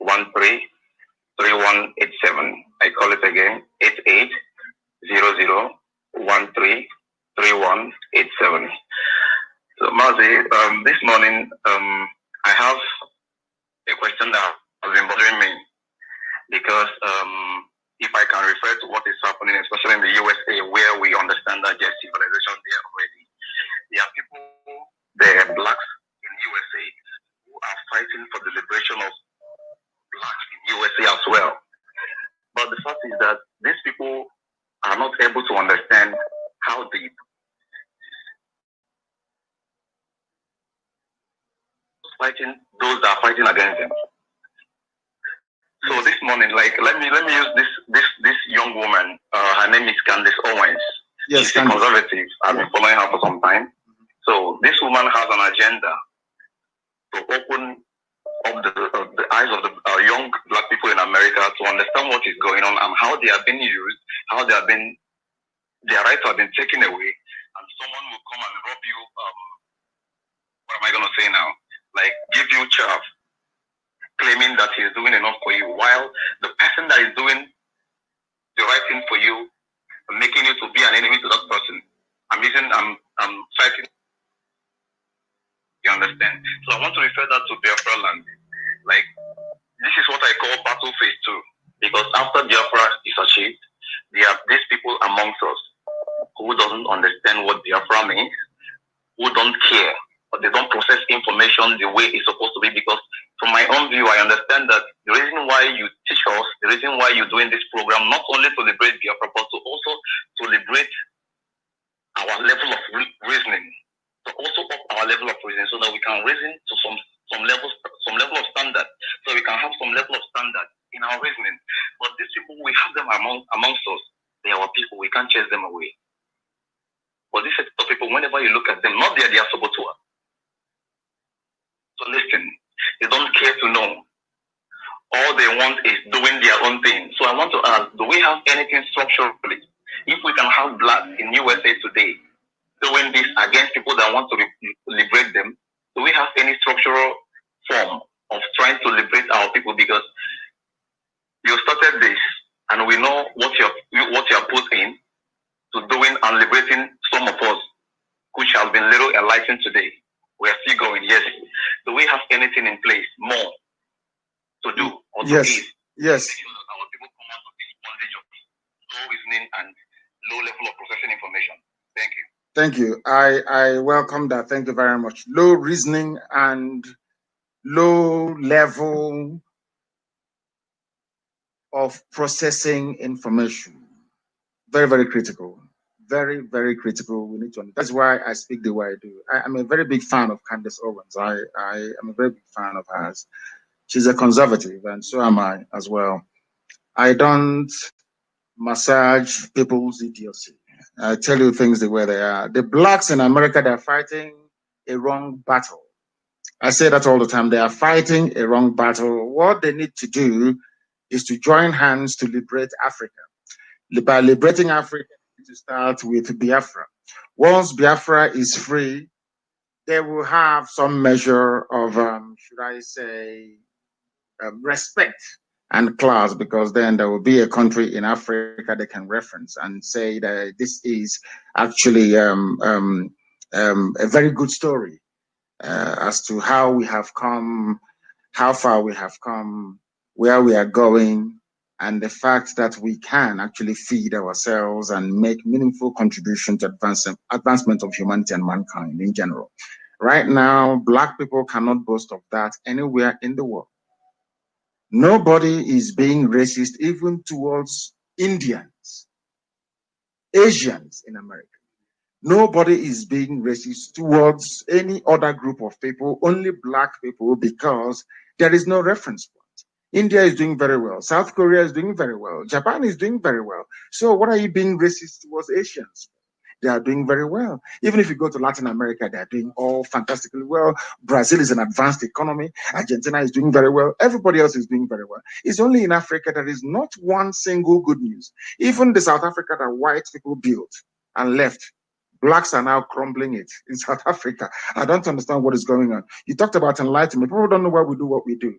8800133187. I call it again, 8800133187. So Mazi, this morning I have a question that has been bothering me, because if I can refer to what is happening, especially in the USA, where we understand that there's civilization there already. There are people, there are blacks in USA who are fighting for the liberation of blacks in USA as well. But the fact is that these people are not able to understand how deep fighting those that are fighting against them. So this morning, like let me use this young woman. Her name is Candace Owens. Yes, she's a conservative. I've been following her for some time. So this woman has an agenda to open up the eyes of the young black people in America to understand what is going on and how they are being used, how their rights have been taken away, and someone will come and rob you. What am I going to say now? Like give you chaff, claiming that he's doing enough for you, while the person that is doing the right thing for you, making you to be an enemy to that person. I'm fighting. You understand? So I want to refer that to Biafra land. Like, this is what I call battle phase 2. Because after Biafra is achieved, there are these people amongst us who doesn't understand what Biafra means, who don't care, but they don't process information the way it's supposed to be. Because from my own view, I understand that the reason why you teach us, the reason why you're doing this program, not only to liberate Biafra, but to also to liberate our level of reasoning, to also up our level of reasoning, so that we can reason to some level of standard, so we can have some level of standard in our reasoning. But these people, we have them amongst us. They are our people. We can't chase them away. But these set of people, whenever you look at them, not they are saboteur. So listen, they don't care to know. All they want is doing their own thing. So I want to ask, do we have anything structurally? If we can have blacks in USA today doing this against people that want to liberate them, do we have any structural form of trying to liberate our people? Because you started this, and we know what you are put in to doing and liberating some of us, which has been little enlightened today. We are still going. Yes. Do we have anything in place more to do? Or to yes. give? Yes. Our people come out of this bondage of low reasoning and low level of processing information. Thank you. Thank you. I welcome that. Thank you very much. Low reasoning and low level of processing information. Very, very critical. Very, very critical. We need to. That's why I speak the way I do. I'm a very big fan of Candace Owens. I am a very big fan of hers. She's a conservative, and so am I as well. I don't massage people's idiocy. I tell you things the way they are. The blacks in America, they're fighting a wrong battle. I say that all the time. They are fighting a wrong battle. What they need to do is to join hands to liberate Africa. By liberating Africa, to start with Biafra. Once Biafra is free, they will have some measure of, should I say, respect and class, because then there will be a country in Africa they can reference and say that this is actually a very good story as to how we have come, how far we have come, where we are going, and the fact that we can actually feed ourselves and make meaningful contribution to advancement of humanity and mankind in general. Right now, Black people cannot boast of that anywhere in the world. Nobody is being racist even towards Indians, Asians in America. Nobody is being racist towards any other group of people, only Black people, because there is no reference point. India is doing very well. South Korea is doing very well. Japan is doing very well. So what are you being racist towards Asians? They are doing very well. Even if you go to Latin America, they are doing all fantastically well. Brazil is an advanced economy. Argentina is doing very well. Everybody else is doing very well. It's only in Africa there is not one single good news. Even the South Africa that white people built and left, Blacks are now crumbling it in South Africa. I don't understand what is going on. You talked about enlightenment. People don't know why we do what we do.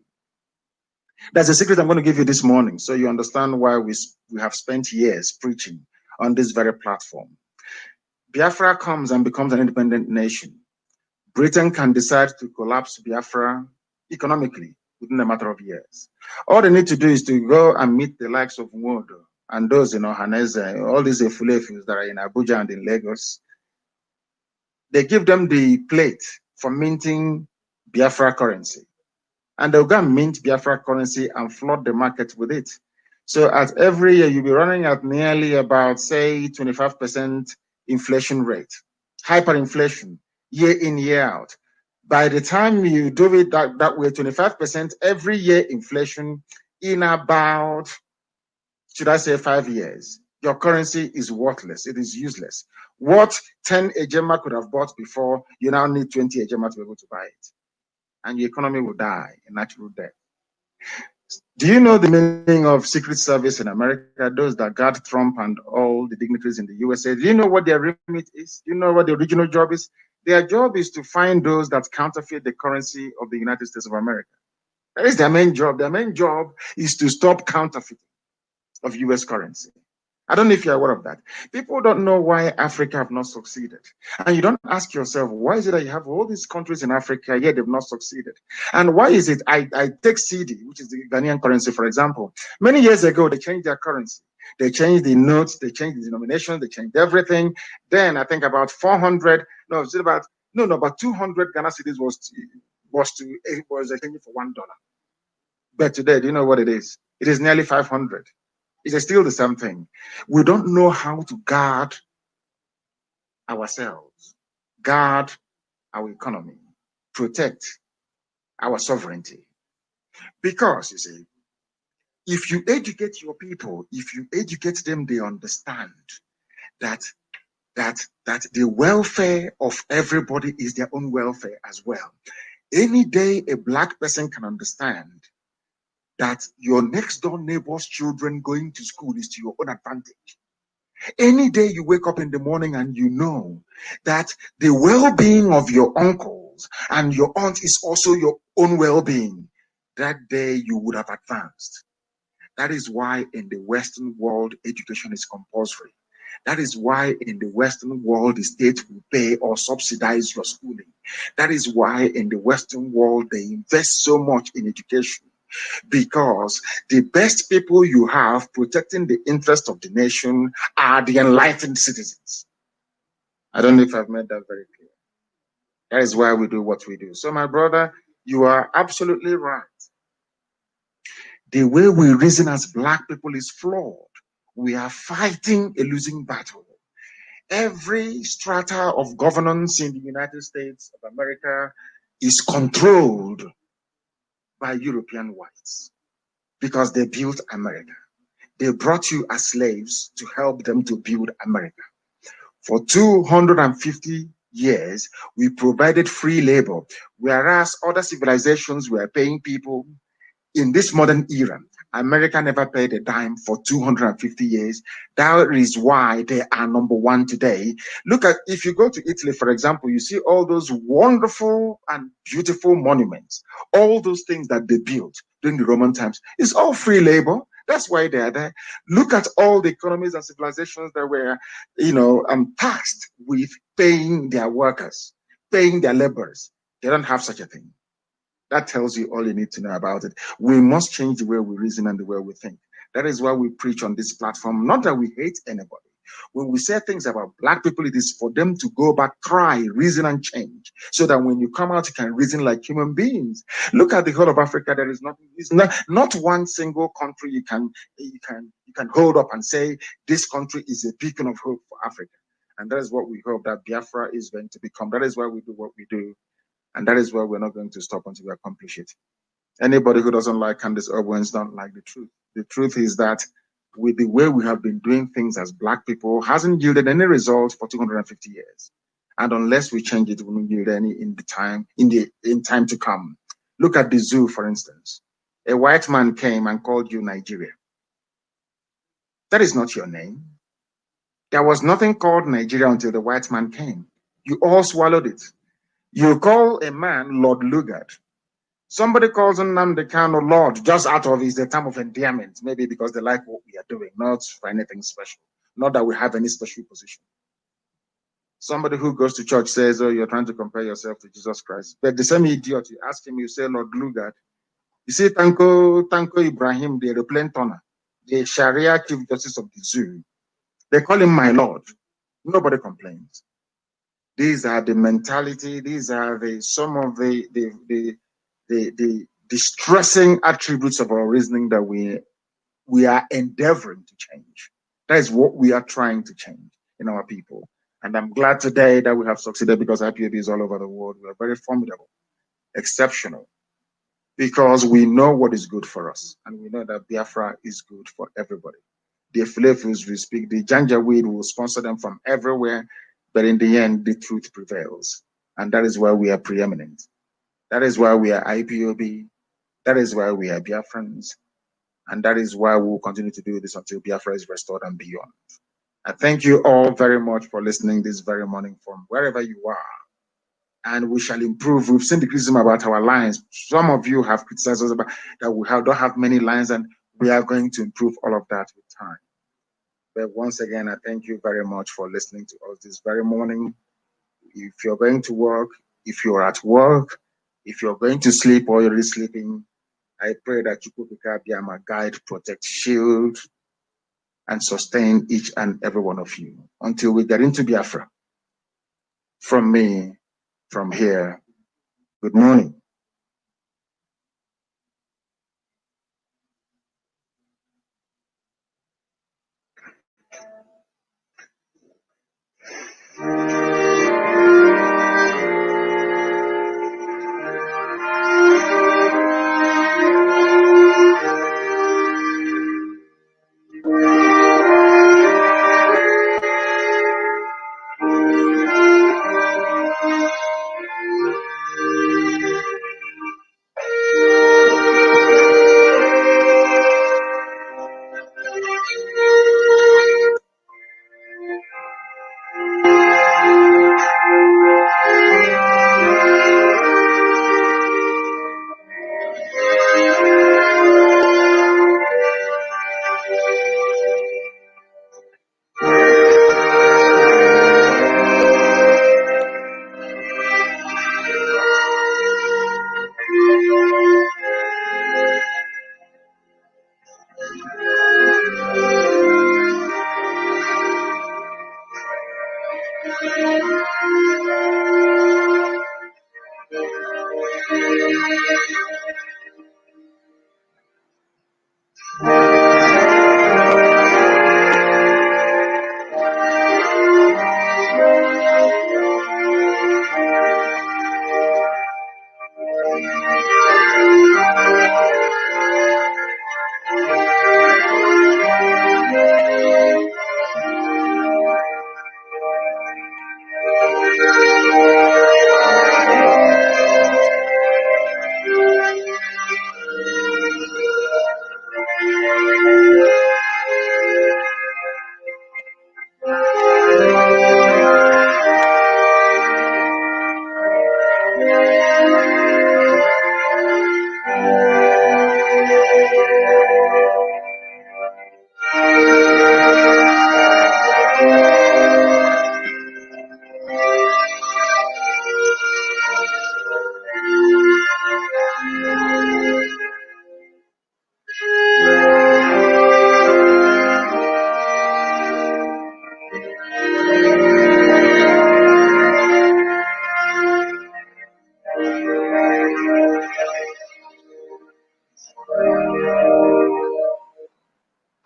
That's a secret I'm going to give you this morning, so you understand why we have spent years preaching on this very platform. Biafra comes and becomes an independent nation. Britain can decide to collapse Biafra economically within a matter of years. All they need to do is to go and meet the likes of Nwodo and those in Ohaneze, all these Efulefus that are in Abuja and in Lagos. They give them the plate for minting Biafra currency. And they'll go and mint Biafra currency and flood the market with it. So at every year, you'll be running at nearly about, say, 25% inflation rate, hyperinflation, year in, year out. By the time you do it that way, 25% every year inflation in about, should I say, 5 years, your currency is worthless. It is useless. What 10 Ejema could have bought before, you now need 20 Ejema to be able to buy it. And your economy will die a natural death. Do you know the meaning of Secret Service in America, those that guard Trump and all the dignitaries in the USA? Do you know what their remit is? Do you know what the original job is? Their job is to find those that counterfeit the currency of the United States of America. That is their main job. Their main job is to stop counterfeiting of US currency. I don't know if you're aware of that. People don't know why Africa have not succeeded. And you don't ask yourself, why is it that you have all these countries in Africa, yet they've not succeeded? And why is it, I take CD, which is the Ghanaian currency, for example. Many years ago, they changed their currency. They changed the notes, they changed the denomination, they changed everything. Then I think about 400, no, it's about 200 Ghana cedis was exchanged for $1. But today, do you know what it is? It is nearly 500. It's still the same thing. We don't know how to guard ourselves, guard our economy, protect our sovereignty. Because, you see, if you educate your people, if you educate them, they understand that the welfare of everybody is their own welfare as well. Any day a Black person can understand that your next door neighbor's children going to school is to your own advantage. Any day you wake up in the morning and you know that the well-being of your uncles and your aunt is also your own well-being, that day you would have advanced. That is why in the Western world, education is compulsory. That is why in the Western world, the state will pay or subsidize your schooling. That is why in the Western world, they invest so much in education. Because the best people you have protecting the interest of the nation are the enlightened citizens. I don't know if I've made that very clear. That is why we do what we do. So my brother, you are absolutely right. The way we reason as Black people is flawed. We are fighting a losing battle. Every strata of governance in the United States of America is controlled by European whites. Because they built America. They brought you as slaves to help them to build America. For 250 years, we provided free labor, whereas other civilizations were paying people in this modern era. America never paid a dime for 250 years. That is why they are number one today. Look at, if you go to Italy, for example, you see all those wonderful and beautiful monuments, all those things that they built during the Roman times. It's all free labor. That's why they are there. Look at all the economies and civilizations that were, tasked with paying their workers, paying their laborers. They don't have such a thing. That tells you all you need to know about it. We must change the way we reason and the way we think. That is why we preach on this platform. Not that we hate anybody. When we say things about Black people, it is for them to go back, cry, reason, and change, so that when you come out, you can reason like human beings. Look at the whole of Africa. There is not one single country you can hold up and say this country is a beacon of hope for Africa. And that is what we hope that Biafra is going to become. That is why we do what we do. And that is why we're not going to stop until we accomplish it. Anybody who doesn't like Candace Owens don't like the truth. The truth is that with the way we have been doing things as Black people hasn't yielded any results for 250 years. And unless we change it, we won't yield any in time to come. Look at the zoo, for instance. A white man came and called you Nigeria. That is not your name. There was nothing called Nigeria until the white man came. You all swallowed it. You call a man Lord Lugard. Somebody calls Nnamdi Kanu Lord just out of his term of endearment, maybe because they like what we are doing, not for anything special, not that we have any special position. Somebody who goes to church says, oh, you're trying to compare yourself to Jesus Christ. But the same idiot, you ask him, you say Lord Lugard. You see Tanko Ibrahim, the aeroplane turner, the Sharia Chief Justice of the Zoo. They call him my Lord. Nobody complains. These are the mentality. These are some of the distressing attributes of our reasoning that we are endeavoring to change. That is what we are trying to change in our people. And I'm glad today that we have succeeded, because IPOB is all over the world. We are very formidable, exceptional, because we know what is good for us. And we know that Biafra is good for everybody. The Fulefus will speak, the Janjaweed will sponsor them from everywhere. But in the end, the truth prevails. And that is why we are preeminent. That is why we are IPOB. That is why we are Biafrans. And that is why we will continue to do this until Biafra is restored and beyond. I thank you all very much for listening this very morning from wherever you are. And we shall improve. We've seen the criticism about our lines. Some of you have criticized us about that we don't have many lines, and we are going to improve all of that with time. But once again, I thank you very much for listening to us this very morning. If you're going to work, if you're at work, if you're going to sleep or you're sleeping, I pray that you could become a guide, protect, shield, and sustain each and every one of you until we get into Biafra. From me, from here, good morning.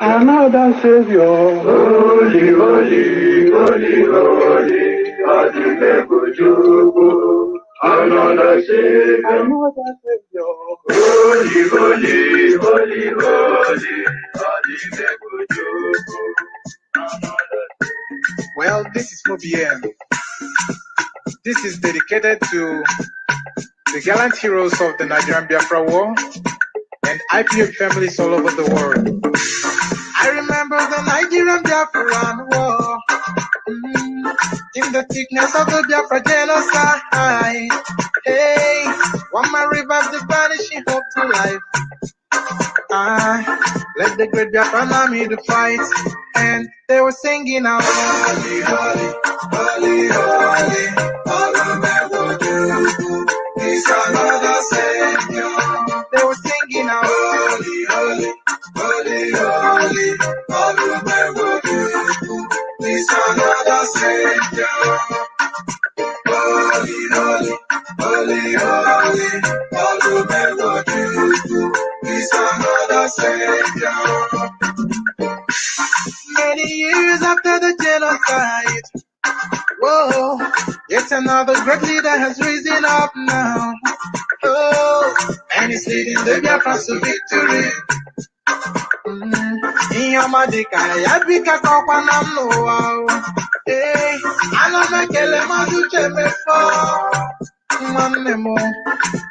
Another Savior. Holy, holy, holy, holy. Adimebujubu. Another Savior. Another Savior. Holy, holy, holy, holy. Adimebujubu. Well, this is MoBM. This is dedicated to the gallant heroes of the Nigerian Biafra War and IPF families all over the world. I remember the Nigerian Biafran War, in the thickness of the Biafra genocide. Hey, one man revived the vanishing hope to life. Let the great Biafran army to fight, and they were singing out, holy, holy, holy, holy, he's another Savior. They were singing out, holy, holy, holy, holy, he's another Savior. Holy, holy, holy, holy, he's another Savior. Many years after the genocide, whoa, yet another great leader has risen up now. Oh, and he's leading the Biafrans to victory. Inyamadika yabika kwa namno. Hey, anamekele mazuchemefo. Manemo,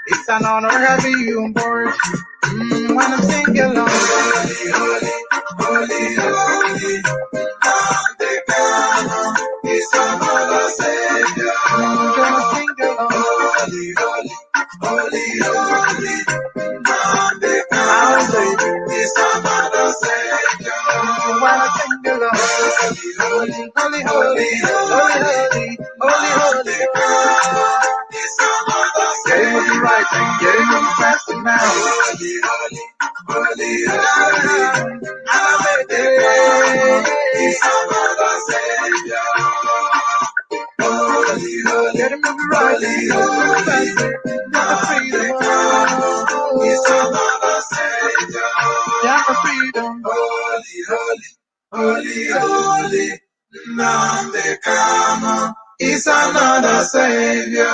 it's an honor having you on board. When I'm singing along, holy, holy, holy, holy, Nnamdi Kanu, it's another Savior. Gonna sing along, holy, holy, holy, holy, Nnamdi Kanu, it's another Savior. When I sing along, holy, holy, holy, holy, holy, holy, holy. Getting with the right thing, getting with the faster now. Holy, holy, holy, holy. He's another Savior. Holy, holy, getting with the right thing, faster. Got the freedom. He's another Savior. Got the freedom. Holy, holy, holy, holy. Nnamdi Kanu is another Savior.